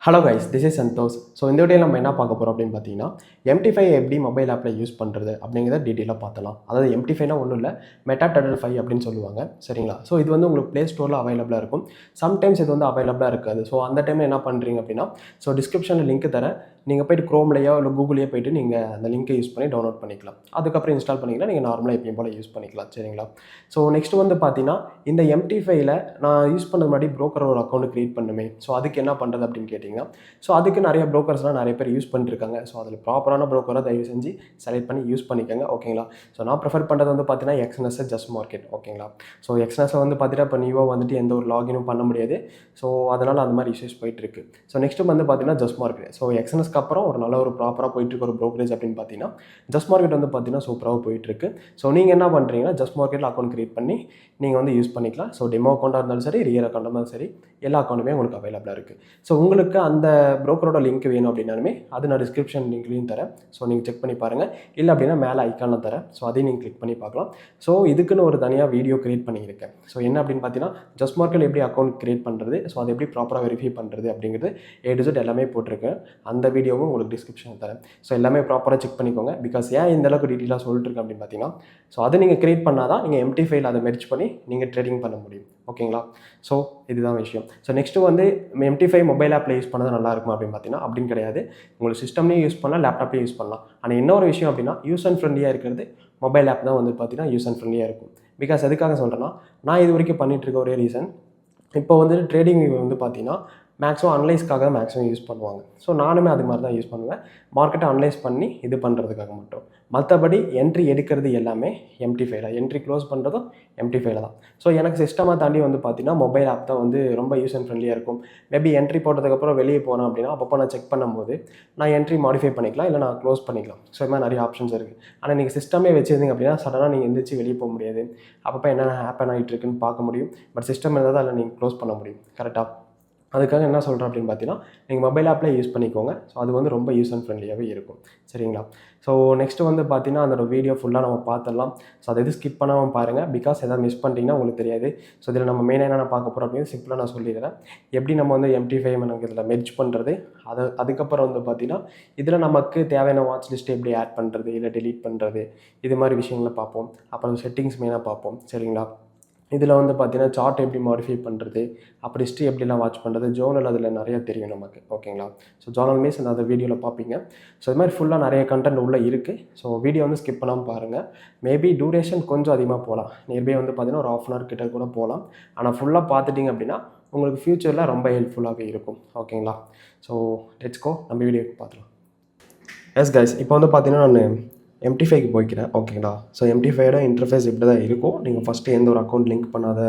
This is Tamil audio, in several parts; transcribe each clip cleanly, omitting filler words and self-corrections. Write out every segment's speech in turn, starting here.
Hello guys, this is Santosh. So இந்த வீடியோவில் நம்ம என்ன பார்க்க போகிறோம் அப்படின்னு பார்த்தீங்கன்னா, MT5 எப்படி மொபைல் ஆப்பில் யூஸ் பண்ணுறது அப்படிங்கிறத டீட்டெயிலாக பார்த்தலாம். அதாவது MT5னா ஒன்றும் இல்லை, மெட்டாடெர்னல் 5 அப்படின்னு சொல்லுவாங்க. சரிங்களா? ஸோ இது வந்து உங்களுக்கு ப்ளே ஸ்டோரில் அவைலபிளாக இருக்கும். சம்டைம்ஸ் இது வந்து அவைலபிளாக இருக்காது. ஸோ அந்த டைமில் என்ன பண்ணுறீங்க அப்படின்னா, டிஸ்கிரிப்ஷனில் லிங்க் தரேன். நீங்கள் போய்ட்டு க்ரோம்லையோ இல்லை கூகுளையோ போய்ட்டு நீங்கள் அந்த லிங்க்கை யூஸ் பண்ணி டவுன்லோட் பண்ணிக்கலாம். அதுக்கப்புறம் இன்ஸ்டால் பண்ணிக்கலாம். நீங்கள் நார்மலாக எப்பயும் போல் யூஸ் பண்ணிக்கலாம். சரிங்களா? ஸோ நெக்ஸ்ட் வந்து பார்த்தீங்கன்னா, இந்த MT5ல நான் யூஸ் பண்ணது முன்னாடி ப்ரோக்கர் ஒரு அக்கௌண்ட் க்ரியேட் பண்ணுமே. ஸோ அதுக்கு என்ன பண்ணுறது அப்படின்னு கேட்டிங்கன்னா, ஸோ அதுக்கு நிறைய ப்ரோக்கர்ஸ்லாம் நிறைய பேர் யூஸ் பண்ணிட்டுருக்காங்க. ஸோ அதில் ப்ராப்பரான ப்ரோக்கரை தயவு செஞ்சு செலக்ட் பண்ணி யூஸ் பண்ணிக்கோங்க. ஓகேங்களா? ஸோ நான் ப்ரிஃபர் பண்ணுறது வந்து பார்த்தீங்கன்னா எக்ஸ்னஸ், ஜஸ்ட் மார்க்கெட். ஓகேங்களா? ஸோ எக்ஸ்னஸை வந்து பார்த்தீங்கன்னா இப்போ நியூவாக வந்துட்டு எந்த ஒரு லாகினும் பண்ண முடியாது. ஸோ அதனால் அந்த மாதிரி இஷ்யூஸ் போயிட்டுருக்கு. ஸோ நெக்ஸ்ட்டு வந்து பார்த்தீங்கன்னா ஜஸ்ட் மார்க்கெட். ஸோ எக்ஸ்னஸ்க்கு அப்புறம் ஒரு நல்ல ஒரு ப்ராப்பராக போயிட்டுருக்க ஒரு ப்ரோக்கரேஜ் அப்படின்னு பார்த்தீங்கன்னா ஜஸ்ட் மார்க்கெட் வந்து பார்த்தீங்கன்னா சூப்பராக போயிட்டுருக்கு. ஸோ நீங்கள் என்ன பண்ணுறீங்கன்னா ஜஸ்ட் மார்க்கெட்டில் அக்கௌண்ட் க்ரியேட் பண்ணி நீங்கள் வந்து யூஸ் பண்ணிக்கலாம். ஸோ டெமோ அக்கௌண்ட்டாக இருந்தாலும் சரி, ரியல் அக்கௌண்ட்டாக இருந்தாலும் சரி, எல்லா அக்கௌண்ட்டுமே உங்களுக்கு அவைலபிளாக இருக்குது. ஸோ உங்களுக்கு அந்த ப்ரோக்கரோட லிங்க் வேணும் அப்படின்னாலுமே அது நான் டிஸ்கிரிப்ஷன் லிங்க்லையும் தரேன். ஸோ நீங்கள் செக் பண்ணி பாருங்கள். இல்லை அப்படின்னா மேலே ஐக்கானில் தரேன். ஸோ அதையும் நீங்கள் கிளிக் பண்ணி பார்க்கலாம். ஸோ இதுக்குன்னு ஒரு தனியாக வீடியோ க்ரியேட் பண்ணியிருக்கேன். ஸோ என்ன அப்படின்னு பார்த்தீங்கன்னா ஜஸ்ட் மார்க்கெட் எப்படி அக்கௌண்ட் க்ரியேட் பண்ணுறது, ஸோ அதை எப்படி ப்ராப்பராக வெரிஃபை பண்ணுறது அப்படிங்கிறது A to Z எல்லாமே போட்டிருக்கேன். அந்த வீடியோவும் உங்களுக்கு டிஸ்கிரிப்ஷனில் தரேன். ஸோ எல்லாமே ப்ராப்பராக செக் பண்ணிக்கோங்க. பிகாஸ் ஏன் இந்த அளவுக்கு டீட்டெயிலாக சொல்லிட்டுருக்கேன் அப்படின்னு பார்த்தீங்கன்னா, ஸோ அதை நீங்கள் க்ரியேட் பண்ணால் தான் நீங்கள் MT5ல அதை மெர்ஜ் பண்ணி நீங்கள் ட்ரேடிங் பண்ண முடியும். ஓகேங்களா? ஸோ இதுதான் விஷயம். ஸோ நெக்ஸ்ட்டு வந்து MT5 மொபைல் ஆப்பில் யூஸ் பண்ணது நல்லா இருக்கும் அப்படின்னு பார்த்தீங்கன்னா அப்படின்னு கிடையாது. உங்களுக்கு சிஸ்டம்லேயும் யூஸ் பண்ணலாம், லேப்டாப்லேயும் யூஸ் பண்ணலாம். ஆனால் என்ன ஒரு விஷயம் அப்படின்னா யூஸ் அண்ட் ஃப்ரெண்ட்லியாக இருக்கிறது மொபைல் ஆப் தான் வந்து பார்த்தீங்கன்னா யூஸ் அண்ட் ஃப்ரெண்ட்லியாக இருக்கும். பிகாஸ் எதுக்காக சொல்கிறேன்னா, நான் இது வரைக்கும் பண்ணிகிட்டு இருக்க ஒரே ரீசன், இப்போ வந்துட்டு ட்ரேடிங் வந்து பார்த்தீங்கன்னா மேக்ஸிமம் அனலைஸ்க்காக தான் மேக்ஸிமம் யூஸ் பண்ணுவாங்க. ஸோ நானுமே அது மாதிரி தான் யூஸ் பண்ணுவேன். மார்க்கெட்டை அனலைஸ் பண்ணி இது பண்ணுறதுக்காக மட்டும். மற்றபடி என்ட்ரி எடுக்கிறது எல்லாமே MT5ல, என்ட்ரி க்ளோஸ் பண்ணுறதும் MT5ல தான். ஸோ எனக்கு சிஸ்டமாக தாண்டி வந்து பார்த்தீங்கன்னா மொபைல் ஆப் தான் வந்து ரொம்ப யூஸ் அண்ட் ஃப்ரெண்ட்லியாக இருக்கும். மேபி என்ட்ரி போட்டதுக்கப்புறம் வெளியே போனேன் அப்படின்னா அப்பப்போ நான் செக் பண்ணும்போது நான் என்ட்ரி மாடிஃபை பண்ணிக்கலாம், இல்லை நான் க்ளோஸ் பண்ணிக்கலாம். ஸோ இது மாதிரி நிறைய ஆப்ஷன்ஸ் இருக்குது. ஆனால் நீங்கள் சிஸ்டமே வச்சுருந்தீங்க அப்படின்னா சடனாக நீங்கள் எந்திரிச்சு வெளியே போக முடியாது. அப்பப்போ என்னென்ன ஹேப்பன் ஆகிட்டு இருக்குன்னு பார்க்க முடியும். பட் சிஸ்டம் இருந்தால் தான் அதில் நீங்கள் க்ளோஸ் பண்ண முடியும். கரெக்டாக? அதுக்காக என்ன சொல்கிறேன் அப்படின்னு பார்த்தீங்கன்னா, நீங்கள் மொபைல் ஆப்பில் யூஸ் பண்ணிக்கோங்க. ஸோ அது வந்து ரொம்ப யூஸ் அண்ட் ஃப்ரெண்ட்லியாகவே இருக்கும். சரிங்களா? ஸோ நெக்ஸ்ட்டு வந்து பார்த்தீங்கன்னா அதோட வீடியோ ஃபுல்லாக நம்ம பார்த்துடலாம். ஸோ அதை எதுவும் ஸ்கிப் பண்ணாமல் பாருங்கள். பிகாஸ் எதாவது மிஸ் பண்ணிட்டீங்கன்னா உங்களுக்கு தெரியாது. ஸோ இதில் நம்ம மெயினாக என்னென்ன பார்க்க போகிறோம் அப்படின்னு சிம்பிளாக நான் சொல்லிடுறேன். எப்படி நம்ம வந்து MT5 நமக்கு இதில் மெர்ஜ் பண்ணுறது, அதுக்கப்புறம் வந்து பார்த்தீங்கன்னா இதில் நமக்கு தேவையான வாட்ச் லிஸ்ட்டு எப்படி ஆட் பண்ணுறது, இல்லை டெலீட் பண்ணுறது, இது மாதிரி விஷயங்களை பார்ப்போம். அப்புறம் செட்டிங்ஸ் மெயினாக பார்ப்போம். சரிங்களா? இதில் வந்து பார்த்தீங்கன்னா சார்ட் எப்படி மாடிஃபை பண்ணுறது, அப்புறம் ஹிஸ்ட்ரி எப்படிலாம் வாட்ச் பண்ணுறது, ஜோர்னல் அதில் நிறையா தெரியும் நமக்கு. ஓகேங்களா? ஸோ ஜோர்னல் மீன்ஸ் அந்த வீடியோவில் பார்ப்பீங்க. ஸோ இது மாதிரி ஃபுல்லாக நிறைய கண்டென்ட் உள்ளே இருக்குது. ஸோ வீடியோ வந்து ஸ்கிப் பண்ணாமல் பாருங்கள். மேபி டியூரேஷன் கொஞ்சம் அதிகமாக போகலாம். நியர்பை வந்து பார்த்தீங்கன்னா ஒரு 1/2 hour கிட்ட கூட போகலாம். ஆனால் ஃபுல்லாக பார்த்துட்டிங்க அப்படின்னா உங்களுக்கு ஃப்யூச்சரில் ரொம்ப ஹெல்ப்ஃபுல்லாகவே இருக்கும். ஓகேங்களா? ஸோ லெட்ஸ் கோ, நம்ம வீடியோக்கு பார்த்துலாம். எஸ் கைஸ், இப்போ வந்து பார்த்தீங்கன்னா நான் MT5க்கு போய்க்கிறேன். ஓகேங்களா? ஸோ MT5யோட இன்டர்ஃபேஸ் இப்படி தான் இருக்கும். நீங்கள் ஃபஸ்ட்டு எந்த ஒரு அக்கௌண்ட் லிங்க் பண்ணாத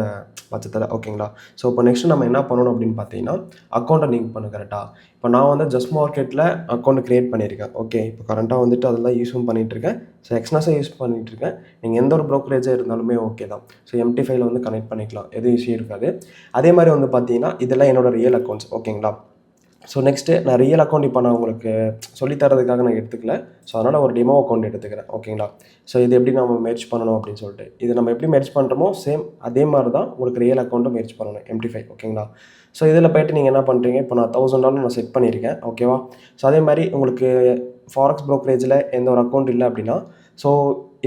பட்சத்தில். ஓகேங்களா? ஸோ இப்போ நெக்ஸ்ட்டு நம்ம என்ன பண்ணணும் அப்படின்னு பார்த்தீங்கன்னா அக்கௌண்ட்டை லிங்க் பண்ணு. கரெக்டாக? இப்போ நான் வந்து ஜஸ்ட் மார்க்கெட்டில் அக்கௌண்ட் க்ரியேட் பண்ணியிருக்கேன். ஓகே, இப்போ கரண்ட்டாக வந்துட்டு அதெல்லாம் யூஸும் பண்ணிகிட்ருக்கேன். ஸோ எக்ஸ்னஸை யூஸ் பண்ணிகிட்ருக்கேன். நீங்கள் எந்த ஒரு ப்ரோக்கரேஜாக இருந்தாலுமே ஓகே தான். ஸோ MT5ல வந்து கனெக்ட் பண்ணிக்கலாம், எதுவும் இஷ்யூ இருக்காது. அதே மாதிரி வந்து பார்த்தீங்கன்னா இதெல்லாம் என்னோடய ரியல் அக்கௌண்ட்ஸ். ஓகேங்களா? ஸோ நெக்ஸ்ட்டு நான் ரியல் அக்கௌண்ட் இப்போ நான் உங்களுக்கு சொல்லித்தரதுக்காக நான் எடுத்துக்கல. ஸோ அதனால் ஒரு டெமோ அக்கௌண்ட் எடுத்துக்கிறேன். ஓகேங்களா? ஸோ இது எப்படி நம்ம மெர்ஜ் பண்ணணும் அப்படின்னு சொல்லிட்டு, இது நம்ம எப்படி மெர்ஜ் பண்ணுறோமோ சேம் அதே மாதிரி தான் உங்களுக்கு ரியல் அக்கௌண்ட்டும் மெர்ஜ் பண்ணணும் MT5. ஓகேங்களா? ஸோ இதில் போய்ட்டு நீங்கள் என்ன பண்ணுறீங்க, இப்போ நான் $1000 நான் செட் பண்ணியிருக்கேன். ஓகேவா? ஸோ அதே மாதிரி உங்களுக்கு ஃபாரெக்ஸ் ப்ரோக்கரேஜில் எந்த ஒரு அக்கௌண்ட் இல்லை அப்படின்னா, ஸோ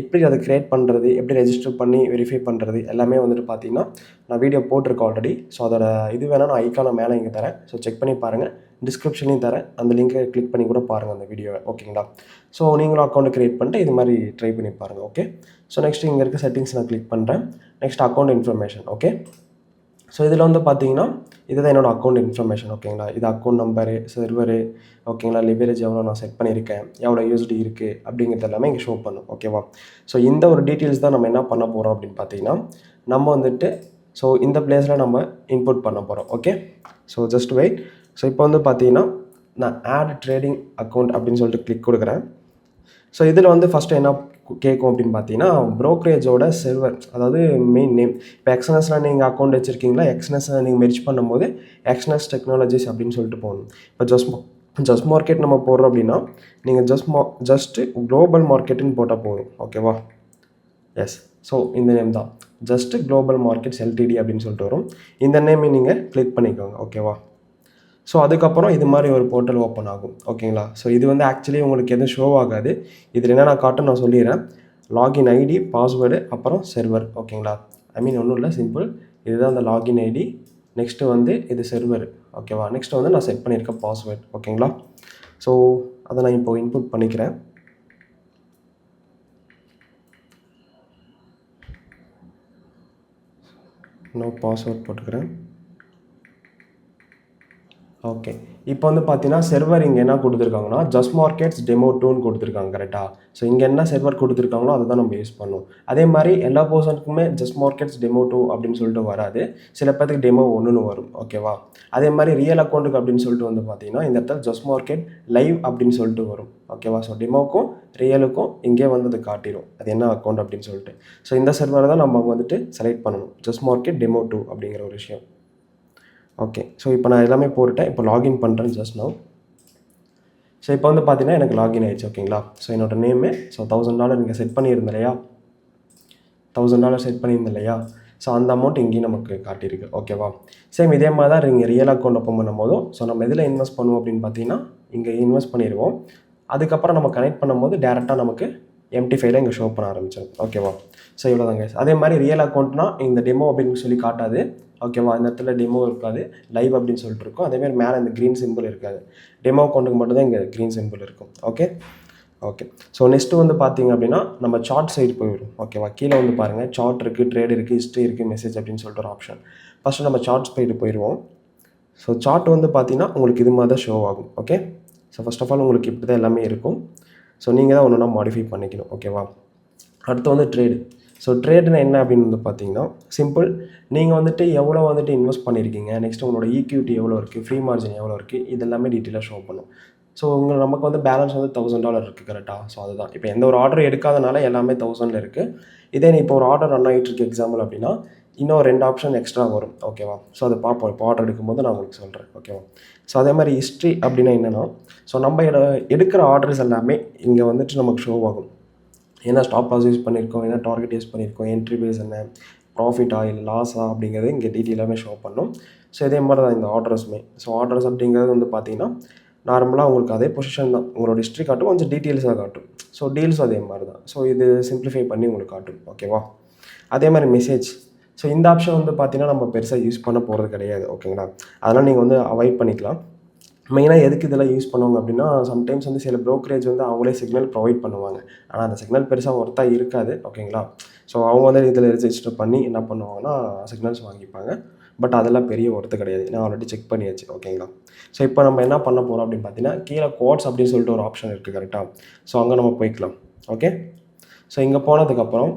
எப்படி அதை க்ரியேட் பண்ணுறது, எப்படி ரெஜிஸ்டர் பண்ணி வெரிஃபை பண்ணுறது எல்லாமே வந்துட்டு பார்த்தீங்கன்னா நான் வீடியோ போட்டிருக்கேன் ஆல்ரெடி. ஸோ அதோட இது வேணால் நான் ஐக்கான மேலே இங்கே தரேன். ஸோ செக் பண்ணி பாருங்கள். டிஸ்கிரிப்ஷன்லையும் தரேன். அந்த லிங்கை கிளிக் பண்ணி கூட பாருங்கள் அந்த வீடியோவை. ஓகேங்களா? ஸோ நீங்களும் அக்கௌண்ட் க்ரியேட் பண்ணிட்டு இது மாதிரி ட்ரை பண்ணி பாருங்கள். ஓகே. ஸோ நெக்ஸ்ட்டு இங்கே இருக்க செட்டிங்ஸ் நான் கிளிக் பண்ணுறேன். Next account information. Okay. So இதில் வந்து பார்த்தீங்கன்னா இதுதான் என்னோடய அக்கௌண்ட் இன்ஃபர்மேஷன். ஓகேங்களா? இது அக்கௌண்ட் நம்பரு, சர்வரு, ஓகேங்களா, லிவரேஜ் எவ்வளோ நான் செட் பண்ணியிருக்கேன், எவ்வளோ USD இருக்குது அப்படிங்கிறது எல்லாமே இங்கே ஷோ பண்ணும். ஓகேவா? ஸோ இந்த ஒரு டீட்டெயில்ஸ் தான் நம்ம என்ன பண்ண போகிறோம் அப்படின்னு பார்த்தீங்கன்னா, நம்ம வந்துட்டு ஸோ இந்த பிளேஸில் நம்ம இன்புட் பண்ண போகிறோம். Okay. So just wait. So இப்போ வந்து பார்த்தீங்கன்னா நான் ஆட் ட்ரேடிங் அக்கௌண்ட் அப்படின்னு சொல்லிட்டு கிளிக் கொடுக்குறேன். ஸோ இதில் வந்து ஃபஸ்ட்டு என்ன கேட்கும் அப்படின்னு பார்த்தீங்கன்னா ப்ரோக்கரேஜோட சர்வர், அதாவது மெயின் நேம். இப்போ எக்ஸ்னஸில் நீங்கள் அக்கௌண்ட் வச்சுருக்கீங்களா, எக்ஸ்னஸை நீங்கள் மெர்ஜ் பண்ணும்போது எக்ஸ்னஸ் டெக்னாலஜிஸ் அப்படின்னு சொல்லிட்டு போகணும். இப்போ ஜஸ்ட் மார்க்கெட் நம்ம போடுறோம் அப்படின்னா நீங்கள் ஜஸ்ட்டு குளோபல் மார்க்கெட்டுன்னு போட்டால் போதும். ஓகேவா? எஸ். ஸோ இந்த நேம் தான், ஜஸ்ட்டு குளோபல் மார்க்கெட்ஸ் LTD அப்படின்னு சொல்லிட்டு வரும். இந்த நேமை நீங்கள் கிளிக் பண்ணிக்கோங்க. ஓகேவா? ஸோ அதுக்கப்புறம் இது மாதிரி ஒரு போர்ட்டல் ஓப்பன் ஆகும். ஓகேங்களா? ஸோ இது வந்து ஆக்சுவலி உங்களுக்கு எதுவும் ஷோ ஆகாது. இதில் என்ன நான் காட்டுன்னு நான் சொல்லிடுறேன். லாகின் ஐடி, பாஸ்வேர்டு, அப்புறம் செர்வர். ஓகேங்களா? ஐ மீன் ஒன்றும் இல்லை, சிம்பிள். இதுதான் அந்த லாகின் ஐடி. நெக்ஸ்ட்டு வந்து இது செர்வர். ஓகேவா? நெக்ஸ்ட்டு வந்து நான் செட் பண்ணியிருக்க பாஸ்வேர்ட். ஓகேங்களா? ஸோ அதை நான் இப்போ இன்புட் பண்ணிக்கிறேன். நோ பாஸ்வேர்ட் போட்டுக்கிறேன். ஓகே. இப்போ வந்து பார்த்தீங்கன்னா செர்வர் இங்கே என்ன கொடுத்துருக்காங்கன்னா ஜஸ்ட் மார்க்கெட்ஸ் டெமோ 2ன்னு கொடுத்துருக்காங்க. கரெக்டாக? ஸோ இங்கே என்ன செர்வர் கொடுத்துருக்காங்களோ அதை தான் நம்ம யூஸ் பண்ணணும். அதே மாதிரி எல்லா பர்சனுக்குமே ஜஸ்ட் மார்க்கெட்ஸ் டெமோ 2 அப்படின்னு சொல்லிட்டு வராது. சில பேருக்கு டெமோ 1ன்னு வரும். ஓகேவா? அதே மாதிரி ரியல் அக்கௌண்ட்டுக்கு அப்படின்னு சொல்லிட்டு வந்து பார்த்தீங்கன்னா இந்த இடத்துல ஜஸ்ட் மார்க்கெட் லைவ் அப்படின்னு சொல்லிட்டு வரும். ஓகேவா? ஸோ டெமோக்கும் ரியலுக்கும் இங்கே வந்து அது காட்டிடும் அது என்ன அக்கௌண்ட் அப்படின்னு சொல்லிட்டு. ஸோ இந்த செர்வரை தான் நம்ம வந்துட்டு செலக்ட் பண்ணணும். ஜஸ்ட் மார்க்கெட் டெமோ 2 அப்படிங்கிற ஒரு விஷயம். ஓகே. ஸோ இப்போ நான் எல்லாமே போட்டுட்டேன். இப்போ லாகின் பண்ணுறேன் ஜஸ்ட் நவ். ஸோ இப்போ வந்து பார்த்தீங்கன்னா எனக்கு லாகின் ஆயிடுச்சு. ஓகேங்களா? ஸோ என்னோட நேமு ஸோ $1000 நீங்கள் செட் பண்ணியிருந்தேன் இல்லையா? $1000 செட் பண்ணியிருந்தேன் இல்லையா? ஸோ அந்த அமௌண்ட் இங்கேயும் நமக்கு காட்டியிருக்கு. ஓகேவா? சேம் இதே மாதிரி தான் நீங்கள் ரியல் அக்கௌண்ட் ஓப்பன் பண்ணும்போதும் ஸோ நம்ம எதில் இன்வெஸ்ட் பண்ணுவோம் அப்படின்னு பார்த்தீங்கன்னா இங்கே இன்வெஸ்ட் பண்ணிடுவோம். அதுக்கப்புறம் நம்ம கனெக்ட் பண்ணும்போது டேரெக்டாக நமக்கு MT5ல இங்கே ஷோ பண்ண ஆரம்பிச்சிடும். ஓகேவா? ஸோ இவ்வளோதாங்க. அதே மாதிரி ரியல் அக்கௌண்ட்னா இந்த டெமோ அப்படின்னு சொல்லி காட்டாது. ஓகேவா? இந்த இடத்துல டெமோ இருக்காது, லைவ் அப்படின்னு சொல்லிட்டு இருக்கும். அதேமாதிரி மேலே இந்த க்ரீன் சிம்பிள் இருக்காது. டெமோ அக்கௌண்ட்டுக்கு மட்டும்தான் இங்கே க்ரீன் சிம்பிள் இருக்கும். ஓகே. ஓகே. ஸோ நெக்ஸ்ட்டு வந்து பார்த்தீங்க அப்படின்னா நம்ம சார்ட் சைடு போயிடும். ஓகேவா? கீழே வந்து பாருங்கள் சார்ட் இருக்குது, ட்ரேட் இருக்குது, ஹிஸ்ட்ரி இருக்குது, மெசேஜ் அப்படின்னு சொல்லிட்டு ஒரு ஆப்ஷன். ஃபஸ்ட்டு நம்ம சார்ட் சைடு போயிடுவோம். ஸோ சார்ட் வந்து பார்த்தீங்கன்னா உங்களுக்கு இது மாதிரி தான் ஷோ ஆகும். Okay. So first of all உங்களுக்கு இப்படி தான் எல்லாமே இருக்கும். ஸோ நீங்கள் தான் ஒன்று மாடிஃபை பண்ணிக்கணும். ஓகேவா? அடுத்து வந்து ட்ரேடு. ஸோ ட்ரேடுனா என்ன அப்படின்னு வந்து பார்த்தீங்கன்னா சிம்பிள். நீங்கள் வந்துட்டு எவ்வளோ வந்துட்டு இன்வெஸ்ட் பண்ணியிருக்கீங்க, நெக்ஸ்ட் உங்களோட ஈக்விட்டி எவ்வளோ இருக்குது, ஃப்ரீ மார்ஜின் எவ்வளோ இருக்குது, இது எல்லாமே டீட்டெயிலாக ஷோ பண்ணும். ஸோ நமக்கு வந்து பேலன்ஸ் வந்து $1000 இருக்குது. கரெக்டாக? ஸோ அதுதான் இப்போ எந்த ஒரு ஆர்டர் எடுக்காதனால எல்லாமே 1000ல் இருக்குது. இதே நீ இப்போ ஒரு ஆர்டர் ரன் ஆகிட்டு இருக்கு எக்ஸாம்பிள் அப்படின்னா இன்னும் 2 ஆப்ஷன் எக்ஸ்ட்ரா வரும். ஓகேவா? ஸோ அதை பார்ப்போம். இப்போ ஆர்டர் எடுக்கும்போது நான் உங்களுக்கு சொல்கிறேன். ஓகேவா? ஸோ அதே மாதிரி ஹிஸ்ட்ரி அப்படின்னா என்னென்னா ஸோ நம்ம எடுக்கிற ஆர்டர்ஸ் எல்லாமே இங்கே வந்துட்டு நமக்கு ஷோ ஆகும். என்ன ஸ்டாப் லாஸ் யூஸ் பண்ணியிருக்கோம், என்ன டார்கெட் யூஸ் பண்ணியிருக்கோம், என்ட்ரி பேஸ் என்ன, ப்ராஃபிட்டா இல்லை லாஸா அப்படிங்கிறது இங்கே டீட்டெயிலாகவே ஷோ பண்ணும். ஸோ இதே மாதிரி தான் இந்த ஆர்டர்ஸுமே. ஸோ ஆர்டர்ஸ் அப்படிங்கிறது வந்து பார்த்தீங்கன்னா நார்மலாக உங்களுக்கு அதே பொசிஷன் தான். உங்களோட ஹிஸ்ட்ரி காட்டும், கொஞ்சம் டீட்டெயில்ஸாக காட்டும். ஸோ டீல்ஸும் அதே மாதிரி தான். ஸோ இது சிம்பிளிஃபை பண்ணி உங்களுக்கு காட்டும். ஓகேவா? அதே மாதிரி மெசேஜ். ஸோ இந்த ஆப்ஷன் வந்து பார்த்தீங்கன்னா நம்ம பெருசாக யூஸ் பண்ண போகிறது கிடையாது. ஓகேங்களா? அதெல்லாம் நீங்கள் வந்து அவாய்ட் பண்ணிக்கலாம். மெயினாக எதுக்கு இதெல்லாம் யூஸ் பண்ணுவாங்க அப்படின்னா சம்டைம்ஸ் வந்து சில ப்ரோக்கரேஜ் வந்து அவங்களே சிக்னல் ப்ரொவைட் பண்ணுவாங்க. ஆனால் அந்த சிக்னல் பெருசாக ஒர்த்தாக இருக்காது. ஓகேங்களா? ஸோ அவங்க வந்து இதில் ரெஜிஸ்டர் பண்ணி என்ன பண்ணுவாங்கன்னா சிக்னல்ஸ் வாங்கிப்பாங்க. பட் அதெல்லாம் பெரிய ஒர்த்து கிடையாது. நான் ஆல்ரெடி செக் பண்ணியாச்சு. ஓகேங்களா? ஸோ இப்போ நம்ம என்ன பண்ண போகிறோம் அப்படின்னு பார்த்தீங்கன்னா கீழே கோட்ஸ் அப்படின்னு சொல்லிட்டு ஒரு ஆப்ஷன் இருக்குது. கரெக்டாக? ஸோ அங்கே நம்ம போய்க்கலாம். ஓகே. ஸோ இங்கே போனதுக்கப்புறம்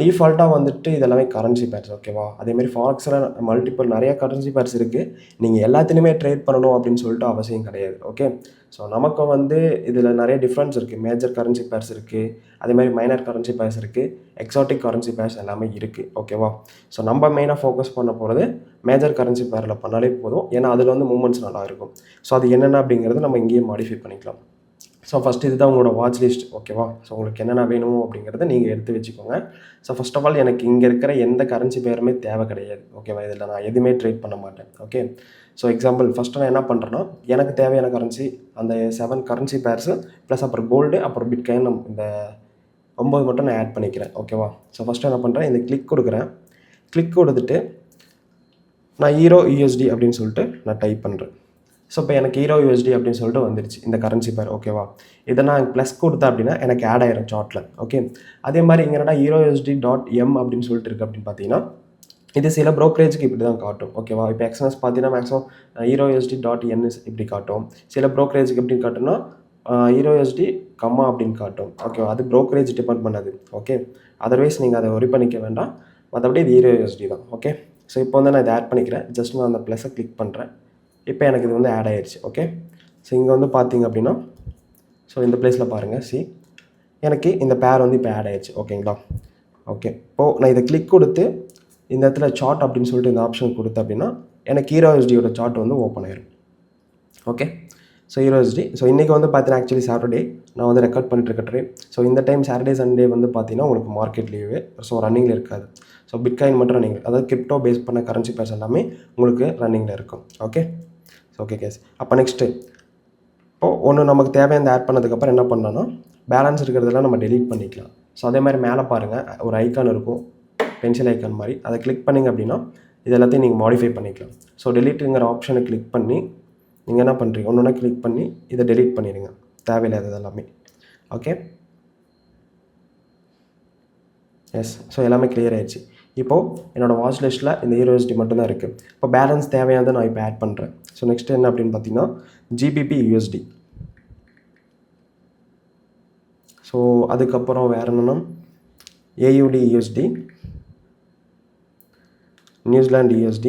டிஃபால்ட்டாக வந்துட்டு இதெல்லாமே கரன்சி பேர்ஸ். ஓகேவா? அதேமாதிரி ஃபாரெக்ஸில் மல்டிபிள் நிறையா கரன்சி பேர்ஸ் இருக்குது. நீங்கள் எல்லாத்துலேயுமே ட்ரேட் பண்ணணும் அப்படின்னு சொல்லிட்டு அவசியம் கிடையாது. ஓகே. ஸோ நமக்கு வந்து இதில் நிறைய டிஃப்ரென்ஸ் இருக்குது. மேஜர் கரன்சி பேர்ஸ் இருக்குது, அதேமாதிரி மைனர் கரன்சி பேர்ஸ் இருக்குது, எக்ஸாட்டிக் கரன்சி பேர்ஸ் எல்லாமே இருக்குது. ஓகேவா? ஸோ நம்ம மெயினாக ஃபோக்கஸ் பண்ண போகிறது மேஜர் கரன்சி பேரில் பண்ணாலே போதும். ஏன்னா அதில் வந்து மூமெண்ட்ஸ் நல்லா இருக்கும். ஸோ அது என்னென்ன அப்படிங்கிறது நம்ம இங்கேயே மாடிஃபை பண்ணிக்கலாம். ஸோ ஃபஸ்ட்டு இது தான் உங்களோட வாட்ச் லிஸ்ட். ஓகேவா? ஸோ உங்களுக்கு என்னென்ன வேணும் அப்படிங்கிறத நீங்கள் எடுத்து வச்சுக்கோங்க. ஸோ ஃபஸ்ட் ஆஃப் ஆல் எனக்கு இங்கே இருக்கிற எந்த கரன்சி பேருமே தேவை கிடையாது. ஓகேவா? இதில் நான் எதுவுமே ட்ரேட் பண்ண மாட்டேன். ஓகே. ஸோ எக்ஸாம்பிள் ஃபஸ்ட்டு நான் என்ன பண்ணுறேன்னா எனக்கு தேவையான கரன்சி அந்த 7 கரன்சி பேர்ஸு ப்ளஸ் அப்புறம் கோல்டு அப்புறம் பிட்காயின் இந்த 9 மட்டும் நான் ஆட் பண்ணிக்கிறேன். ஓகேவா? ஸோ ஃபஸ்ட்டு என்ன பண்ணுறேன், இந்த கிளிக் கொடுக்குறேன். கிளிக் கொடுத்துட்டு நான் ஈரோ யூஎஸ்டி அப்படின்னு சொல்லிட்டு நான் டைப் பண்ணுறேன். ஸோ இப்போ எனக்கு ஈரோ யூஎஸ்டி அப்படின்னு சொல்லிட்டு வந்துருச்சு இந்த கரன்சி பேர். ஓகேவா? இதை நான் ப்ளஸ் கொடுத்தேன் அப்படின்னா எனக்கு ஆட் ஆயிரும் சார்ட்டில். ஓகே. அதே மாதிரி இங்கே என்னடா EURUSD.M அப்படின்னு சொல்லிட்டு இருக்குது அப்படின்னு பார்த்தீங்கன்னா இது சில ப்ரோக்கரேஜுக்கு இப்படி தான் காட்டும். ஓகேவா? இப்போ எக்ஸ்என்எஸ் பார்த்தீங்கன்னா மேக்ஸிமம் EURUSD.N இப்படி காட்டும். சில ப்ரோக்கரேஜுக்கு எப்படி காட்டும்னா EURUSD, அப்படின்னு காட்டும். ஓகேவா? அது ப்ரோக்கரேஜ் டிபெண்ட் பண்ணது. ஓகே. அதர்வைஸ் நீங்கள் அதை ஒரி பண்ணிக்க வேண்டாம். மற்றபடி இது EURUSD தான். ஓகே. ஸோ இப்போ வந்து நான் இதை ஆட் பண்ணிக்கிறேன். ஜஸ்ட் நான் அந்த ப்ளஸை கிளிக் பண்ணுறேன். இப்போ எனக்கு இது வந்து ஆட் ஆயிடுச்சு. ஓகே. ஸோ இங்கே வந்து பார்த்தீங்க அப்படின்னா ஸோ இந்த பிளேஸில் பாருங்கள். எனக்கு இந்த பேர் வந்து இப்போ ஆட் ஆயிடுச்சு. ஓகேங்களா? ஓகே. இப்போது நான் இதை கிளிக் கொடுத்து இந்த இடத்துல சார்ட் அப்படின்னு சொல்லிட்டு இந்த ஆப்ஷன் கொடுத்தேன் அப்படின்னா எனக்கு EURUSD சார்ட் வந்து ஓப்பன் ஆயிரும். ஓகே. So EURUSD. ஸோ இன்றைக்கி வந்து பார்த்தீங்கன்னா ஆக்சுவலி சாட்டர்டே நான் வந்து ரெக்கார்ட் பண்ணிட்டு ட்ரேட். ஸோ இந்த டைம் சாட்டர்டே சண்டே வந்து பார்த்தீங்கன்னா உங்களுக்கு மார்க்கெட் லீவு. ஸோ ரன்னிங்கில் இருக்காது. ஸோ பிட்காயின் மட்டும் ரன்னிங், அதாவது கிரிப்டோ பேஸ் பண்ண கரன்சி பேர்ஸ் எல்லாமே உங்களுக்கு ரன்னிங்கில் இருக்கும். ஓகே. Okay guys. அப்போ நெக்ஸ்ட்டு இப்போது ஒன்று நமக்கு தேவையான ஆட் பண்ணதுக்கப்புறம் என்ன பண்ணலாம்னா பேலன்ஸ் இருக்கிறதெல்லாம் நம்ம டெலீட் பண்ணிக்கலாம். ஸோ அதே மாதிரி மேலே பாருங்கள் ஒரு ஐக்கான் இருக்கும், பென்சில் ஐக்கான் மாதிரி. அதை கிளிக் பண்ணிங்க அப்படின்னா இது எல்லாத்தையும் நீங்கள் மாடிஃபை பண்ணிக்கலாம். ஸோ டெலீட்டுங்கிற ஆப்ஷனை கிளிக் பண்ணி நீங்கள் என்ன பண்ணுறீங்க, ஒன்று ஒன்றா கிளிக் பண்ணி இதை டெலீட் பண்ணிடுங்க, தேவையில்லாதது எல்லாமே. Okay, yes. ஸோ எல்லாமே கிளியர் ஆயிடுச்சு. இப்போது என்னோடய வாட்ச் லிஸ்ட்டில் இந்த USD மட்டும்தான் இருக்குது. இப்போ பேலன்ஸ் தேவையானதை நான் இப்போ ஆட் பண்ணுறேன். ஸோ நெக்ஸ்ட் என்ன அப்படின்னு பார்த்தீங்கன்னா GBP USD. ஸோ அதுக்கப்புறம் வேறு என்னென்னா AUD USD, New Zealand USD,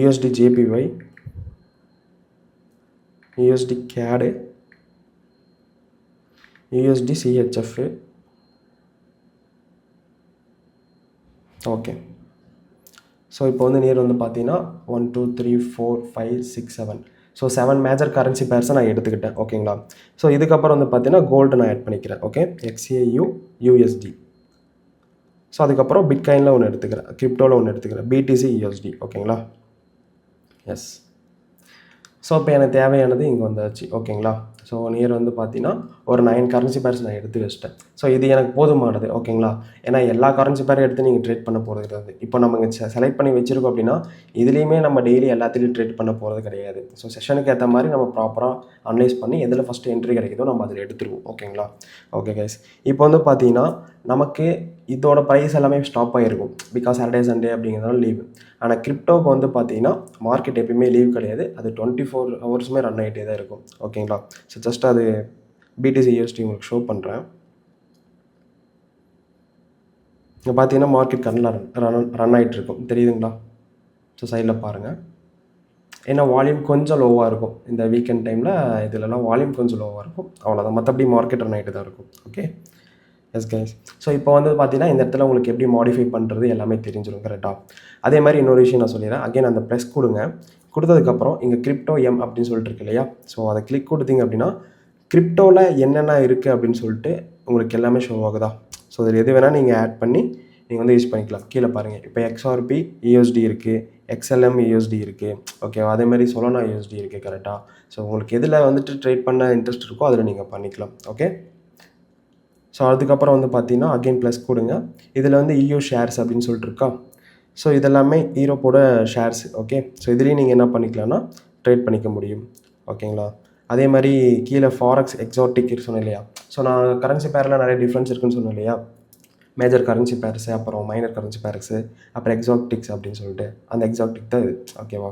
USD JPY, USD CAD, USD CHF. Okay, so இப்போ வந்து நியர் வந்து பார்த்தீங்கன்னா 1 2 3 4 5 6 7. ஸோ 7 மேஜர் கரன்சி பேர்ஸை நான் எடுத்துக்கிட்டேன். ஓகேங்களா. ஸோ இதுக்கப்புறம் வந்து பார்த்தீங்கன்னா கோல்டு நான் ஆட் பண்ணிக்கிறேன். Okay, XAU USD. ஸோ அதுக்கப்புறம் பிட்காயினில் ஒன்று எடுத்துக்கிறேன், கிரிப்டோவில் ஒன்று எடுத்துக்கிறேன், BTC USD. ஓகேங்களா. எஸ். ஸோ இப்போ எனக்கு தேவையானது இங்கே வந்தாச்சு. ஓகேங்களா. ஸோ நியர் வந்து பார்த்தீங்கன்னா ஒரு 9 கரன்சி பேர்ஸ் நான் எடுத்து வச்சிட்டேன். ஸோ இது எனக்கு போதுமானது. ஓகேங்களா. ஏன்னா எல்லா கரன்சி பேரும் எடுத்து நீங்கள் ட்ரேட் பண்ண போகிறது கிடையாது. இப்போ நம்ம இங்கே செலக்ட் பண்ணி வச்சுருக்கோம் அப்படின்னா இதுலேயுமே நம்ம டெய்லி எல்லாத்துலேயும் ட்ரேட் பண்ண போகிறது கிடையாது. ஸோ செஷனுக்கு ஏற்ற மாதிரி நம்ம ப்ராப்பராக அனலைஸ் பண்ணி எதில் ஃபஸ்ட்டு என்ட்ரி கிடைக்குதோ நம்ம அதில் எடுத்துருவோம். ஓகேங்களா. ஓகே கைஸ், இப்போ வந்து பார்த்தீங்கன்னா நமக்கு இதோட ப்ரைஸ் எல்லாமே ஸ்டாப் ஆகிருக்கும், பிகாஸ் சாட்டர்டே சண்டே அப்படிங்கிறதுனால லீவு. ஆனால் கிரிப்டோவுக்கு வந்து பார்த்தீங்கன்னா மார்க்கெட் எப்பயுமே லீவ் கிடையாது, அது 24 ஹவர்ஸுமே ரன் ஆகிட்டே தான் இருக்கும். ஓகேங்களா. ஸோ ஜஸ்ட் அது BTC USD உங்களுக்கு ஷோ பண்ணுறேன். இங்கே பார்த்தீங்கன்னா மார்க்கெட் ரன் ஆகிட்டுருக்கும், தெரியுதுங்களா. ஸோ சைடில் பாருங்கள். ஏன்னா வால்யூம் கொஞ்சம் லோவாக இருக்கும் இந்த வீக்கெண்ட் டைமில், இதிலலாம் வால்யூம் கொஞ்சம் லோவாக இருக்கும், அவ்வளோதான். மற்றபடி மார்க்கெட் ரன் ஆகிட்டு தான் இருக்கும். Okay, S guys. ஸோ இப்போ வந்து பார்த்தீங்கன்னா இந்த இடத்துல உங்களுக்கு எப்படி மாடிஃபை பண்ணுறது எல்லாமே தெரிஞ்சிடும் கரெக்டாக. அதே மாதிரி இன்னொரு விஷயம் நான் சொல்லிடுறேன். அகைன் அந்த ப்ரெஸ் கொடுத்ததுக்கப்புறம் இங்கே கிரிப்டோ எம் அப்படின்னு சொல்லிட்டு இருக்கு இல்லையா. ஸோ அதை கிளிக் கொடுத்தீங்க அப்படின்னா கிரிப்டோவில் என்னென்ன இருக்குது அப்படின்னு சொல்லிட்டு உங்களுக்கு எல்லாமே ஷோ ஆகுதா. ஸோ இதில் எது வேணால் நீங்கள் ஆட் பண்ணி நீங்கள் வந்து யூஸ் பண்ணிக்கலாம். கீழே பாருங்கள், இப்போ XRP USD இருக்குது, XLM USD இருக்குது. ஓகே, அதே மாதிரி Solana USD இருக்குது கரெக்டாக. ஸோ உங்களுக்கு எதில் வந்துட்டு ட்ரேட் பண்ண இன்ட்ரெஸ்ட் இருக்கோ அதில் நீங்கள் பண்ணிக்கலாம். ஓகே, ஸோ அதுக்கப்புறம் வந்து பார்த்தீங்கன்னா அகெயின் ப்ளஸ் கொடுங்க. இதில் வந்து EU ஷேர்ஸ் அப்படின்னு சொல்லிட்டு இருக்கா. ஸோ இதெல்லாமே ஈரோப்போட ஷேர்ஸ். ஓகே, ஸோ இதுலேயும் நீங்கள் என்ன பண்ணிக்கலாம்னா ட்ரேட் பண்ணிக்க முடியும். ஓகேங்களா. அதே மாதிரி கீழே ஃபாரெக்ஸ் எக்ஸாட்டிக் சொன்னேன் இல்லையா. ஸோ நான் கரன்சி பேரில் நிறைய டிஃப்ரென்ஸ் இருக்குன்னு சொன்னேன் இல்லையா. மேஜர் கரன்சி பேர்ஸு, அப்புறம் மைனர் கரன்சி பேர்ஸு, அப்புறம் எக்ஸாட்டிக்ஸ் அப்படின்னு சொல்லிட்டு அந்த எக்ஸாட்டிக் தான் இது. ஓகேவா.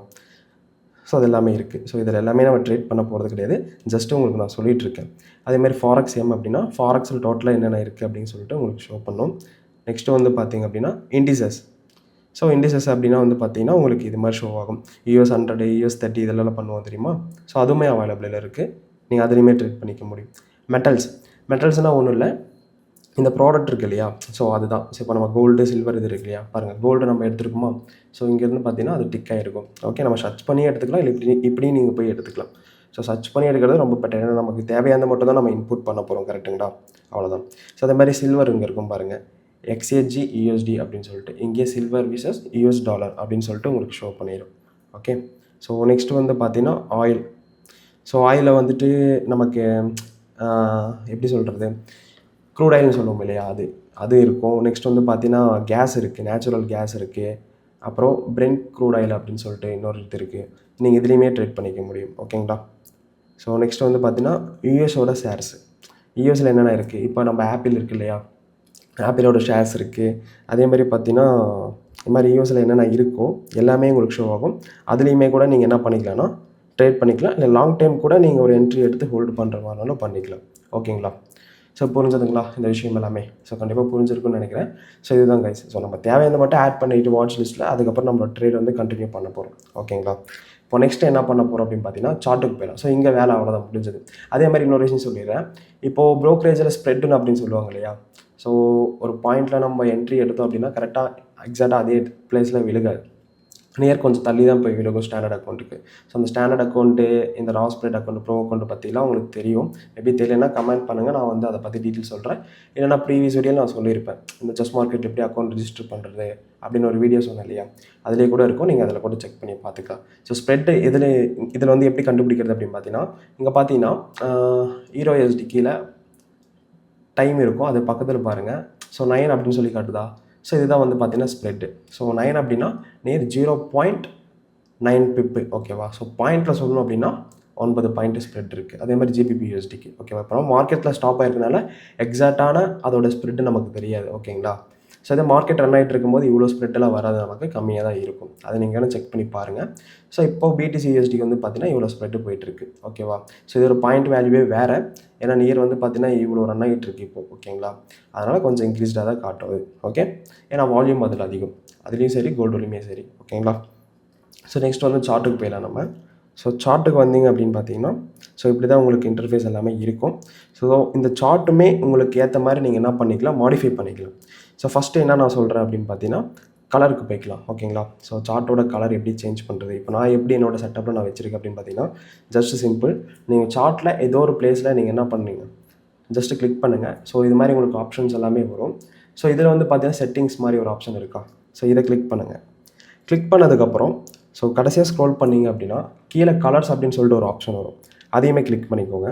ஸோ அது எல்லாமே இருக்குது. ஸோ இதில் எல்லாமே நம்ம ட்ரேட் பண்ண போகிறது கிடையாது, ஜஸ்ட்டு உங்களுக்கு நான் சொல்லிகிட்ருக்கேன். அதேமாதிரி ஃபாரெக்ஸ் எம் அப்படின்னா ஃபாரெக்ஸில் டோட்டலாக என்னென்ன இருக்குது அப்படின்னு சொல்லிட்டு உங்களுக்கு ஷோ பண்ணும். நெக்ஸ்ட்டு வந்து பார்த்திங்க அப்படின்னா இண்டிசஸ். ஸோ இண்டிசஸ் அப்படின்னா வந்து பார்த்தீங்கன்னா உங்களுக்கு இது மாதிரி ஷோ ஆகும். US 100, US 30 இதெல்லாம் பண்ணுவோம் தெரியுமா. ஸோ அதுவுமே அவைலபிளில் இருக்குது, நீங்கள் அதுலேயுமே ட்ரேட் பண்ணிக்க முடியும். மெட்டல்ஸ்னால் ஒன்றும் இல்லை, இந்த ப்ராடக்ட் இருக்குது இல்லையா. ஸோ அதுதான். ஸோ இப்போ நம்ம கோல்டு சில்வர் இது இருக்கு இல்லையா, பாருங்கள் கோல்டு நம்ம எடுத்துருக்கோமா. ஸோ இங்கேருந்து பார்த்தீங்கன்னா அது டிக் ஆகிருக்கும். ஓகே, நம்ம சர்ச் பண்ணி எடுத்துக்கலாம், இல்லை இப்படி நீங்கள் போய் எடுத்துக்கலாம். ஸோ சர்ச் பண்ணி எடுக்கிறது ரொம்ப பெட்டர், ஏன்னா நமக்கு தேவையான மட்டும் தான் நம்ம இன்புட் பண்ண போகிறோம். கரெக்டுங்களா, அவ்வளோதான். ஸோ அதே மாதிரி சில்வர் இங்கே இருக்கும் பாருங்கள், XAG USD அப்படின்னு சொல்லிட்டு, இங்கே சில்வர் விசஸ் US டாலர் அப்படின்னு சொல்லிட்டு உங்களுக்கு ஷோ பண்ணிடும். ஓகே, ஸோ நெக்ஸ்ட்டு வந்து பார்த்தீங்கன்னா ஆயில். ஸோ ஆயிலில் வந்துட்டு நமக்கு எப்படி சொல்கிறது, க்ரூட் ஆயில்னு சொல்லுவோம் இல்லையா, அது இருக்கும். நெக்ஸ்ட் வந்து பார்த்தீங்கன்னா கேஸ் இருக்குது, நேச்சுரல் கேஸ் இருக்குது. அப்புறம் பிரெண்ட் க்ரூட் ஆயில் அப்படின்னு சொல்லிட்டு இன்னொரு இது இருக்குது, நீங்கள் இதுலேயுமே ட்ரேட் பண்ணிக்க முடியும். ஓகேங்களா. ஸோ நெக்ஸ்ட் வந்து பார்த்தீங்கன்னா யூஎஸோட ஷேர்ஸ். யூஎஸில் என்னென்ன இருக்குது, இப்போ நம்ம ஆப்பிள் இருக்குது இல்லையா, ஆப்பிளோட ஷேர்ஸ் இருக்குது. அதே மாதிரி பார்த்தீங்கன்னா இது மாதிரி யூஎஸில் என்னென்ன இருக்கோ எல்லாமே உங்களுக்கு ஷோ ஆகும். அதுலேயுமே கூட நீங்கள் என்ன பண்ணிக்கலாம்னா ட்ரேட் பண்ணிக்கலாம், இல்லை லாங் டைம் கூட நீங்கள் ஒரு என்ட்ரி எடுத்து ஹோல்டு பண்ணுற மாதிரினாலும் பண்ணிக்கலாம். ஓகேங்களா. ஸோ புரிஞ்சதுங்களா இந்த விஷயம் எல்லாமே. ஸோ கண்டிப்பாக புரிஞ்சிருக்குன்னு நினைக்கிறேன். ஸோ இதுதான் கைஸ். ஸோ நம்ம தேவையான மட்டும் ஆட் பண்ணிவிட்டு வாட்ச் லிஸ்ட்டில், அதுக்கப்புறம் நம்மளோட ட்ரேட் வந்து கண்டினியூ பண்ண போகிறோம். ஓகேங்களா. இப்போ நெக்ஸ்ட்டு என்ன பண்ண போகிறோம் அப்படின்னு பார்த்தீங்கன்னா சார்ட்டுக்கு போயிடலாம். ஸோ இங்கே வேலை அவ்வளோதான் முடிஞ்சது. அதே மாதிரி இன்னொரு விஷயம் சொல்லிடுறேன். இப்போது ப்ரோக்கரேஜில் ஸ்ப்ரெட்டுன்னு அப்படின்னு சொல்லுவாங்க இல்லையா. ஸோ ஒரு பாயிண்டில் நம்ம என்ட்ரி எடுத்தோம் அப்படின்னா கரெக்டாக எக்ஸாக்டாக அதே பிளேஸில் விழுகாது. நியர் கொஞ்சம் தள்ளி தான் போய் விழுகும் ஸ்டாண்டர்ட் அக்கௌண்ட்டுக்கு. ஸோ அந்த ஸ்டாண்டர்ட் அக்கௌண்ட்டு, இந்த ரா ஸ்ப்ரெட் அக்கௌண்ட், ப்ரோ அக்கௌண்ட் பற்றிலாம் உங்களுக்கு தெரியும். மேபி தெரியலனா கமெண்ட் பண்ணுங்கள், நான் வந்து அதை பற்றி டீட்டெயில் சொல்கிறேன். இல்லைனா ப்ரீவியஸ் வீடியோவில் நான் சொல்லியிருப்பேன், இந்த செஸ் மார்க்கெட் எப்படி அக்கௌண்ட் ரிஜிஸ்டர் பண்ணுறது அப்படின்னு ஒரு வீடியோ சொன்னேன் இல்லையா, அதிலே கூட இருக்கும், நீங்கள் அதில் கூட செக் பண்ணி பார்த்துக்கலாம். ஸோ ஸ்ப்ரெட்டு இதில் வந்து எப்படி கண்டுபிடிக்கிறது அப்படின்னு பார்த்தீங்கன்னா, இங்கே பார்த்தீங்கன்னா ஹீரோ எஸ்டி கீழே டைம் இருக்கும், அது பக்கத்தில் பாருங்கள். ஸோ 9 அப்படின்னு சொல்லி காட்டுதா. ஸோ இதுதான் வந்து பார்த்தீங்கன்னா ஸ்ப்ரெட்டு. ஸோ 9 அப்படின்னா நேர் 0.9 பிப்பு, ஓகேவா. ஸோ பாயிண்ட்டில் சொல்லணும் அப்படின்னா 9 பாயிண்ட் ஸ்ப்ரெட் இருக்குது. அதே மாதிரி ஜிபிபி யூஎஸ்டிக்கு, ஓகேவா. அப்புறம் மார்க்கெட்டில் ஸ்டாப் ஆகிருக்கனால எக்ஸாக்டான அதோட ஸ்ப்ரெட்டு நமக்கு தெரியாது, ஓகேங்களா. ஸோ இதே மார்க்கெட் ரன் ஆகிட்டு இருக்கும்போது இவ்வளோ ஸ்ப்ரெட்டெல்லாம் வராது, நமக்கு கம்மியாக தான் இருக்கும். அதை நீங்கள் வேணால் செக் பண்ணி பாருங்கள். ஸோ இப்போ பிடிசி யூஎஸ்டிக்கு வந்து பார்த்தீங்கன்னா இவ்வளோ ஸ்ப்ரெட்டு போயிட்டுருக்கு, ஓகேவா. ஸோ இது ஒரு பாயிண்ட் வேல்யூவே வேறு, ஏன்னா நியர் வந்து பார்த்தீங்கன்னா இவ்வளோ ரன் ஆகிட்டு இருக்கு இப்போ, ஓகேங்களா. அதனால் கொஞ்சம் இன்க்ரீஸ்டாக தான் காட்டுவது, ஓகே. ஏன்னா வால்யூம் அதில் அதிகம், அதுலேயும் சரி கோல்டுலேயுமே சரி, ஓகேங்களா. ஸோ நெக்ஸ்ட் வந்து சார்ட்டுக்கு போயிடலாம் நம்ம. ஸோ சார்ட்டுக்கு வந்தீங்க அப்படின்னு பார்த்தீங்கன்னா, ஸோ இப்படி தான் உங்களுக்கு இன்டர்ஃபேஸ் எல்லாமே இருக்கும். ஸோ இந்த சார்ட்டுமே உங்களுக்கு ஏற்ற மாதிரி நீங்கள் என்ன பண்ணிக்கலாம், மாடிஃபை பண்ணிக்கலாம். ஸோ ஃபஸ்ட்டு என்ன நான் சொல்கிறேன் அப்படின்னு பார்த்தீங்கன்னா, கலருக்கு போய்க்கலாம், ஓகேங்களா. ஸோ சார்ட்டோட கலர் எப்படி சேஞ்ச் பண்ணுறது, இப்போ நான் எப்படி என்னோடய செட்டப்பில் நான் வச்சுருக்கேன் அப்படின்னு பார்த்தீங்கன்னா, ஜஸ்ட் சிம்பிள், நீங்கள் சார்ட்டில் ஏதோ ஒரு பிளேஸில் நீங்கள் என்ன பண்ணுவீங்க, ஜஸ்ட்டு கிளிக் பண்ணுங்கள். ஸோ இது மாதிரி உங்களுக்கு ஆப்ஷன்ஸ் எல்லாமே வரும். ஸோ இதில் வந்து பார்த்தீங்கன்னா செட்டிங்ஸ் மாதிரி ஒரு ஆப்ஷன் இருக்கா, ஸோ இதை கிளிக் பண்ணுங்கள். கிளிக் பண்ணதுக்கப்புறம் ஸோ கடைசியாக ஸ்க்ரோல் பண்ணிங்க அப்படின்னா கீழே கலர்ஸ் அப்படின்னு சொல்லிட்டு ஒரு ஆப்ஷன் வரும், அதையுமே கிளிக் பண்ணிக்கோங்க.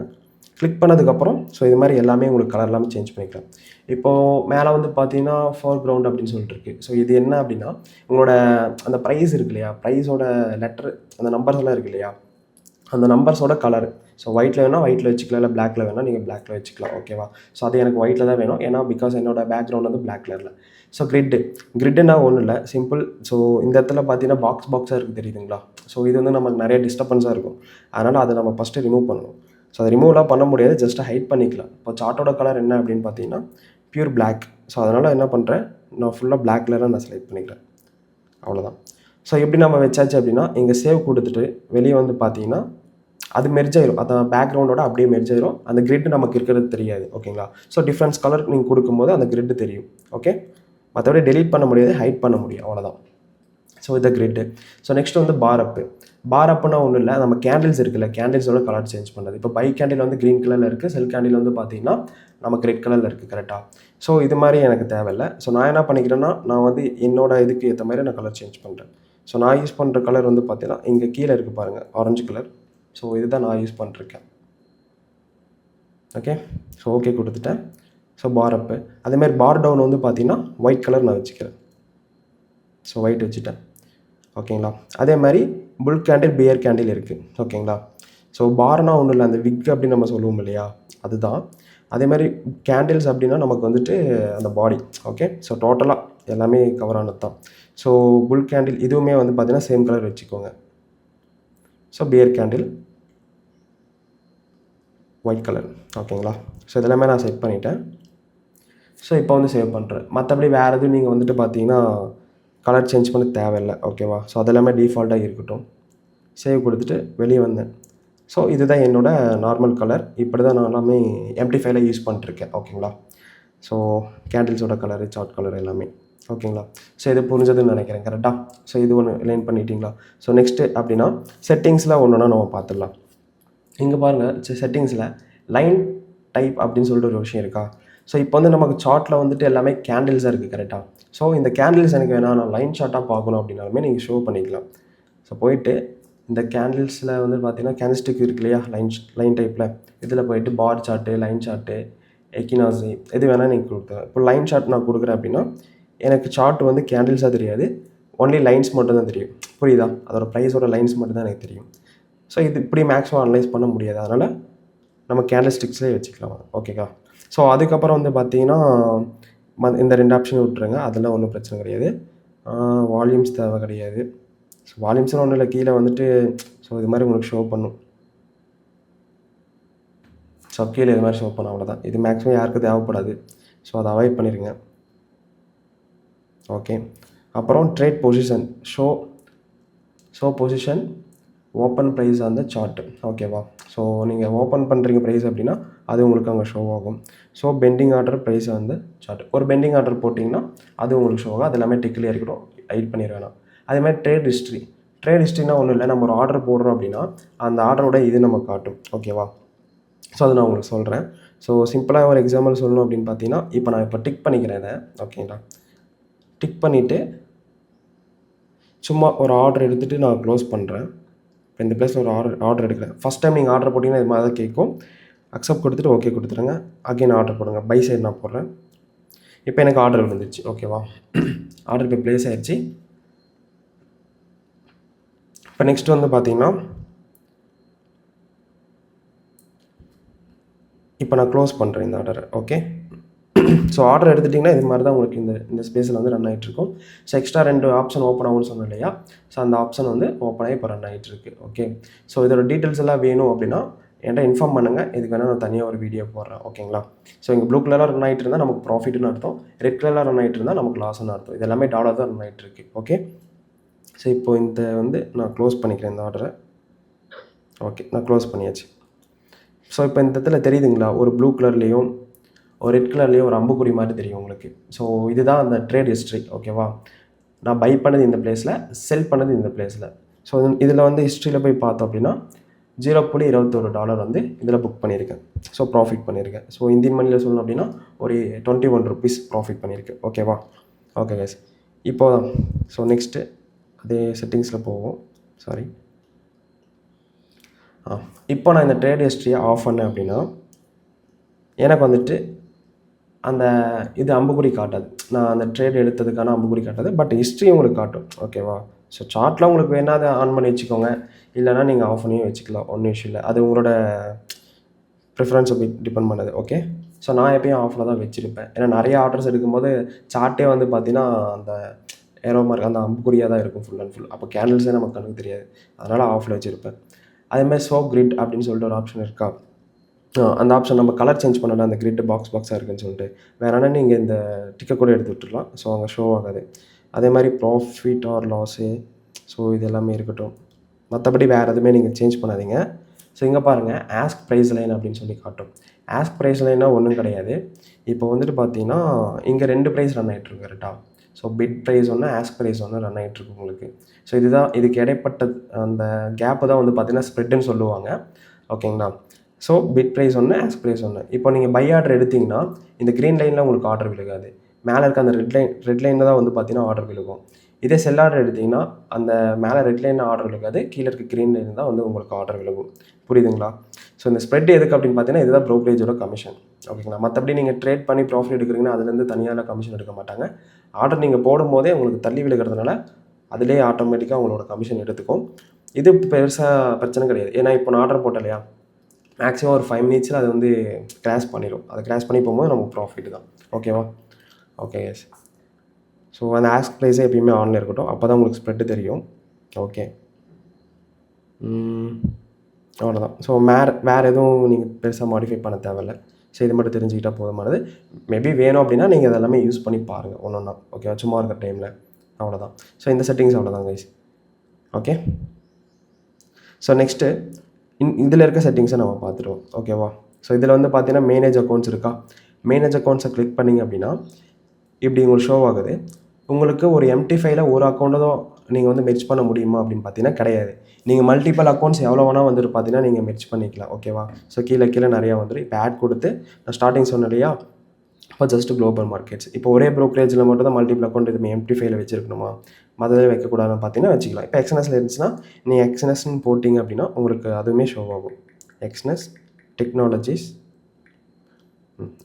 கிளிக் பண்ணதுக்கப்புறம் ஸோ இது மாதிரி எல்லாமே உங்களுக்கு கலர் எல்லாமே சேஞ்ச் பண்ணிக்கலாம். இப்போது மேலே வந்து பார்த்தீங்கன்னா ஃபோர் கிரவுண்ட் அப்படின்னு சொல்லிட்டு இருக்குது. ஸோ இது என்ன அப்படின்னா, உங்களோட அந்த ப்ரைஸ் இருக்கு இல்லையா, ப்ரைஸோட லெட்ரு, அந்த நம்பர்ஸ் எல்லாம் இருக்குது இல்லையா, அந்த நம்பர்ஸோட கலர். ஸோ ஒயிட்டில் வேணால் ஒயிட்டில் வச்சுக்கலாம், இல்லை பிளாக்கில் வேணால் நீங்கள் பிளாக்கில் வச்சுக்கலாம், ஓகேவா. ஸோ அது எனக்கு ஒயிட்டில் தான் வேணும், ஏன்னா பிகாஸ் என்னோடய பேக்ரவுண்ட் வந்து பிளாக் கலரில். ஸோ கிரிட்டுனா ஒன்றும் இல்லை, சிம்பிள். ஸோ இந்த இடத்துல பார்த்தீங்கன்னா பாக்ஸாக இருக்குது, தெரியுதுங்களா. ஸோ இது வந்து நமக்கு நிறைய டிஸ்டர்பன்ஸாக இருக்கும், அதனால் அதை நம்ம ஃபஸ்ட்டு ரிமூவ் பண்ணணும். ஸோ அதை ரிமூவ்லாம் பண்ண முடியாது, ஜஸ்ட்டு ஹைட் பண்ணிக்கலாம். இப்போ சார்ட்டோட கலர் என்ன அப்படின்னு பார்த்தீங்கன்னா பியூர் பிளாக். ஸோ அதனால் என்ன பண்ணுறேன், நான் ஃபுல்லாக பிளாக் கலராக நான் செலக்ட் பண்ணிக்கிறேன், அவ்வளோதான். ஸோ எப்படி நம்ம வச்சாச்சு அப்படின்னா, இங்கே சேவ் கொடுத்துட்டு வெளியே வந்து பார்த்தீங்கன்னா அது மெர்ஜ் ஆயிரும், அதான் பேக்ரவுண்டோட அப்படியே மெர்ஜ் ஆயிரும், அந்த கிரிட் நமக்கு இருக்கிறது தெரியாது, ஓகேங்களா. ஸோ டிஃப்ரென்ஸ் கலர் நீங்கள் கொடுக்கும்போது அந்த கிரிட் தெரியும், ஓகே. மற்றபடி டெலீட் பண்ண முடியாது, ஹைட் பண்ண முடியும், அவ்வளோதான். ஸோ இதை கிரிட்டு. ஸோ நெக்ஸ்ட் வந்து பார் அப்புன்னா ஒன்றும் இல்லை, நம்ம கேண்டில்ஸ் இருக்குல்ல, கேண்டில்ஸோட கலர் சேஞ்ச் பண்ணுறது. இப்போ பை கேண்டில் வந்து க்ரீன் கலரில் இருக்குது, செல் கேண்டில் வந்து பார்த்தீங்கன்னா நமக்கு ரெட் கலரில் இருக்குது, கரெக்டாக. ஸோ இது மாதிரி எனக்கு தேவையில்லை. ஸோ நான் என்ன பண்ணிக்கிறேன்னா, நான் வந்து என்னோட இதுக்கு ஏற்ற மாதிரி நான் கலர் சேஞ்ச் பண்ணுறேன். ஸோ நான் யூஸ் பண்ணுற கலர் வந்து பார்த்தீங்கன்னா இங்கே கீழே இருக்குது பாருங்கள், ஆரஞ்சு கலர். ஸோ இதுதான் நான் யூஸ் பண்ணிருக்கேன், ஓகே. ஸோ ஓகே கொடுத்துட்டேன். ஸோ பார் அப்பு, அதேமாதிரி பார் டவுன் வந்து பார்த்தீங்கன்னா ஒயிட் கலர் நான் வச்சுக்கிறேன். ஸோ ஒயிட் வச்சுட்டேன், ஓகேங்களா. அதே மாதிரி புல் கேண்டில், பியர் கேண்டில் இருக்குது, ஓகேங்களா. ஸோ பார்னால் ஒன்றும் இல்லை, அந்த விக் அப்படின்னு நம்ம சொல்லுவோம் இல்லையா, அதுதான். அதே மாதிரி கேண்டில்ஸ் அப்படின்னா நமக்கு வந்துட்டு அந்த பாடி, ஓகே. ஸோ டோட்டலாக எல்லாமே கவர் ஆனது தான். ஸோ புல் கேண்டில் இதுவுமே வந்து பார்த்தீங்கன்னா சேம் கலர் வச்சுக்கோங்க. So bear candle white colour, ஓகேங்களா. ஸோ இதெல்லாமே நான் செட் பண்ணிவிட்டேன். ஸோ இப்போ வந்து சேவ் பண்ணுறேன். மற்றபடி வேறு எதுவும் நீங்கள் வந்துட்டு பார்த்தீங்கன்னா கலர் சேஞ்ச் பண்ண தேவையில்லை, ஓகேவா. ஸோ அதெல்லாமே டிஃபால்ட்டாக இருக்கட்டும். சேவ் கொடுத்துட்டு வெளியே வந்தேன். ஸோ இதுதான் என்னோடய நார்மல் கலர். இப்படி தான் நான் எல்லாமே எம்டி5ல யூஸ் பண்ணிட்டுருக்கேன், ஓகேங்களா. ஸோ கேண்டில்ஸோட கலரு, சார்ட் கலர் எல்லாமே, ஓகேங்களா. ஸோ இது புரிஞ்சதுன்னு நினைக்கிறேன், கரெக்டாக. ஸோ இது ஒன்று லைன் பண்ணிட்டீங்களா. ஸோ நெக்ஸ்ட்டு அப்படின்னா செட்டிங்ஸில் ஒன்றுனா நம்ம பார்த்துடலாம். இங்கே பாருங்கள், செட்டிங்ஸில் லைன் டைப் அப்படின்னு சொல்லிட்டு ஒரு விஷயம் இருக்கா. ஸோ இப்போ வந்து நமக்கு சார்ட்டில் வந்துட்டு எல்லாமே கேண்டில்ஸாக இருக்குது, கரெக்டாக. ஸோ இந்த கேண்டில்ஸ் எனக்கு வேணாம், நான் லைன் ஷார்ட்டாக பார்க்கணும் அப்படின்னாலுமே நீங்கள் ஷோ பண்ணிக்கலாம். ஸோ போயிட்டு இந்த கேண்டில்ஸில் வந்து பார்த்தீங்கன்னா கேண்டில்ஸ்டிக் இருக்கு இல்லையா, லைன் டைப்பில், இதில் போயிட்டு பார் சார்ட்டு, லைன் சார்ட்டு, எக்கினாசி எது வேணால் நீங்கள் கொடுக்கலாம். இப்போ லைன் சார்ட் நான் கொடுக்குறேன் அப்படின்னா எனக்கு சார்ட் வந்து கேண்டில்ஸாக தெரியாது, ஒன்லி லைன்ஸ் மட்டும் தான் தெரியும், புரியுதா. அதோட ப்ரைஸோட லைன்ஸ் மட்டும் தான் எனக்கு தெரியும். ஸோ இது இப்படி மேக்ஸிமம் அனலைஸ் பண்ண முடியாது, அதனால் நம்ம கேண்டில் ஸ்டிக்ஸ்லேயே வச்சுக்கலாம், ஓகேக்கா. ஸோ அதுக்கப்புறம் வந்து பார்த்தீங்கன்னா இந்த 2 ஆப்ஷன் விட்டுருங்க, அதெல்லாம் ஒன்றும் பிரச்சனை கிடையாது. வால்யூம்ஸ் தேவை கிடையாது. ஸோ வால்யூம்ஸ்னு ஒன்றும் இல்லை, கீழே வந்துட்டு ஸோ இது மாதிரி உங்களுக்கு ஷோ பண்ணும். ஸோ கீழே இது மாதிரி ஷோ பண்ணும், அவ்வளோதான். இது மேக்ஸிமம் யாருக்கும் தேவைப்படாது, ஸோ அதை அவாய்ட் பண்ணிடுங்க, ஓகே. அப்புறம் trade position, show position open price அந்த சார்ட்டு, ஓகேவா. ஸோ நீங்கள் ஓப்பன் பண்ணுறீங்க ப்ரைஸ் அப்படின்னா அது உங்களுக்கு அங்கே ஷோ ஆகும். ஸோ பெண்டிங் ஆர்டர் ப்ரைஸ் வந்து சார்ட், ஒரு பெண்டிங் ஆர்டர் போட்டிங்கன்னா அது உங்களுக்கு ஷோ ஆகும். அது எல்லாமே டிக்கில் இருக்கட்டும், ஹைட் பண்ணிட வேணாம். அதேமாதிரி ட்ரேட் ஹிஸ்ட்ரினா ஒன்றும் இல்லை, நம்ம ஒரு ஆர்டர் போடுறோம் அப்படின்னா அந்த ஆர்டரோட இது நம்ம காட்டும். ஓகேவா? ஸோ அதை நான் உங்களுக்கு சொல்கிறேன். ஸோ சிம்பிளாக ஒரு எக்ஸாம்பிள் சொல்லணும் அப்படின்னு பார்த்தீங்கன்னா, இப்போ நான் டிக் பண்ணிக்கிறேன் இதை. ஓகேங்களா? டிக் பண்ணிவிட்டு சும்மா ஒரு ஆர்டர் எடுத்துகிட்டு நான் க்ளோஸ் பண்ணுறேன். இப்போ இந்த பிளேஸில் ஒரு ஆர்டர் எடுக்கிறேன். ஃபஸ்ட் டைம் நீங்கள் ஆர்டர் போட்டிங்கன்னா இது மாதிரி தான் கேட்கும். அக்செப்ட் கொடுத்துட்டு ஓகே கொடுத்துருங்க. அகைன் ஆர்டர் போடுங்க. பை சைடு நான் போடுறேன். இப்போ எனக்கு ஆர்டர் வந்துருச்சு. ஓகேவா? ஆர்டர் இப்போ ப்ளேஸ் ஆயிடுச்சு. இப்போ நெக்ஸ்ட் வந்து பார்த்தீங்கன்னா, இப்போ நான் க்ளோஸ் பண்ணுறேன் இந்த ஆர்டரை. ஓகே. ஸோ ஆர்டர் எடுத்துட்டிங்கன்னா இது மாதிரி தான் உங்களுக்கு இந்த ஸ்பேஸில் வந்து ரன் ஆகிட்ருக்கும். ஸோ எக்ஸ்ட்ரா 2 ஆப்ஷன் ஓப்பன் ஆகும்னு சொன்னேன் இல்லையா? ஸோ அந்த ஆப்ஷன் வந்து ஓப்பன் ஆகி இப்போ ரன் ஆகிட்டுருக்கு. ஓகே. ஸோ இதோட டீட்டெயில்ஸ் எல்லாம் வேணும் அப்படின்னா என்கிட்ட இன்ஃபார்ம் பண்ணுங்கள். இதுக்கு வேணால் நான் தனியாக ஒரு வீடியோ போடுறேன். ஓகேங்களா? ஸோ இங்கே ப்ளூ கலராக ரன் ஆகிட்டு இருந்தால் நமக்கு ப்ராஃபிட்னு அர்த்தம், ரெட் கலராக ரன் ஆகிட்டு இருந்தால் நமக்கு லாஸ்ன்னு அர்த்தம். இது எல்லாமே டாலர் தான் ரன் ஆகிட்டுருக்கு. ஓகே. ஸோ இப்போ இந்த வந்து நான் க்ளோஸ் பண்ணிக்கிறேன் இந்த ஆர்டரை. ஓகே, நான் க்ளோஸ் பண்ணியாச்சு. ஸோ இப்போ இந்த இடத்துல தெரியுதுங்களா, ஒரு ப்ளூ கலர்லேயும் ஒரு ரெட் கலர்லேயும் ஒரு அம்புக்குறி மாதிரி தெரியும் உங்களுக்கு. ஸோ இதுதான் அந்த ட்ரேட் ஹிஸ்ட்ரி. ஓகேவா? நான் பை பண்ணது இந்த பிளேஸில், செல் பண்ணது இந்த பிளேஸில். ஸோ இதில் வந்து ஹிஸ்ட்ரியில் போய் பார்த்தோம் அப்படின்னா $0.21 வந்து இதில் புக் பண்ணியிருக்கேன். ஸோ ப்ராஃபிட் பண்ணியிருக்கேன். ஸோ இந்தியன் மணியில் சொல்லணும் அப்படின்னா ஒரு 21 rupees ப்ராஃபிட் பண்ணியிருக்கேன். ஓகேவா? Okay guys. இப்போ ஸோ நெக்ஸ்ட்டு அதே செட்டிங்ஸில் போவோம். சாரி. இப்போ நான் இந்த ட்ரேட் ஹிஸ்ட்ரியை ஆஃப் பண்ணேன் அப்படின்னா எனக்கு வந்துட்டு அந்த இது அம்புக்குறி காட்டாது. நான் அந்த ட்ரேட் எடுத்ததுக்கான அம்புக்குறி காட்டாது, பட் ஹிஸ்ட்ரி உங்களுக்கு காட்டும். ஓகேவா? ஸோ சார்ட்டில் உங்களுக்கு வேணால் அதை ஆன் பண்ணி வச்சுக்கோங்க, இல்லைனா நீங்கள் ஆஃப் பண்ணியும் வச்சுக்கலாம். ஒன்றும் இஷ்யூ இல்லை. அது உங்களோட ப்ரிஃபரன்ஸை டிபெண்ட் பண்ணுது. ஓகே. ஸோ நான் எப்பயும் ஆஃபில் தான் வச்சுருப்பேன். ஏன்னா நிறைய ஆர்டர்ஸ் எடுக்கும்போது சார்ட்டே வந்து பார்த்தீங்கன்னா அந்த ஏரோ மார்க் அந்த அம்புக்குறியாக தான் இருக்கும் ஃபுல் அண்ட் ஃபுல். அப்போ கேண்டில்ஸே நமக்கு கணக்கு தெரியாது. அதனால் ஆஃபில் வச்சுருப்பேன். அதேமாதிரி ஷோ கிரிட் அப்படின்னு சொல்லிட்டு ஒரு ஆப்ஷன் இருக்கா? அந்த ஆப்ஷன் நம்ம கலர் சேஞ்ச் பண்ணலாம். அந்த கிரிட் பாக்ஸாக இருக்குன்னு சொல்லிட்டு வேணான்னா நீங்கள் இந்த டிக்கெட் கூட எடுத்து விட்டுடலாம். ஸோ அங்கே ஷோ ஆகாது. அதே மாதிரி ப்ராஃபிட் ஆர் லாஸு, ஸோ இது எல்லாமே இருக்கட்டும். மற்றபடி வேறு எதுவுமே நீங்கள் சேஞ்ச் பண்ணாதீங்க. ஸோ இங்கே பாருங்கள், ஆஸ்க் ப்ரைஸ் லைன் அப்படின்னு சொல்லி காட்டும். ஆஸ்க் ப்ரைஸ் லைன்னா ஒன்றும் கிடையாது. இப்போ வந்துட்டு பார்த்தீங்கன்னா இங்கே 2 ப்ரைஸ் ரன் ஆகிட்ருக்கு கரெக்டாக. ஸோ பிட் ப்ரைஸ் ஒன்று, ஆஸ்க் ப்ரைஸ் ஒன்று ரன் ஆகிட்ருக்கு உங்களுக்கு. ஸோ இதுக்கு இடைப்பட்ட அந்த கேப்பு தான் வந்து பார்த்தீங்கன்னா ஸ்ப்ரெட்டுன்னு சொல்லுவாங்க. ஓகேங்களா? ஸோ பிட் ப்ரைஸ் ஒன்று, ஆஸ்க் ப்ரைஸ் ஒன்று. இப்போ நீங்கள் பை ஆர்டர் எடுத்திங்கன்னா இந்த க்ரீன் லைனில் உங்களுக்கு ஆர்டர் விழுகாது. மேலே இருக்க அந்த ரெட் லைனில் தான் வந்து பார்த்தீங்கன்னா ஆர்டர் விழுகும். இதே செல் ஆர்டர் எடுத்திங்கன்னா அந்த மேலே ரெட் லைனில் ஆர்டர் விழுகாது, கீழே இருக்க க்ரீன் லைன் தான் வந்து உங்களுக்கு ஆர்டர் விழுகும். புரியுதுங்களா? ஸோ இந்த ஸ்ப்ரெட் எதுக்கு அப்படின்னு பார்த்தீங்கன்னா இதுதான் ப்ரோக்கரேஜோட கமிஷன். ஓகேங்களா? மற்றபடி நீங்கள் ட்ரேட் பண்ணி ப்ராஃபிட் எடுக்கிறீங்கன்னா அதுலேருந்து தனியாக கமிஷன் எடுக்க மாட்டாங்க. ஆர்டர் நீங்கள் போடும்போதே உங்களுக்கு தள்ளி விழுகிறதுனால அதிலே ஆட்டோமேட்டிக்காக உங்களோட கமிஷன் எடுத்துக்கும். இது பெருசாக பிரச்சனை கிடையாது. ஏன்னா இப்போ நான் ஆர்டர் போட்டேன் இல்லையா, மேக்ஸிமம் ஒரு 5 minutesல அது வந்து கிராஷ் பண்ணிடும். அதை கிராஷ் பண்ணி போகும்போது நமக்கு ப்ராஃபிட் தான். ஓகேவா? Okay yes. ஸோ அந்த ஆஸ்க் ப்ரைஸே எப்பயுமே ஆன்லைன் இருக்கட்டும், அப்போ தான் உங்களுக்கு ஸ்ப்ரெட்டு தெரியும். ஓகே, அவ்வளோதான். ஸோ வேறு எதுவும் நீங்கள் பெருசாக மாடிஃபை பண்ண தேவையில்லை. ஸோ இது மட்டும் தெரிஞ்சுக்கிட்டால் போதுமானது. மேபி வேணும் அப்படின்னா நீங்கள் அதெல்லாமே யூஸ் பண்ணி பாருங்கள் ஒன்று ஒன்றா. ஓகேவா? சும்மா இருக்க டைமில். அவ்வளோதான். ஸோ இந்த செட்டிங்ஸ் அவ்வளோதான் கைஸ். ஓகே. ஸோ நெக்ஸ்ட்டு இதில் இருக்க செட்டிங்ஸை நம்ம பார்த்துருவோம். ஓகேவா? ஸோ இதில் வந்து பார்த்தீங்கன்னா மேனேஜ் அக்கௌண்ட்ஸ் இருக்கா? மேனேஜ் அக்கௌண்ட்ஸை கிளிக் பண்ணிங்க அப்படின்னா இப்படி உங்களுக்கு ஷோ ஆகுது. உங்களுக்கு ஒரு MT5ல ஒரு அக்கௌண்ட்டை தான் நீங்கள் வந்து மெர்ஜ் பண்ண முடியுமா அப்படின்னு பார்த்தீங்கன்னா கிடையாது. நீங்கள் மல்டிபிள் அக்கௌண்ட்ஸ் எவ்வளோ வேணால் வந்துட்டு பார்த்தீங்கன்னா நீங்கள் மெர்ஜ் பண்ணிக்கலாம். ஓகேவா? ஸோ கீழே நிறையா வந்துடும். இப்போ ஆட் கொடுத்து நான் ஸ்டார்டிங் சொன்னேன் இல்லையா, இப்போ ஜஸ்ட்டு குளோபல் மார்க்கெட்ஸ். இப்போ ஒரே ப்ரோக்கரேஜில் மட்டும் தான் மல்டிபிள் அக்கௌண்ட் இது MT5ல வச்சுருக்கணுமா, மற்றதே வைக்கக்கூடாதுன்னு பார்த்தீங்கன்னா வச்சுக்கலாம். இப்போ எக்ஸ்என்எஸ்ல இருந்துச்சுன்னா நீங்கள் எக்ஸ்என்எஸ்ன்னு போட்டிங்க அப்படின்னா உங்களுக்கு அதுவுமே ஷோ ஆகும். எக்ஸ்என்எஸ் டெக்னாலஜிஸ்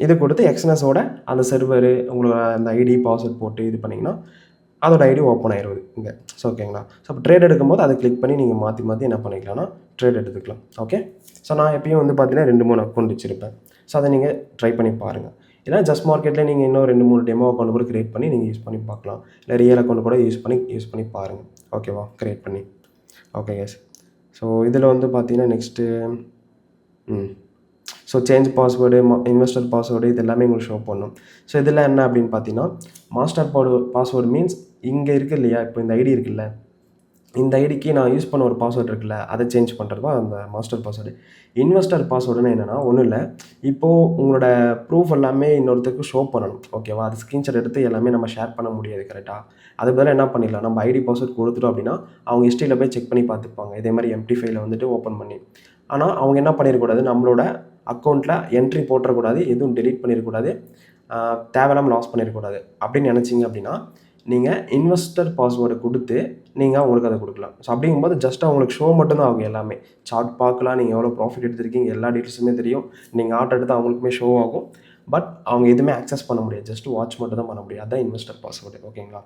இது கொடுத்து எக்ஸ்என்எஸோட அந்த சர்வரு உங்களோட அந்த ஐடி பாஸ்வேர்ட் போட்டு இது பண்ணிங்கன்னா அதோட ஐடி ஓப்பன் ஆயிடுது இங்கே. ஸோ ஓகேங்களா? ஸோ அப்போ ட்ரேட் எடுக்கும்போது அதை கிளிக் பண்ணி நீங்கள் மாற்றி என்ன பண்ணிக்கலாம்னா ட்ரேட் எடுத்துக்கலாம். ஓகே. ஸோ நான் எப்பயும் வந்து பார்த்தீங்கன்னா 2-3 அக்கௌண்ட் வச்சுருப்பேன். ஸோ அதை நீங்கள் ட்ரை பண்ணி பாருங்கள். இல்லை ஜஸ்ட் மார்க்கெட்டில் நீங்கள் இன்னும் 2-3 டெமோ அக்கௌண்ட் கூட க்ரியேட் பண்ணி நீங்கள் யூஸ் பண்ணி பார்க்கலாம். இல்லை ரியல் அக்கௌண்ட் கூட யூஸ் பண்ணி பாருங்கள். ஓகேவா? க்ரியேட் பண்ணி. Okay yes. ஸோ இதில் வந்து பார்த்தீங்கன்னா next so change password, investor password இது எல்லாமே உங்களுக்கு ஷோ பண்ணணும். ஸோ இதெல்லாம் என்ன அப்படின்னு பார்த்தீங்கன்னா மாஸ்டர் பாஸ்வேர்டு மீன்ஸ் இங்கே இருக்குது இல்லையா, இப்போ இந்த ஐடி இருக்குல்ல, இந்த ஐடிக்கு நான் யூஸ் பண்ண ஒரு பாஸ்வேர்டு இருக்குல்ல, அதை சேஞ்ச் பண்ணுறது தான் அந்த மாஸ்டர் பாஸ்வேர்டு. இன்வெஸ்டர் பாஸ்வேர்டுன்னு என்னென்னா ஒன்றும் இல்லை, இப்போது உங்களோட ப்ரூஃப் எல்லாமே இன்னொருத்தருக்கு ஷோ பண்ணணும், ஓகேவா? அது ஸ்க்ரீன்ஷாட் எடுத்து எல்லாமே நம்ம ஷேர் பண்ண முடியாது, கரெக்டாக? அதுக்கு பதிலாக என்ன பண்ணிடலாம், நம்ம ஐடி பாஸ்வேர்ட் கொடுத்துட்டோம் அப்படின்னா அவங்க ஹிஸ்ட்ரியில் போய் செக் பண்ணி பார்த்துப்பாங்க, இதே மாதிரி MT5ல வந்துட்டு ஓப்பன் பண்ணி. ஆனால் அவங்க என்ன பண்ணிடக்கூடாது, நம்மளோட அக்கௌண்ட்டில் என்ட்ரி போட்டுறக்கூடாது, எதுவும் டெலீட் பண்ணிடக்கூடாது, தேவையில்லாமல் லாஸ் பண்ணிடக்கூடாது. அப்படின்னு நினச்சிங்க அப்படின்னா நீங்கள் இன்வெஸ்டர் பாஸ்வேர்டு கொடுத்து நீங்கள் அவங்களுக்கு அதை கொடுக்கலாம். ஸோ அப்படிங்கும்போது ஜஸ்ட் அவங்களுக்கு ஷோ மட்டும்தான் ஆகும் எல்லாமே. சார்ட் பார்க்கலாம், நீங்கள் எவ்வளோ ப்ராஃபிட் எடுத்திருக்கீங்க, எல்லா டீட்டெயில்ஸுமே தெரியும். நீங்கள் ஆர்டர் எடுத்து அவங்களுக்குமே ஷோ ஆகும். பட் அவங்க எதுவுமே ஆக்சஸ் பண்ண முடியாது, ஜஸ்ட் வாட்ச் மட்டும் தான் பண்ண முடியும். அதுதான் இன்வெஸ்டர் பாஸ்வேர்டு, ஓகேங்களா?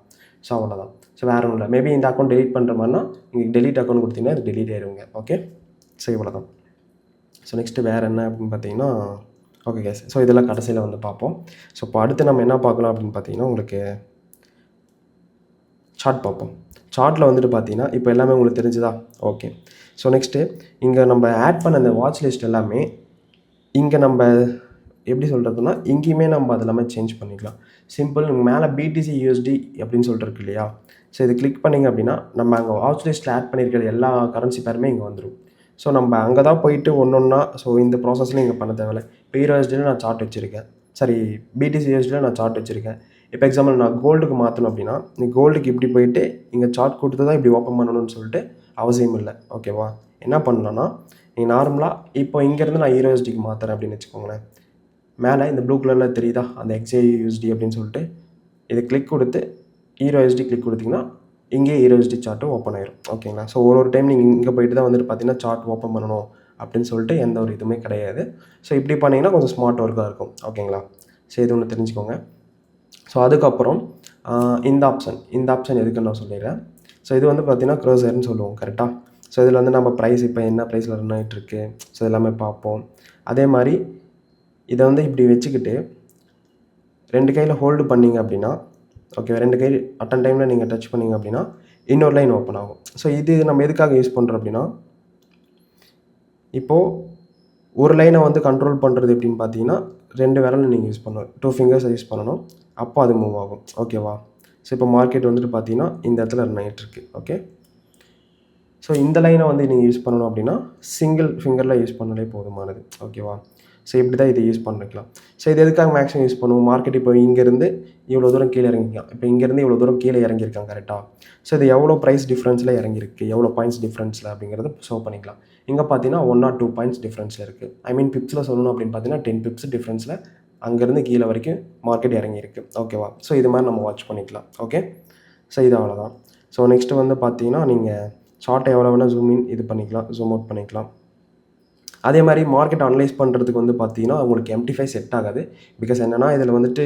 ஸோ அவ்வளோதான். ஸோ வேறு ஒன்றும் இல்லை. மேபி இந்த அக்கௌண்ட் டெலீட் பண்ணுற மாதிரினா நீங்கள் டெலீட் அக்கௌண்ட் கொடுத்தீங்கன்னா அது டெலீட் ஆயிடுங்க. ஓகே, ஸோ இவ்வளோ தான். ஸோ நெக்ஸ்ட்டு வேறு என்ன அப்படின்னு பார்த்தீங்கன்னா, ஓகே கேஸ், ஸோ இதெல்லாம் கடைசியில் வந்து பார்ப்போம். ஸோ இப்போ அடுத்து நம்ம என்ன பார்க்கலாம் அப்படின்னு பார்த்தீங்கன்னா, உங்களுக்கு சார்ட் பார்ப்போம். சார்ட்டில் வந்துட்டு பார்த்தீங்கன்னா இப்போ எல்லாமே உங்களுக்கு தெரிஞ்சுதா? ஓகே. ஸோ நெக்ஸ்ட்டு இங்கே நம்ம ஆட் பண்ண அந்த வாட்ச் லிஸ்ட் எல்லாமே இங்கே நம்ம எப்படி சொல்கிறதுனா இங்கேயுமே நம்ம அது எல்லாமே சேஞ்ச் பண்ணிக்கலாம். சிம்பிள், மேலே BTC USD அப்படின்னு சொல்லிட்டு இருக்கு இல்லையா? ஸோ இது கிளிக் பண்ணிங்க அப்படின்னா நம்ம அங்கே வாட்ச் லிஸ்ட்டில் ஆட் பண்ணியிருக்கிற எல்லா கரன்சி பேருமே இங்கே வந்துடும். ஸோ நம்ம அங்கே தான் போயிட்டு ஒன்றா ஸோ இந்த ப்ராசஸ்லாம் இங்கே பண்ண தேவையில்லை. இப்போ EURUSDயில் நான் சார்ட் வச்சுருக்கேன், சரி BTC USDயில் நான் சார்ட் வச்சுருக்கேன். இப்போ எக்ஸாம்பிள் நான் கோல்டுக்கு மாற்றணும் அப்படின்னா நீ கோல்டுக்கு இப்படி போயிட்டு இங்கே சார்ட் கொடுத்து தான் இப்படி ஓப்பன் பண்ணணும்னு சொல்லிட்டு அவசியம் இல்லை, ஓகேவா? என்ன பண்ணலான்னா நீ நார்மலாக இப்போ இங்கேருந்து நான் EURUSDக்கு மாற்றுறேன் அப்படின்னு வச்சுக்கோங்களேன். மேலே இந்த ப்ளூ கலரில் தெரியுதா அந்த XAUSD அப்படின்னு சொல்லிட்டு, இதை கிளிக் கொடுத்து EURUSD கிளிக் கொடுத்திங்கன்னா இங்கே EURUSD சார்ட்டும் ஓப்பன் ஆயிரும், ஓகேங்களா? ஸோ ஒரு டைம் நீங்கள் இங்கே போயிட்டு தான் வந்துட்டு பார்த்தீங்கன்னா சார்ட் ஓப்பன் பண்ணணும் அப்படின்னு சொல்லிட்டு எந்த ஒரு இதுவுமே கிடையாது. ஸோ இப்படி பண்ணிங்கன்னா கொஞ்சம் ஸ்மார்ட் ஒர்க்காக இருக்கும், ஓகேங்களா? ஸோ இது ஒன்று தெரிஞ்சுக்கோங்க. ஸோ அதுக்கப்புறம் இந்த ஆப்ஷன் எதுக்குன்னு நான் சொல்லிடுறேன். ஸோ இது வந்து பார்த்தீங்கன்னா க்ரோசர்னு சொல்லுவோம், கரெக்டாக? ஸோ இதில் வந்து நம்ம ப்ரைஸ் இப்போ என்ன ப்ரைஸில் ரன் ஆகிட்டுருக்கு, ஸோ எல்லாமே பார்ப்போம். அதே மாதிரி இதை வந்து இப்படி வச்சுக்கிட்டு 2 கையில் ஹோல்டு பண்ணிங்க அப்படின்னா, ஓகே, 2 கை அட்டன் டைமில் நீங்கள் டச் பண்ணிங்க அப்படின்னா இன்னொரு லைன் ஓப்பன் ஆகும். ஸோ இது நம்ம எதுக்காக யூஸ் பண்ணுறோம் அப்படின்னா, இப்போது ஒரு லைனை வந்து கண்ட்ரோல் பண்ணுறது எப்படின்னு பார்த்தீங்கன்னா 2 விரலை நீங்கள் யூஸ் பண்ணணும், 2 ஃபிங்கர்ஸை யூஸ் பண்ணணும், அப்போ அது மூவ் ஆகும், ஓகேவா? ஸோ இப்போ மார்க்கெட் வந்துட்டு பார்த்தீங்கன்னா இந்த இடத்துல ரன் ஆகிட்டுருக்கு, ஓகே. ஸோ இந்த லைனை வந்து நீங்கள் யூஸ் பண்ணணும் அப்படின்னா சிங்கிள் ஃபிங்கரில் யூஸ் பண்ணாலே போதுமானது, ஓகேவா? ஸோ இப்படி தான் இதை யூஸ் பண்ணிக்கலாம். ஸோ இது எதுக்காக மேக்ஸிமம் யூஸ் பண்ணுவோம், மார்க்கெட் இப்போ இங்கேருந்து இவ்வளோ தூரம் கீழே இறங்கிக்கலாம், இப்போ இங்கேருந்து இவ்வளோ தூரம் கீழே இறங்கியிருக்காங்க, கரெக்டாக? ஸோ இது எவ்வளோ ப்ரைஸ் டிஃப்ரென்ஸில் இறங்கியிருக்கு, எவ்வளோ பாயிண்ட்ஸ் டிஃப்ரென்ஸில் அப்படிங்கிறத ஷோ பண்ணிக்கலாம். இங்கே பார்த்தீங்கன்னா 1 or 2 பாயிண்ட்ஸ் டிஃப்ரென்ஸில் இருக்குது. ஐ மீன் பிப்ஸில் சொல்லணும் அப்படின்னு பார்த்தீங்கன்னா 10 பிப்ஸ் டிஃப்ரென்ஸில் அங்கேருந்து கீழே வரைக்கும் மார்க்கெட் இறங்கியிருக்கு, ஓகேவா? ஸோ இது மாதிரி நம்ம வாட்ச் பண்ணிக்கலாம், ஓகே. ஸோ இது அவ்வளோதான். ஸோ நெக்ஸ்ட்டு வந்து பார்த்தீங்கன்னா நீங்கள் சார்ட்டை எவ்வளோ வேணால் ஜூம் இன் இது பண்ணிக்கலாம், ஜூம் அவுட் பண்ணிக்கலாம். அதே மாதிரி மார்க்கெட் அனலைஸ் பண்ணுறதுக்கு வந்து பார்த்தீங்கன்னா உங்களுக்கு MT5 செட் ஆகாது. பிகாஸ் என்னென்னா இதில் வந்துட்டு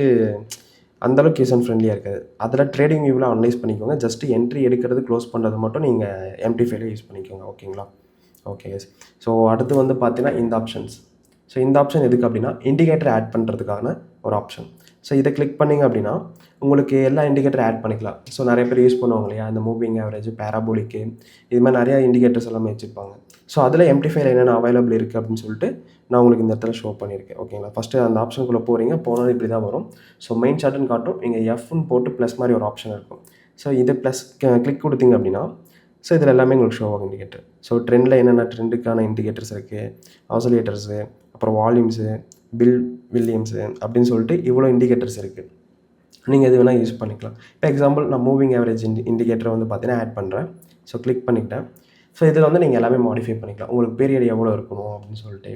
அந்தளவுக்கு யூசர் ஃப்ரெண்ட்லியாக இருக்காது. அதில் ட்ரேடிங் வியூவில் அனலைஸ் பண்ணிக்கோங்க. ஜஸ்ட்டு என்ட்ரி எடுக்கிறது க்ளோஸ் பண்ணுறது மட்டும் நீங்கள் MT5ல யூஸ் பண்ணிக்கோங்க, ஓகேங்களா? Okay yes. ஸோ அடுத்து வந்து பார்த்தீங்கன்னா இந்த ஆப்ஷன்ஸ். ஸோ இந்த ஆப்ஷன் எதுக்கு அப்படின்னா இண்டிகேட்டர் ஆட் பண்ணுறதுக்கான ஒரு ஆப்ஷன். ஸோ இதை கிளிக் பண்ணிங்க அப்படின்னா உங்களுக்கு எல்லா இண்டிகேட்டர் ஆட் பண்ணிக்கலாம். ஸோ நிறைய பேர் யூஸ் பண்ணுவாங்க இல்லையா, அந்த மூவிங் ஆவரேஜ், பேராபோலிக்கு, இது மாதிரி நிறையா இண்டிகேட்டர்ஸ் எல்லாமே வச்சுருப்பாங்க. ஸோ அதில் MT5ல என்னென்ன அவைலபிள் இருக்குது அப்படின்னு சொல்லிட்டு நான் உங்களுக்கு இந்த இடத்துல ஷோ பண்ணியிருக்கேன், ஓகேங்களா? ஃபஸ்ட்டு அந்த ஆப்ஷனுக்குள்ளே போகிறீங்க, போனால் இப்படி தான் வரும். ஸோ மெயின் சார்ட்டுன்னு காட்டும், இங்கே Fன்னு போட்டு ப்ளஸ் மாதிரி ஒரு ஆப்ஷன் இருக்கும். ஸோ இது ப்ளஸ் கிளிக் கொடுத்தீங்க அப்படின்னா ஸோ இதில் எல்லாமே உங்களுக்கு ஷோ ஆகும் இண்டிகேட்டர். ஸோ ட்ரெண்டில் என்னென்ன ட்ரெண்டுக்கான இண்டிகேட்டர்ஸ் இருக்குது, ஆசோலேட்டர்ஸு, அப்புறம் வால்யூம்ஸு, வில்லியம்ஸு அப்படின்னு சொல்லிட்டு இவ்வளோ இண்டிகேட்டர்ஸ் இருக்குது. நீங்கள் எது வேணால் யூஸ் பண்ணிக்கலாம். இப்போ எக்ஸாம்பிள் நான் மூவிங் ஆவரேஜ் இண்டிகேட்டரை வந்து பார்த்தீங்கன்னா ஆட் பண்ணுறேன். ஸோ கிளிக் பண்ணிக்கிட்டேன். ஸோ இதில் வந்து நீங்கள் எல்லாமே மாடிஃபை பண்ணிக்கலாம், உங்களுக்கு பீரியட் எவ்வளோ இருக்கணும் அப்படின்னு சொல்லிட்டு.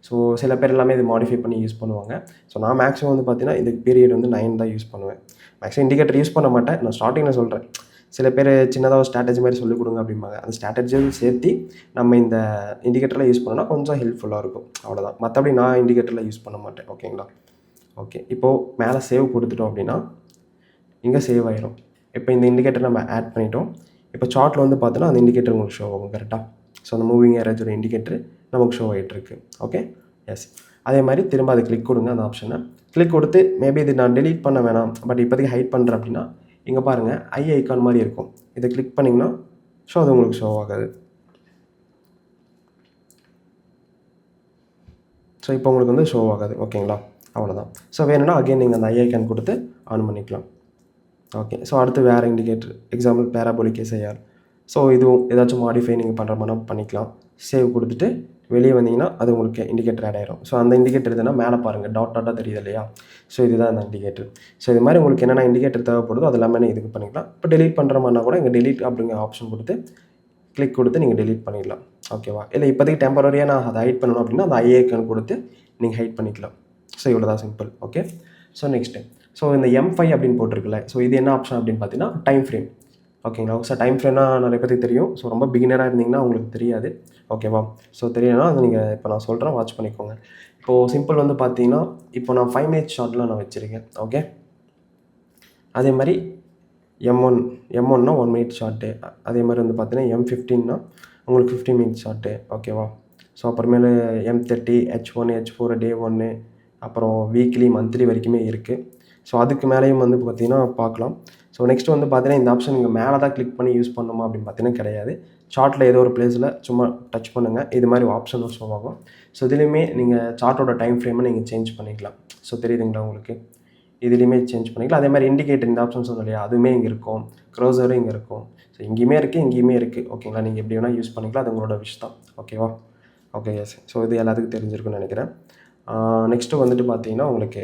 ஸோ சில பேர் எல்லாமே இது மாடிஃபை பண்ணி யூஸ் பண்ணுவாங்க. ஸோ நான் மேக்ஸிமம் வந்து பார்த்தீங்கன்னா இதுக்கு பீரியட் வந்து 9 தான் யூஸ் பண்ணுவேன். மேக்ஸிமம் இண்டிகேட்டர் யூஸ் பண்ண மாட்டேன், நான் ஸ்டார்டிங்கில் சொல்கிறேன். சில பேர் சின்னதாக ஒரு ஸ்ட்ராட்டஜி மாதிரி சொல்லிக் கொடுங்க அப்படிம்பாங்க. அந்த ஸ்ட்ராட்டஜியும் சேர்த்து நம்ம இந்த இண்டிகேட்டரில் யூஸ் பண்ணோன்னா கொஞ்சம் ஹெல்ப்ஃபுல்லாக இருக்கும், அவ்வளோதான். மற்றபடி நான் இண்டிகேட்டரில் யூஸ் பண்ண மாட்டேன், ஓகேங்களா? ஓகே, இப்போது மேலே சேவ் கொடுத்துட்டோம் அப்படின்னா இங்கே சேவ் ஆயிரும். இப்போ இந்த இண்டிகேட்டர் நம்ம ஆட் பண்ணிட்டோம். இப்போ சார்ட்டில் வந்து பார்த்தோன்னா அந்த இண்டிகேட்டர் உங்களுக்கு ஷோ ஆகும், கரெக்டாக? ஸோ அந்த மூவிங் ஆவரேஜோட இண்டிகேட்டர் நமக்கு ஷோ ஆகிட்டுருக்கு, ஓகே எஸ். அதே மாதிரி திரும்ப அதை கிளிக் கொடுங்க, அந்த ஆப்ஷனை கிளிக் கொடுத்து மேபி இது நான் டெலீட் பண்ண வேணாம், பட் இப்போதைக்கு ஹைட் பண்ணுறேன் அப்படின்னா இங்கே பாருங்கள் ஐகான் மாதிரி இருக்கும், இதை கிளிக் பண்ணிங்கன்னா ஸோ அது உங்களுக்கு ஷோ ஆகாது. ஸோ இப்போ உங்களுக்கு வந்து ஷோ ஆகாது, ஓகேங்களா? அவ்வளோதான். ஸோ வேணும்னா அகைன் நீங்கள் அந்த ஐகான் கொடுத்து ஆன் பண்ணிக்கலாம். ஓகே, ஸோ அடுத்து வேறு indicator, example parabolic SIR. So இதுவும் ஏதாச்சும் மாடிஃபை நீங்கள் பண்ணுற மாதிரி பண்ணிக்கலாம். சேவ் கொடுத்துட்டு வெளியே வந்தீங்கன்னா அது உங்களுக்கு இண்டிகேட்டர் ஆட் ஆயிரும். ஸோ அந்த இண்டிகேட்டர் எதுனா மேலே பாருங்கள் டாட்டாக தெரியுது இல்லையா? ஸோ இதுதான் அந்த இண்டிகேட்டர். ஸோ இது மாதிரி உங்களுக்கு என்னென்ன இண்டிகேட்டர் தேவைப்படுதோ அது எல்லாமே இதுக்கு பண்ணிக்கலாம். இப்போ டெலீட் பண்ணுற மாதிரினா கூட இங்கே டெலீட் அப்படிங்கிற ஆப்ஷன் கொடுத்து கிளிக் கொடுத்து நீங்கள் டெலீட் பண்ணிடலாம். ஓகேவா? இல்லை இப்போதைக்கு டெம்பரரியாக நான் அதை ஹைட் பண்ணணும் அப்படின்னா அந்த ஐஏக்கன் கொடுத்து நீங்கள் ஹைட் பண்ணிக்கலாம். ஸோ இவ்வளோ தான் சிம்பிள். ஓகே. ஸோ நெக்ஸ்ட்டு இந்த M5 அப்படின்னு போட்டிருக்குல்ல, ஸோ இது என்ன ஆப்ஷன் அப்படின்னு பார்த்தீங்கன்னா டைம் ஃப்ரேம். ஓகேங்களா? ஸோ டைம் ஃப்ரேம்னா நிறைய பேருக்கு தெரியும். ஸோ ரொம்ப பிகினராக இருந்தீங்கன்னா உங்களுக்கு தெரியாது. ஓகேவா? ஸோ தெரியலனா அது நீங்கள் இப்போ நான் சொல்கிறேன், வாட்ச் பண்ணிக்கோங்க. இப்போது சிம்பிள் பார்த்தீங்கன்னா இப்போ நான் 5 மினிட்ஸ் ஷார்ட்டில் நான் வச்சுருக்கேன். ஓகே. அதே மாதிரி M1னா 1 மினிட் ஷார்ட்டு. அதே மாதிரி பார்த்தீங்கன்னா M15னா உங்களுக்கு 15 மினிட்ஸ் ஷார்ட்டு. ஓகேவா? ஸோ அப்புறமேலு M30, H1, H4 டே 1, அப்புறம் வீக்லி, மந்த்லி வரைக்குமே இருக்குது. ஸோ அதுக்கு மேலேயும் பார்த்தீங்கன்னா பார்க்கலாம். ஸோ நெக்ஸ்ட் பார்த்தீங்கன்னா இந்த ஆப்ஷன் நீங்கள் மேலே தான் கிளிக் பண்ணி யூஸ் பண்ணணுமா அப்படின்னு பார்த்தீங்கன்னா கிடையாது. சார்ட்டில் ஏதோ ஒரு பிளேஸில் சும்மா டச் பண்ணுங்கள், இது மாதிரி ஆப்ஷனும் ஷோ ஆகும். ஸோ இதுலேயுமே நீங்கள் சார்ட்டோட டைம் ஃப்ரேமை நீங்கள் சேஞ்ச் பண்ணிக்கலாம். ஸோ தெரியுதுங்களா உங்களுக்கு? இதுலேயுமே சேஞ்ச் பண்ணிக்கலாம். அதே மாதிரி இண்டிகேட்டர் இந்த ஆப்ஷன் சொன்னோம் இல்லையா, அதுவுமே இங்கே இருக்கும். க்ரோசரும் இங்கே இருக்கும். ஸோ இங்கேயுமே இருக்குது, இங்கேயுமே இருக்குது. ஓகேங்களா? நீங்கள் எப்படி வேணால் யூஸ் பண்ணிக்கலாம், அது உங்களோட விஷ் தான். ஓகேவா? ஓகே. எஸ். ஸோ இது எல்லாத்துக்கும் தெரிஞ்சிருக்குன்னு நினைக்கிறேன். நெக்ஸ்ட்டு பார்த்தீங்கன்னா உங்களுக்கு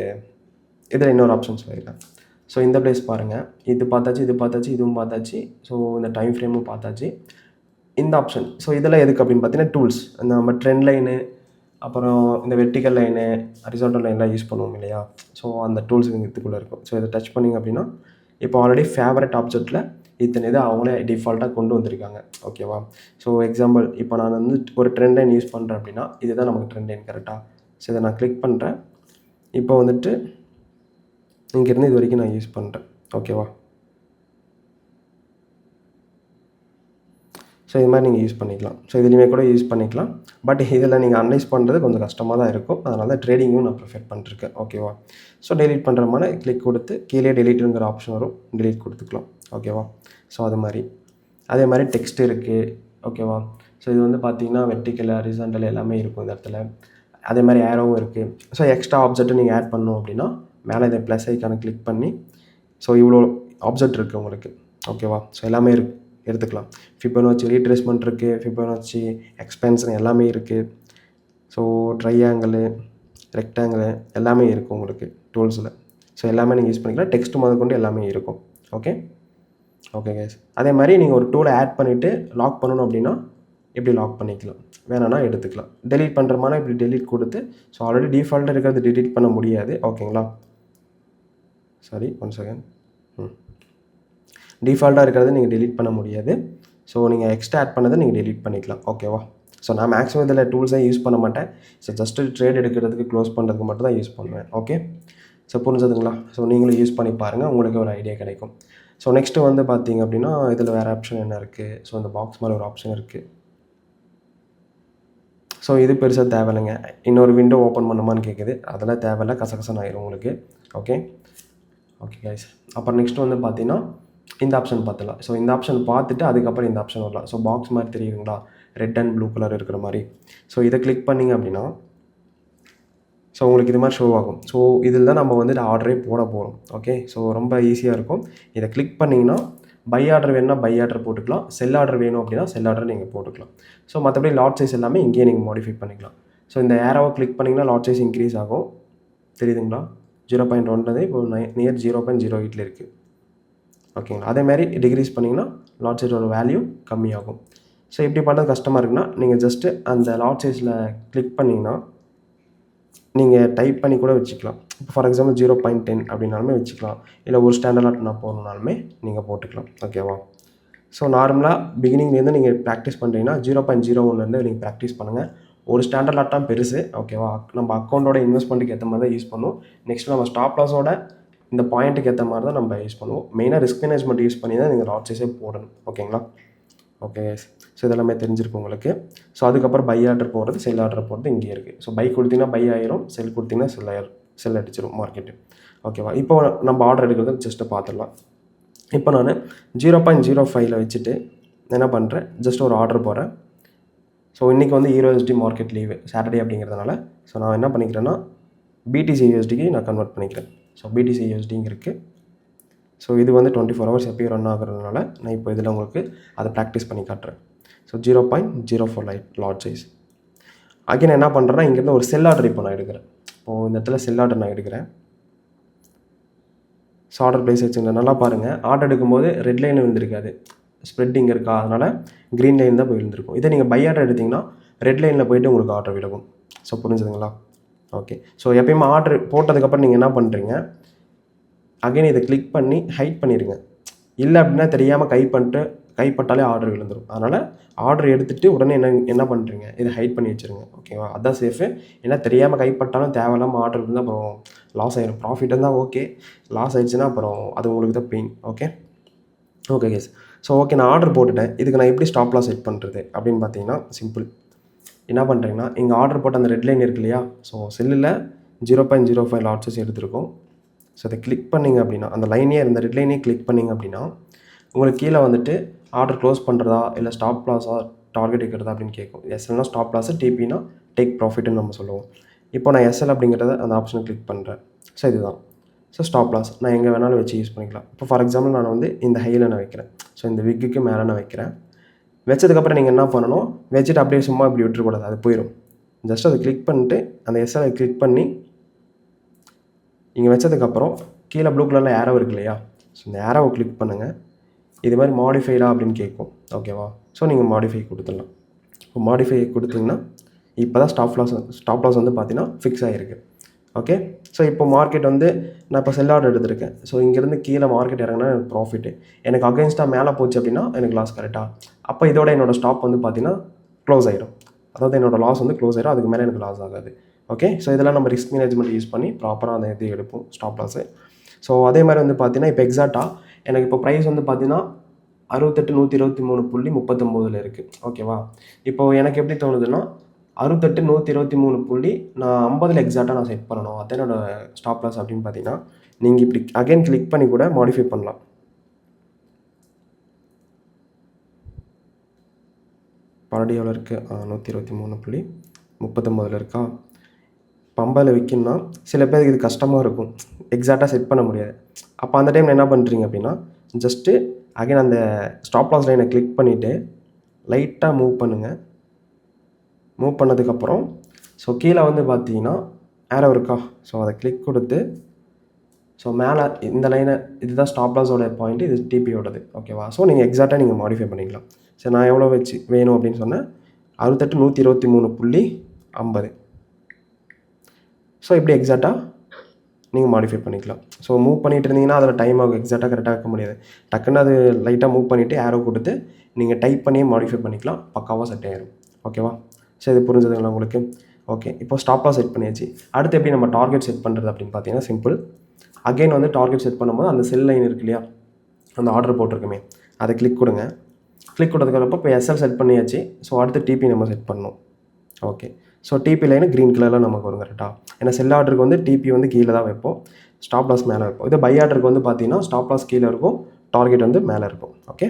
இதில் இன்னொரு ஆப்ஷன் சொல்லியிருக்கேன். ஸோ இந்த பிளேஸ் பாருங்கள், இது பார்த்தாச்சு, இது பார்த்தாச்சு, இதுவும் பார்த்தாச்சு. ஸோ இந்த டைம் ஃப்ரேமும் பார்த்தாச்சு. இந்த ஆப்ஷன் ஸோ இதெல்லாம் எதுக்கு அப்படின்னு பார்த்தீங்கன்னா டூல்ஸ், அந்த நம்ம ட்ரெண்ட் லைனு, அப்புறம் இந்த வெர்டிக்கல் லைனு, ஹரிசாண்டல் லைன்லாம் யூஸ் பண்ணுவோம் இல்லையா? ஸோ அந்த டூல்ஸ் இதுக்குள்ளே இருக்கும். ஸோ இதை டச் பண்ணிங்க அப்படின்னா இப்போ ஆல்ரெடி ஃபேவரட் ஆப்ஜெக்ட்டில் இத்தனை இது அவங்களே டிஃபால்ட்டாக கொண்டு வந்திருக்காங்க. ஓகேவா? ஸோ எக்ஸாம்பிள் இப்போ நான் ஒரு ட்ரெண்ட் லைன் யூஸ் பண்ணுறேன் அப்படின்னா இதுதான் நமக்கு ட்ரெண்ட் லைன் கரெக்டாக. ஸோ இதை நான் கிளிக் பண்ணுறேன். இப்போ இங்கேருந்து இது வரைக்கும் நான் யூஸ் பண்ணுறேன். ஓகேவா? ஸோ இது மாதிரி நீங்கள் யூஸ் பண்ணிக்கலாம். ஸோ இதுலேயுமே கூட யூஸ் பண்ணிக்கலாம். பட் இதில் நீங்கள் அனலைஸ் பண்ணுறது கொஞ்சம் கஷ்டமாக தான் இருக்கும். அதனால தான் ட்ரேடிங்கும் நான் ப்ரிஃபர் பண்ணிருக்கேன். ஓகேவா? ஸோ டெலீட் பண்ணுற மாதிரி கிளிக் கொடுத்து கீழே டெலீட்டுங்கிற ஆப்ஷன் வரும், டெலீட் கொடுத்துக்கலாம். ஓகேவா? ஸோ அது மாதிரி அதே மாதிரி டெக்ஸ்ட் இருக்குது. ஓகேவா? ஸோ இது பார்த்தீங்கன்னா வெர்டிக்கல், ஹரிசாண்டல் எல்லாமே இருக்கும் இந்த இடத்துல. அதே மாதிரி ஏரோவும் இருக்குது. ஸோ எக்ஸ்ட்ரா ஆப்ஜெக்ட்டை நீங்கள் ஆட் பண்ணணும் அப்படின்னா மேலே இதை ப்ளஸ் ஐக்கானை கிளிக் பண்ணி ஸோ இவ்வளோ ஆப்ஜெக்ட் இருக்குது உங்களுக்கு. ஓகேவா? ஸோ எல்லாமே எடுத்துக்கலாம். ஃபிபோனாச்சி ரீட்ரேஸ்மெண்ட் இருக்குது, ஃபிபோனாச்சி எக்ஸ்பென்ஷன் எல்லாமே இருக்குது. ஸோ ட்ரையாங்கிள், ரெக்டாங்கிள் எல்லாமே இருக்குது உங்களுக்கு டூல்ஸில். ஸோ எல்லாமே நீங்கள் யூஸ் பண்ணிக்கலாம். டெக்ஸ்ட் முதற்கொண்டு எல்லாமே இருக்கும். ஓகே. Okay guys. அதே மாதிரி நீங்கள் ஒரு டூலை ஆட் பண்ணிவிட்டு லாக் பண்ணணும் அப்படின்னா இப்படி லாக் பண்ணிக்கலாம், வேணான்னா எடுத்துக்கலாம். டெலீட் பண்ணுற மாதிரி இப்படி டெலீட் கொடுத்து ஸோ ஆல்ரெடி டிஃபால்ட்டாக இருக்கிறது டெலீட் பண்ண முடியாது. ஓகேங்களா? Sorry, 1 second. டிஃபால்ட்டாக இருக்கிறத நீங்கள் டெலீட் பண்ண முடியாது. ஸோ நீங்கள் எக்ஸ்ட்ரா ஆட் பண்ணதை நீங்கள் டெலீட் பண்ணிக்கலாம். ஓகேவா? ஸோ நான் மேக்ஸிமம் இதில் டூல்ஸே யூஸ் பண்ண மாட்டேன். ஸோ ஜஸ்ட்டு ட்ரேட் எடுக்கிறதுக்கு, க்ளோஸ் பண்ணுறதுக்கு மட்டும் தான் யூஸ் பண்ணுவேன். ஓகே. ஸோ புரிஞ்சதுங்களா? ஸோ நீங்களும் யூஸ் பண்ணி பாருங்கள், உங்களுக்கு ஒரு ஐடியா கிடைக்கும். ஸோ நெக்ஸ்ட்டு பார்த்தீங்க அப்படின்னா இதில் வேறு ஆப்ஷன் என்ன இருக்குது? ஸோ இந்த பாக்ஸ் மேலே ஒரு ஆப்ஷன் இருக்குது. ஸோ இது பெருசாக தேவையில்லைங்க. இன்னொரு விண்டோ ஓப்பன் பண்ணுமான்னு கேட்குது, அதெல்லாம் தேவையில்லை, கசகசன்னு ஆயிரும் உங்களுக்கு. ஓகே. Okay guys. அப்புறம் நெக்ஸ்ட்டு பார்த்தீங்கன்னா இந்த ஆப்ஷன் பார்த்துலாம். ஸோ இந்த ஆப்ஷன் பார்த்துட்டு அதுக்கப்புறம் இந்த ஆப்ஷன் வரலாம். ஸோ பாக்ஸ் மாதிரி தெரியுதுங்களா, ரெட் அண்ட் ப்ளூ கலர் இருக்கிற மாதிரி. ஸோ இதை கிளிக் பண்ணிங்க அப்படின்னா ஸோ உங்களுக்கு இது மாதிரி ஷோ ஆகும். ஸோ இதில் தான் நம்ம ஆர்டரே போட போகிறோம். ஓகே. ஸோ ரொம்ப ஈஸியாக இருக்கும். இதை கிளிக் பண்ணிங்கன்னா பை ஆர்டர் வேணும்னா பை ஆர்டர் போட்டுக்கலாம், செல் ஆர்டர் வேணும் அப்படின்னா செல் ஆர்டர் நீங்கள் போட்டுக்கலாம். ஸோ மற்றபடி லாட் சைஸ் எல்லாமே இங்கேயே நீங்கள் மாடிஃபை பண்ணிக்கலாம். ஸோ இந்த ஏரோவை கிளிக் பண்ணிங்கன்னா லாட் சைஸ் இன்க்ரீஸ் ஆகும், தெரியுதுங்களா? 0.1 இப்போ நியர் 0.08 இருக்குது. ஓகேங்களா? அதேமாதிரி டிக்ரீஸ் பண்ணிங்கன்னா லாட் சைஸோட வேல்யூ கம்மியாகும். ஸோ இப்படி பண்ணுறது கஷ்டமாக இருக்குன்னா நீங்கள் ஜஸ்ட்டு அந்த லாட் சைஸில் கிளிக் பண்ணிங்கன்னா நீங்கள் டைப் பண்ணி கூட வச்சுக்கலாம். இப்போ ஃபார் எக்ஸாம்பிள் 0.10 அப்படின்னாலுமே வச்சுக்கலாம். இல்லை ஒரு ஸ்டாண்டர்ட் நான் போகணுன்னாலுமே நீங்கள் போட்டுக்கலாம். ஓகேவா? ஸோ நார்மலாக பிகினிங்லேருந்து நீங்கள் ப்ராக்டிஸ் பண்ணுறீங்கன்னா 0.01 நீங்கள் ப்ராக்டிஸ் பண்ணுங்கள். ஒரு ஸ்டாண்டர்ட் லாட் தான் பெருசு. ஓகேவா? நம்ம அக்கௌண்ட்டோட இன்வெஸ்ட்மெண்ட்டுக்கு ஏற்ற மாதிரி தான் யூஸ் பண்ணுவோம். நெக்ஸ்ட் நம்ம ஸ்டாப் லாஸோட இந்த பாயிண்ட்டுக்கு ஏற்ற மாதிரி தான் நம்ம யூஸ் பண்ணுவோம். மெயினாக ரிஸ்க் மேனேஜ்மெண்ட் யூஸ் பண்ணி தான் நீங்கள் லாட் சைஸே போடணும். ஓகேங்களா? ஓகே. ஸோ இதெல்லாமே தெரிஞ்சிருக்கும் உங்களுக்கு. ஸோ அதுக்கப்புறம் பை ஆர்டர் போடுறது, செல் ஆர்டர் போடுறது இங்கே இருக்குது. ஸோ பை கொடுத்தீங்கன்னா பை ஆயிரும், செல் கொடுத்தீங்கன்னா செல் அடிச்சிடும் மார்க்கெட்டு. ஓகேவா? இப்போ நம்ம ஆர்டர் எடுக்கிறது ஜஸ்ட்டு பார்த்துடலாம். இப்போ நான் 0.05 வச்சுட்டு என்ன பண்ணுறேன், ஜஸ்ட் ஒரு ஆர்டர் போடுறேன். ஸோ இன்றைக்கி EURUSD மார்க்கெட் லீவு, சாட்டர்டே அப்படிங்கிறதுனால ஸோ நான் என்ன பண்ணிக்கிறேன்னா BTC USDக்கு நான் கன்வெர்ட் பண்ணிக்கிறேன். ஸோ BTC USD இருக்குது. ஸோ இது வந்து 24 ஹவர்ஸ் எப்பயும் ரன் ஆகுறதுனால நான் இப்போ இதில் உங்களுக்கு அதை ப்ராக்டிஸ் பண்ணி காட்டுறேன். So 0.04 lot size. அகைன் என்ன பண்ணுறேன்னா இங்கேருந்து ஒரு செல் ஆர்டர் இப்போ நான் எடுக்கிறேன். இப்போது இந்த இடத்துல செல் ஆர்டர் நான் எடுக்கிறேன். ஸோ ஆர்டர் ப்ளேஸ் வச்சுங்க. நல்லா பாருங்கள், ஆர்டர் எடுக்கும்போது ரெட் லைன் விழுந்திருக்காது, ஸ்ப்ரெட்டிங் இருக்கா, அதனால் க்ரீன் லைன் தான் போய் விழுந்திருக்கும். இதே நீங்கள் பை ஆர்டர் எடுத்திங்கன்னா ரெட் லைனில் போய்ட்டு உங்களுக்கு ஆர்டர் விலகும். ஸோ புரிஞ்சுதுங்களா? ஓகே. ஸோ எப்பயுமே ஆர்டர் போட்டதுக்கப்புறம் நீங்கள் என்ன பண்ணுறீங்க, அகைன் இதை கிளிக் பண்ணி ஹைட் பண்ணிடுங்க. இல்லை அப்படின்னா தெரியாமல் கைப்பட்டாலே ஆர்டர் விழுந்துடும். அதனால் ஆர்டர் எடுத்துகிட்டு உடனே என்ன பண்ணுறீங்க, இதை ஹைட் பண்ணி வச்சுருங்க. ஓகேவா? அதுதான் சேஃபு. ஏன்னா தெரியாமல் கைப்பட்டாலும் தேவையில்லாமல் ஆர்டர் இருந்தால் அப்புறம் லாஸ் ஆகிடும். ப்ராஃபிட் இருந்தால் ஓகே, லாஸ் ஆகிடுச்சுன்னா அப்புறம் அது உங்களுக்கு தான் pain. Okay guys. So okay, நான் ஆர்டர் போட்டுட்டேன். இதுக்கு நான் எப்படி ஸ்டாப் லாஸ் செட் பண்ணுறது அப்படின்னு பார்த்தீங்கன்னா சிம்பிள். என்ன பண்ணுறீங்கன்னா இங்கே ஆர்டர் போட்ட அந்த ரெட் லைன் இருக்கு இல்லையா, ஸோ செல்லில் 0.05 லாட்ஸஸ் எடுத்திருக்கோம். ஸோ அதை கிளிக் பண்ணிங்க அப்படின்னா அந்த லைனே இந்த ரெட் லைனே கிளிக் பண்ணிங்க அப்படின்னா உங்களுக்கு கீழே வந்துட்டு ஆர்டர் க்ளோஸ் பண்ணுறதா இல்லை ஸ்டாப் லாஸாக டார்கெட் வைக்கிறதா அப்படின்னு கேட்கும். எஸ்எல்னா ஸ்டாப் லாஸு, டிபினா டேக் ப்ராஃபிட்னு நம்ம சொல்லுவோம். இப்போ நான் எஸ்எல் அப்படிங்கிறத அந்த ஆப்ஷனை கிளிக் பண்ணுறேன். ஸோ இதுதான். ஸோ ஸ்டாப் லாஸ் நான் எங்கே வேணாலும் வச்சு யூஸ் பண்ணிக்கலாம். இப்போ ஃபார் எக்ஸாம்பிள் நான் வந்து இந்த ஹையில் நான் வைக்கிறேன். ஸோ இந்த விக்குக்கு மேலே நான் வைக்கிறேன். வச்சதுக்கப்புறம் நீங்கள் என்ன பண்ணணும், வச்சுட்டு அப்படியே சும்மா இப்படி விட்டுறக்கூடாது, அது போயிடும். ஜஸ்ட் அதை கிளிக் பண்ணிட்டு அந்த எஸ்எல்ஐ கிளிக் பண்ணி இங்கே வச்சதுக்கப்புறம் கீழே ப்ளூ கலரில் ஏரோ இருக்கு இல்லையா, ஸோ இந்த ஏரோவை கிளிக் பண்ணுங்கள். இது மாதிரி மாடிஃபைடா அப்படின்னு கேட்கும். ஓகேவா? ஸோ நீங்கள் மாடிஃபை கொடுத்துடலாம். இப்போ மாடிஃபை கொடுத்தீங்கன்னா இப்போ தான் ஸ்டாப் லாஸ் வந்து பார்த்தீங்கன்னா ஃபிக்ஸ் ஆகிருக்கு. ஓகே. ஸோ இப்போ மார்க்கெட் வந்து நான் இப்போ செல் ஆர்டர் எடுத்திருக்கேன். ஸோ இங்கேருந்து கீழே மார்க்கெட் இறங்கினா எனக்கு ப்ராஃபிட்டு, எனக்கு அகைன்ஸ்டாக மேலே போச்சு அப்படின்னா எனக்கு லாஸ். கரெக்டாக? அப்போ இதோட என்னோடய ஸ்டாப் வந்து பார்த்தீங்கன்னா க்ளோஸ் ஆகிடும். அதாவது என்னோடய லாஸ் வந்து க்ளோஸ் ஆகிடும், அதுக்கு மேலே எனக்கு லாஸ் ஆகாது. ஓகே. ஸோ இதெல்லாம் நம்ம ரிஸ்க் மேனேஜ்மெண்ட் யூஸ் பண்ணி ப்ராப்பராக அந்த இது எடுப்போம் ஸ்டாப் லாஸு. ஸோ அதே மாதிரி வந்து பார்த்தீங்கன்னா இப்போ எக்ஸாக்டாக எனக்கு இப்போ ப்ரைஸ் வந்து பார்த்தீங்கன்னா 68,123.39 இருக்குது. ஓகேவா? இப்போது எனக்கு எப்படி தோணுதுன்னா 68,123 நான் 50 எக்ஸாக்டாக நான் செட் பண்ணணும், அதான் என்னோடய ஸ்டாப் லாஸ் அப்படின்னு பார்த்தீங்கன்னா நீங்கள் இப்படி அகைன் கிளிக் பண்ணி கூட மாடிஃபை பண்ணலாம். பரடி எவ்வளோ இருக்குது, 123.39 இருக்கா. இப்போ 50 விற்கணும்னா சில பேருக்கு இது கஷ்டமாக இருக்கும், எக்ஸாக்டாக செட் பண்ண முடியாது. அப்போ அந்த டைமில் என்ன பண்ணுறீங்க அப்படின்னா ஜஸ்ட்டு அகைன் அந்த ஸ்டாப் லாஸ் லைனை கிளிக் பண்ணிவிட்டு லைட்டாக மூவ் பண்ணுங்கள். மூவ் பண்ணதுக்கப்புறம் ஸோ கீழே வந்து பார்த்தீங்கன்னா ஏரோ இருக்கா, ஸோ அதை கிளிக் கொடுத்து ஸோ மேலே இந்த லைனை, இதுதான் ஸ்டாப் லாஸோட பாயிண்ட், இது டிபியோடது. ஓகேவா? ஸோ நீங்கள் எக்ஸாக்டாக நீங்கள் மாடிஃபை பண்ணிக்கலாம். சரி, நான் எவ்வளோ வச்சு வேணும் அப்படின்னு சொன்னேன், 68,123.50. ஸோ இப்படி எக்ஸாக்டாக நீங்கள் மாடிஃபை பண்ணிக்கலாம். ஸோ மூவ் பண்ணிகிட்டு இருந்தீங்கன்னா அதில் டைம் ஆகும், எக்ஸாக்டாக கரெக்டாக வைக்க முடியாது. டக்குன்னு அது லைட்டாக மூவ் பண்ணிவிட்டு ஏரோ கொடுத்து நீங்கள் டைப் பண்ணியே மாடிஃபை பண்ணிக்கலாம், பக்காவாக செட் ஆகிடும். ஓகேவா? ஸோ இது புரிஞ்சதுங்களா உங்களுக்கு? ஓகே. இப்போ ஸ்டாப் லாஸ் செட் பண்ணியாச்சு. அடுத்து எப்படி நம்ம டார்கெட் செட் பண்ணுறது அப்படின்னு பார்த்தீங்கன்னா சிம்பிள். அகைன் வந்து டார்கெட் செட் பண்ணும்போது அந்த செல் லைன் இருக்கு இல்லையா, அந்த ஆர்டர் போட்டிருக்குமே, அதை கிளிக் கொடுங்க. கிளிக் கொடுத்ததுக்கப்புறம் இப்போ எஸ்எல் செட் பண்ணியாச்சு. ஸோ அடுத்து டிபி நம்ம செட் பண்ணணும். Okay. So TP line green கலரில் நமக்கு வரும். கரெக்டாக? ஏன்னா செல் ஆர்டருக்கு வந்து டிபி வந்து கீழே தான் வைப்போம், ஸ்டாப் லாஸ் மேலே வைப்போம். இது பை ஆர்டருக்கு வந்து பார்த்தீங்கன்னா ஸ்டாப் லாஸ் கீழே இருக்கும், டார்கெட் வந்து மேலே இருக்கும். Okay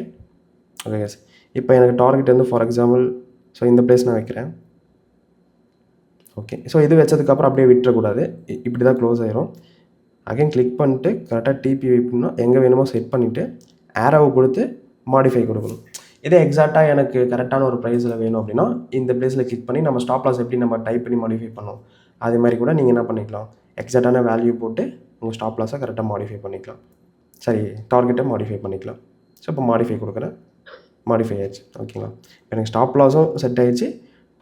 yes. இப்போ எனக்கு டார்கெட் வந்து ஃபார் எக்ஸாம்பிள் ஸோ இந்த பிளேஸ் நான் வைக்கிறேன். ஓகே. ஸோ இது வச்சதுக்கப்புறம் அப்படியே விட்டுறக்கூடாது, இப்படி தான் க்ளோஸ் ஆயிரும். அகைன் கிளிக் பண்ணிட்டு கரெக்டாக டிபி வைப்போம்னா எங்கே வேணுமோ செட் பண்ணிவிட்டு ஏரோவை கொடுத்து மாடிஃபை கொடுக்கணும். இதே எக்ஸாக்டாக எனக்கு கரெக்டான ஒரு ப்ரைஸில் வேணும் அப்படின்னா இந்த பிளேஸில் கிளிக் பண்ணி நம்ம ஸ்டாப் லாஸ் எப்படி நம்ம டைப் பண்ணி மாடிஃபை பண்ணோம் அதே மாதிரி கூட நீங்கள் என்ன பண்ணிக்கலாம், எக்ஸாக்டான வேல்யூ போட்டு உங்கள் ஸ்டாப் லாஸை கரெக்டாக மாடிஃபை பண்ணிக்கலாம். சரி, டார்கெட்டை மாடிஃபை பண்ணிக்கலாம். ஸோ இப்போ மாடிஃபை கொடுக்குறேன், மாடிஃபை ஆயிடுச்சு. ஓகேங்களா? எனக்கு ஸ்டாப் லாஸும் செட் ஆகிடுச்சு,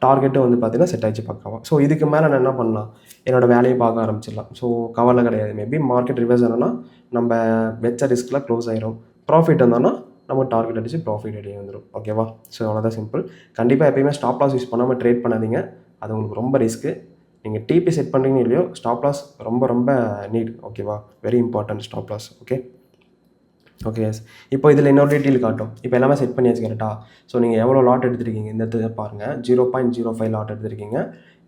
டார்கெட்டும் வந்து பார்த்தீங்கன்னா செட் ஆகிடுச்சு பக்காவாக. ஸோ இதுக்கு மேலே நான் என்ன பண்ணலாம், என்னோடய வேலையை பார்க்க ஆரம்பிச்சிடலாம். ஸோ கவலை கிடையாது, மேபி மார்க்கெட் ரிவர்ஸ் ஆனோன்னா நம்ம வெச்ச ரிஸ்கில் க்ளோஸ் ஆயிரும். ப்ராஃபிட் வந்தோன்னா நம்ம டார்கெட் அடித்து ப்ராஃபிட் அடியே வந்துடும். ஓகேவா? ஸோ அவ்வளோதான் சிம்பிள். கண்டிப்பாக எப்பயுமே ஸ்டாப் லாஸ் யூஸ் பண்ணாமல் ட்ரேட் பண்ணாதீங்க, அது உங்களுக்கு ரொம்ப ரிஸ்க்கு. நீங்கள் டிபி செட் பண்ணுறீங்க இல்லையோ, ஸ்டாப் லாஸ் ரொம்ப ரொம்ப நீட். ஓகேவா? Very important stop loss. Okay yes. இப்போ இதில் இன்னொரு டீட்டெயில் காட்டும். இப்போ எல்லாமே செட் பண்ணியாச்சு கரெக்டாக. ஸோ நீங்கள் எவ்வளோ லாட் எடுத்துருக்கீங்க இந்த இடத்துல பாருங்கள், 0.05 லாட் எடுத்துருக்கீங்க.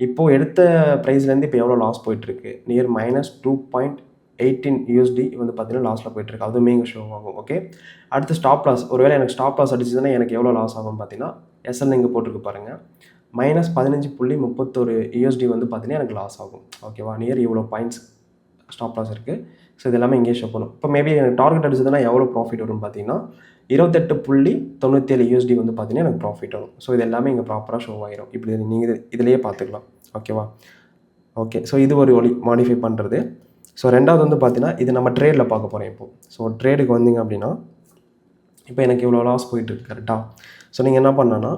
இப்போது எடுத்த ப்ரைஸ்லேருந்து இப்போ எவ்வளோ லாஸ் போயிட்டுருக்கு, நியர் -2.18 USD வந்து பார்த்தீங்கன்னா லாஸில் போயிட்டுருக்கு, அதுவுமே இங்கே ஷோ ஆகும். ஓகே. அடுத்து ஸ்டாப் லாஸ், ஒருவேளை எனக்கு ஸ்டாப் லாஸ் அடிச்சதுன்னா எனக்கு எவ்வளோ லாஸ் ஆகும்னு பார்த்தீங்கன்னா எஸ்எல் இங்கே போட்டிருக்கு பாருங்கள், -15.31 USD வந்து பார்த்தீங்கன்னா எனக்கு லாஸ் ஆகும். ஓகேவா? நியர் இவ்வளோ பாயிண்ட்ஸ் ஸ்டாப் லாஸ் இருக்குது. ஸோ இது எல்லாமே இங்கே ஷோ பண்ணும். இப்போ மேபி எனக்கு டார்கெட் அடிச்சதுன்னா எவ்வளோ ப்ராஃபிட் வரும்னு பார்த்தீங்கன்னா 28.97 USD வந்து பார்த்தீங்கன்னா எனக்கு ப்ராஃபிட் வரும். ஸோ இது எல்லாமே இங்கே ப்ராப்பராக ஷோ ஆயிரும். இப்படி நீங்கள் இதிலேயே பார்த்துக்கலாம். ஓகேவா? ஓகே. ஸோ இது ஒரு வழி மாடிஃபை பண்ணுறது. ஸோ ரெண்டாவது வந்து பார்த்தீங்கன்னா இது நம்ம ட்ரேடில் பார்க்க போகிறோம் இப்போது. ஸோ ட்ரேடுக்கு வந்தீங்க அப்படின்னா இப்போ எனக்கு இவ்வளோ லாஸ் போயிட்டுருக்கு கரெக்டாக. ஸோ நீங்கள் என்ன பண்ணனா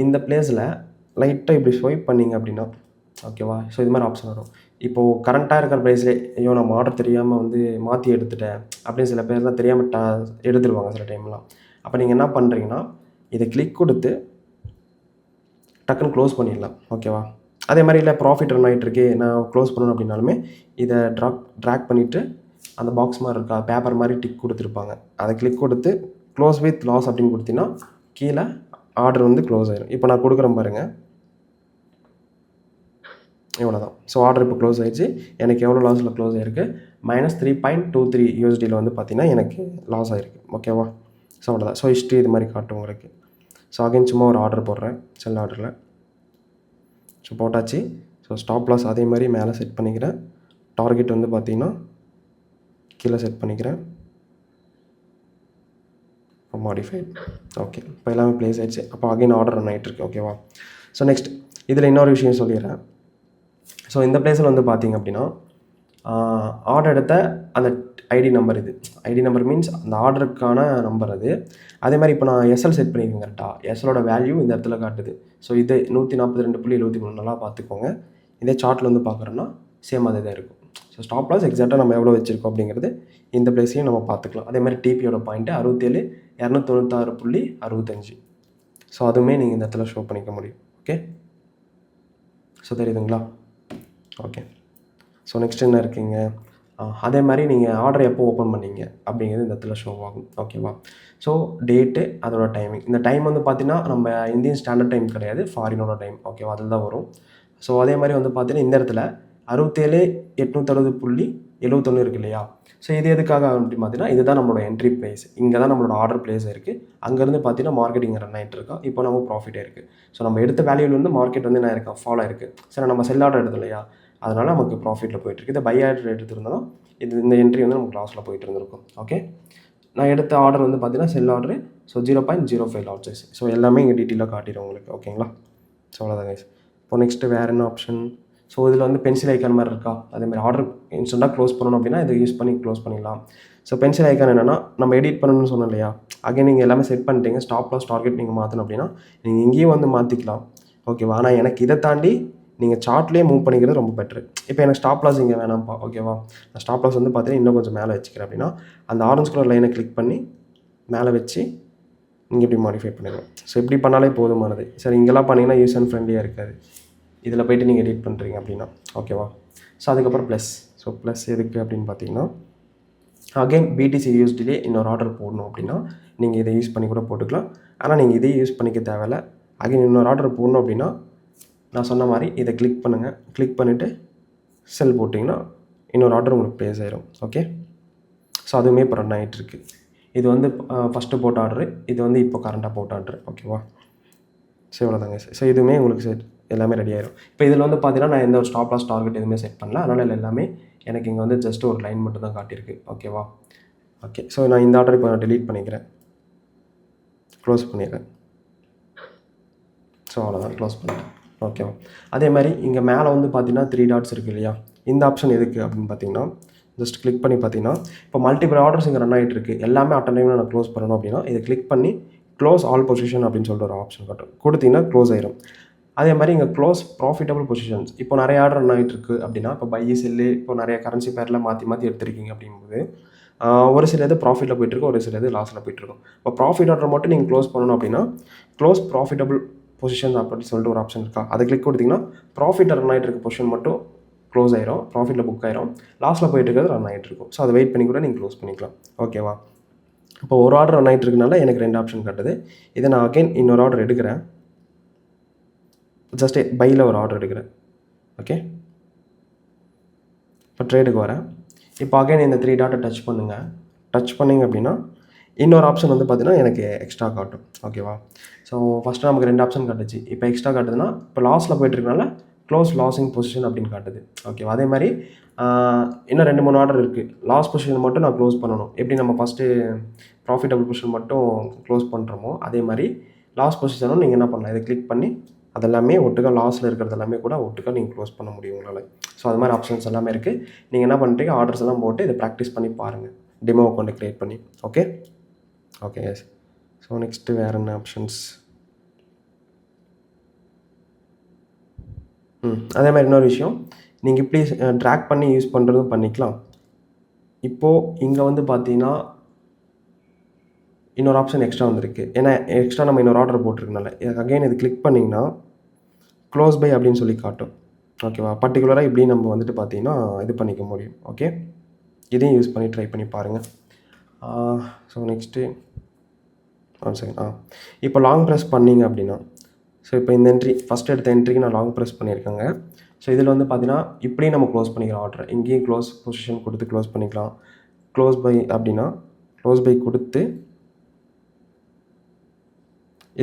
இந்த பிளேஸில் லைட்டாக இப்படி ஸ்வைப் பண்ணிங்க அப்படின்னா ஓகேவா? ஸோ இது மாதிரி ஆப்ஷன் வரும். இப்போது கரண்ட்டாக இருக்கிற ப்ரைஸ்லேயே ஐயோ நம்ம ஆர்டர் தெரியாமல் வந்து மாற்றி எடுத்துட்டேன் அப்படின்னு சில பேர்லாம் தெரியாமல் எடுத்துருவாங்க சில டைம்லாம். அப்போ நீங்கள் என்ன பண்ணுறீங்கன்னா இதை கிளிக் கொடுத்து டக்குன்னு க்ளோஸ் பண்ணிடலாம். ஓகேவா? அதே மாதிரி இல்லை ப்ராஃபிட் ரன் ஆகிட்டுருக்கு நான் க்ளோஸ் பண்ணணும் அப்படின்னாலுமே இதை ட்ராக் பண்ணிவிட்டு அந்த பாக்ஸ் மாதிரி இருக்கா பேப்பர் மாதிரி டிக் கொடுத்துருப்பாங்க. அதை கிளிக் கொடுத்து க்ளோஸ் வித் லாஸ் அப்படின்னு கொடுத்தீங்கன்னா கீழே ஆர்டர் வந்து க்ளோஸ் ஆயிடும். இப்போ நான் கொடுக்குறேன் பாருங்கள், இவ்வளோ தான். ஸோ ஆர்டர் இப்போ க்ளோஸ் ஆகிடுச்சு. எனக்கு எவ்வளோ லாஸில் க்ளோஸ் ஆகிருக்கு -3.23 USDயில் வந்து பார்த்திங்கன்னா எனக்கு லாஸ் ஆகிருக்கு. ஓகேவா? ஸோ அவ்வளோதான். ஸோ ஹிஸ்ட்ரி இது மாதிரி காட்டும் உங்களுக்கு. ஸோ அகைன் சும்மா ஒரு ஆர்டர் போடுறேன் செல் ஆர்டரில். ஸோ போட்டாச்சு. ஸோ ஸ்டாப் லாஸ் அதே மாதிரி மேலே செட் பண்ணிக்கிறேன். டார்கெட் வந்து பார்த்திங்கன்னா கீழே செட் பண்ணிக்கிறேன். மாடிஃபைட். ஓகே. இப்போ எல்லாமே ப்ளேஸ் ஆகிடுச்சு. அப்போ அகைன் ஆர்டர் ரன் ஆகிட்டுருக்கு. ஓகேவா? ஸோ நெக்ஸ்ட் இதில் இன்னொரு விஷயம் சொல்லிடுறேன். ஸோ இந்த பிளேஸில் வந்து பார்த்திங்க அப்படின்னா ஆர்டர் எடுத்த அந்த ஐடி நம்பர் இது. ஐடி நம்பர் மீன்ஸ் அந்த ஆர்டருக்கான நம்பர் அது. அதே மாதிரி இப்போ நான் எஸ்எல் செட் பண்ணியிருக்கேன் கரெக்டாக. எஸ்எலோட வேல்யூ இந்த இடத்துல காட்டுது. ஸோ இது 142.73 நல்லா பார்த்துக்கோங்க. இதே சார்ட்டில் வந்து பார்க்குறோன்னா சேம் அதே தான் இருக்கும். ஸோ ஸ்டாப் லாஸ் எக்ஸாக்டாக நம்ம எவ்வளோ வச்சுருக்கோம் அப்படிங்கிறது இந்த பிளேஸையும் நம்ம பார்த்துக்கலாம். அதே மாதிரி டிபியோட பாயிண்ட்டு 67,296.65. ஸோ அதுவுமே நீங்கள் இந்த இடத்துல ஷோ பண்ணிக்க முடியும். ஓகே. ஸோ தெரியுதுங்களா? ஓகே. ஸோ நெக்ஸ்ட் என்ன இருக்குங்க, அதே மாதிரி நீங்கள் ஆர்டர் எப்போ ஓப்பன் பண்ணீங்க அப்படிங்கிறது இந்த இடத்துல ஷோ ஆகும். ஓகேவா? ஸோ டேட்டு அதோட டைமிங். இந்த டைம் வந்து பார்த்தீங்கன்னா நம்ம இந்தியன் ஸ்டாண்டர்ட் டைம் கிடையாது, ஃபாரினோட டைம். ஓகேவா? அதில் தான் வரும். ஸோ அதே மாதிரி வந்து பார்த்தீங்கன்னா இந்த இடத்துல 67,860.71 இருக்கு இல்லையா? ஸோ இது எதுக்காக அப்படின்னு பார்த்தீங்கன்னா இதுதான் நம்மளோட என்ட்ரி ப்ரைஸ். இங்கே தான் நம்மளோட ஆர்டர் ப்ளேஸ் இருக்குது. அங்கேருந்து பார்த்தீங்கன்னா மார்க்கெட்டிங் ரன் ஆகிட்டு இருக்கா. இப்போ நம்ம ப்ராஃபிட் இருக்குது. ஸோ நம்ம எடுத்த வேல்யூலேருந்து மார்க்கெட் வந்து என்ன இருக்கா ஃபாலோ இருக்குது. சரி நம்ம செல் ஆர்டர் எடுத்தோம் இல்லையா, அதனால் நமக்கு ப்ராஃபிட்டில் போயிட்டுருக்கு. இதை பை ஆர்டர் எடுத்துருந்தாலும் இந்த என்ட்ரி வந்து நமக்கு லாஸில் போயிட்டு இருந்திருக்கும். ஓகே. நான் எடுத்த ஆர்டர் வந்து பார்த்தீங்கன்னா செல் order. So 0.05 lot size. So எல்லாமே இங்கே டீட்டெயிலாக காட்டிடும் உங்களுக்கு. ஓகேங்களா? ஸோ அவ்வளோதான் கைஸ். இப்போ நெக்ஸ்ட்டு வேறு என்ன ஆப்ஷன்? ஸோ இதில் வந்து பென்சில் ஐக்கான் மாதிரி இருக்கா, அதேமாதிரி ஆர்டர் இன்ஸ்டண்ட்டாக க்ளோஸ் பண்ணணும் அப்படின்னா இதை யூஸ் பண்ணி க்ளோஸ் பண்ணிடலாம். ஸோ பென்சில் ஐக்கான் என்னென்னா நம்ம எடிட் பண்ணணும்னு சொன்னோம் இல்லையா, அகைன் நீங்கள் எல்லாமே செட் பண்ணிட்டீங்க. ஸ்டாப் லாஸ் டார்கெட் நீங்கள் மாற்றணும் அப்படின்னா நீங்கள் இங்கேயும் வந்து மாற்றிக்கலாம். ஓகேவா? ஆனால் எனக்கு இதை தாண்டி நீங்கள் சார்ட்லேயே மூவ் பண்ணிக்கிறது ரொம்ப பெட்ரு. இப்போ எனக்கு ஸ்டாப் லாஸ் இங்கே வேணாம்ப்பா. ஓகேவா? நான் ஸ்டாப் லாஸ் வந்து பார்த்தீங்கன்னா இன்னும் கொஞ்சம் மேலே வச்சுக்கிறேன் அப்படின்னா அந்த ஆரஞ்சு கலர் லைனை கிளிக் பண்ணி மேலே வச்சு இங்கே இப்படி மாடிஃபை பண்ணிடுவேன். ஸோ இப்படி பண்ணாலே போதுமானது. சரி இங்கெல்லாம் பண்ணிங்கன்னா யூஸ் அண்ட் ஃப்ரெண்ட்லியாக இருக்காது. இதில் போய்ட்டு நீங்கள் எடிட் பண்ணுறீங்க அப்படின்னா. ஓகேவா? ஸோ அதுக்கப்புறம் ப்ளஸ். ஸோ ப்ளஸ் எதுக்கு அப்படின்னு பார்த்தீங்கன்னா அகைன் பிடிசி யூஎஸ்டிலே இன்னொரு ஆர்டர் போடணும் அப்படின்னா நீங்கள் இதை யூஸ் பண்ணி கூட போட்டுக்கலாம். ஆனால் நீங்கள் இதையும் யூஸ் பண்ணிக்க தேவையில்ல. அகைன் இன்னொரு ஆர்டர் போடணும் அப்படின்னா நான் சொன்ன மாதிரி இதை கிளிக் பண்ணுங்கள். கிளிக் பண்ணிவிட்டு செல் போட்டிங்கன்னா இன்னொரு ஆர்டர் உங்களுக்கு ப்ளேஸ் ஆயிரும். ஓகே. ஸோ அதுவுமே இப்போ ரன் ஆகிட்டுருக்கு. இது வந்து ஃபஸ்ட்டு போட்ட ஆர்டரு, இது வந்து இப்போ கரண்ட்டாக போட்ட ஆர்டரு. ஓகேவா? ஸோ இவ்வளோதாங்க. ஸோ இதுவுமே உங்களுக்கு செட் எல்லாமே ரெடி ஆயிரும். இப்போ இதில் வந்து பார்த்தீங்கன்னா நான் எந்த ஒரு ஸ்டாப் லாஸ் டார்கெட் எதுவுமே செட் பண்ணல. அதனால் எல்லாமே எனக்கு இங்கே வந்து ஜஸ்ட் ஒரு லைன் மட்டும் தான் காட்டியிருக்கு. ஓகேவா? ஓகே. ஸோ நான் இந்த ஆர்டர் இப்போ நான் டெலீட் பண்ணிக்கிறேன், க்ளோஸ் பண்ணிடுறேன். ஸோ அவ்வளோதான், க்ளோஸ் பண்ணிட்டேன். ஓகேவா? அதே மாதிரி இங்கே மேலே வந்து பார்த்தீங்கன்னா 3 டாட்ஸ் இருக்குது இல்லையா, இந்த ஆப்ஷன் எதுக்கு அப்படின்னு பார்த்தீங்கன்னா ஜஸ்ட் கிளிக் பண்ணி பார்த்தீங்கன்னா இப்போ மல்டிபிள் ஆர்டர்ஸ் இங்கே ரன் ஆகிட்டு இருக்குது. எல்லாமே அட் டைமில் நான் க்ளோஸ் பண்ணணும் அப்படின்னா இதை கிளிக் பண்ணி க்ளோஸ் ஆல் பொசிஷன் அப்படின்னு சொல்லிட்டு ஒரு ஆப்ஷன் கொடுத்தீங்கன்னா க்ளோஸ் ஆயிரும். அதே மாதிரி இங்கே க்ளோஸ் ப்ராஃபிட்டபிள் பொசிஷன்ஸ். இப்போ நிறைய ஆர்டர் ரன் ஆகிட்டு இருக்குது அப்படின்னா இப்போ பை செல்லு இப்போ நிறைய கரன்சி பேரில் மாற்றி எடுத்துருக்கீங்க அப்படிங்கும்போது ஒரு சில இது ப்ராஃபிட்டில் போயிட்டுருக்கும், ஒரு சில இது லாஸில் போயிட்டுருக்கும். இப்போ ப்ராஃபிட் ஆர்டர் மட்டும் நீங்கள் க்ளோஸ் பண்ணணும் அப்படின்னா க்ளோஸ் ப்ராஃபிட்டபிள் பொசிஷன் அப்படின்னு சொல்லிட்டு ஒரு ஆப்ஷன் இருக்கா, அதை கிளிக் கொடுத்தீங்கன்னா ப்ராஃபிட் ரன் ஆகிட்டு இருக்க பொசிஷன் மட்டும் க்ளோஸ் ஆயிரும், ப்ராஃபிட்டில் புக் ஆயிரும், லாஸில் போயிட்டு இருக்கிறது ரன் ஆகிட்டு இருக்கும். ஸோ அதை வெயிட் பண்ணி கூட நீங்கள் க்ளோஸ் பண்ணிக்கலாம். ஓகேவா? இப்போ ஒரு ஆர்டர் ரன் ஆகிட்டு இருக்கனால எனக்கு 2 ஆப்ஷன் காட்டுது. இதை நான் அகைன் இன்னொரு ஆர்டர் எடுக்கிறேன். ஜஸ்ட் பையில் ஒரு ஆர்டர் எடுக்கிறேன். ஓகே. இப்போ ட்ரேடுக்கு வரேன். இப்போ அகைன் இந்த 3 டாட்டை டச் பண்ணுங்கள். டச் பண்ணிங்க அப்படின்னா இன்னொரு ஆப்ஷன் வந்து பார்த்தீங்கன்னா எனக்கு எக்ஸ்ட்ரா காட்டும். ஓகேவா? ஸோ ஃபஸ்ட்டு நமக்கு 2 ஆப்ஷன் காட்டுச்சு. இப்போ எக்ஸ்ட்ரா காட்டுதுன்னா இப்போ லாஸில் போயிட்டுருக்கனால க்ளோஸ் லாஸிங் பொசிஷன் அப்படின்னு காட்டுது. ஓகேவா? அதே மாதிரி இன்னும் 2-3 ஆர்டர் இருக்குது. லாஸ் பொசிஷன் மட்டும் நான் க்ளோஸ் பண்ணணும். எப்படி நம்ம ஃபஸ்ட்டு ப்ராஃபிட்டபிள் பொசிஷன் மட்டும் க்ளோஸ் பண்ணுறோமோ அதே மாதிரி லாஸ் பொசிஷனும் நீங்கள் என்ன பண்ணலாம், இதை கிளிக் பண்ணி அதெல்லாமே ஒட்டுக்கா லாஸில் இருக்கிறது எல்லாமே கூட ஒட்டுக்கா நீங்கள் க்ளோஸ் பண்ண முடியும் உங்களால். ஸோ அது மாதிரி ஆப்ஷன்ஸ் எல்லாமே இருக்குது. நீங்கள் என்ன பண்ணுறீங்க, ஆர்டர்ஸ் எல்லாம் போட்டு இதை ப்ராக்டிஸ் பண்ணி பாருங்கள், டெமோ அக்கௌண்ட்டை க்ரியேட் பண்ணி. Okay okay yes. So next வேறு என்ன ஆப்ஷன்ஸ்? அதே மாதிரி இன்னொரு விஷயம், நீங்கள் இப்படி ட்ராக் பண்ணி யூஸ் பண்ணுறதும் பண்ணிக்கலாம். இப்போது இங்கே வந்து பார்த்தீங்கன்னா இன்னொரு ஆப்ஷன் எக்ஸ்ட்ரா வந்திருக்கு. ஏன்னா எக்ஸ்ட்ரா நம்ம இன்னொரு ஆர்டர் போட்டிருக்கனால அகைன் இது கிளிக் பண்ணிங்கன்னா க்ளோஸ் பை அப்படின்னு சொல்லி காட்டும். ஓகேவா? பர்டிகுலராக இப்படி நம்ம வந்துட்டு பார்த்தீங்கன்னா இது பண்ணிக்க முடியும். ஓகே, இதையும் யூஸ் பண்ணி ட்ரை பண்ணி பாருங்கள். So next one second. இப்போ லாங் ப்ரெஸ் பண்ணிங்க அப்படின்னா, ஸோ இப்போ இந்த என்ட்ரி ஃபஸ்ட் எடுத்த என்ட்ரிக்கு நான் லாங் ப்ரெஸ் பண்ணியிருக்கேங்க. ஸோ இதில் வந்து பார்த்தீங்கன்னா இப்படியும் நம்ம க்ளோஸ் பண்ணிக்கலாம் ஆர்டர். இங்கேயும் க்ளோஸ் பொசிஷன் கொடுத்து க்ளோஸ் பண்ணிக்கலாம். க்ளோஸ் பை அப்படின்னா க்ளோஸ் பை கொடுத்து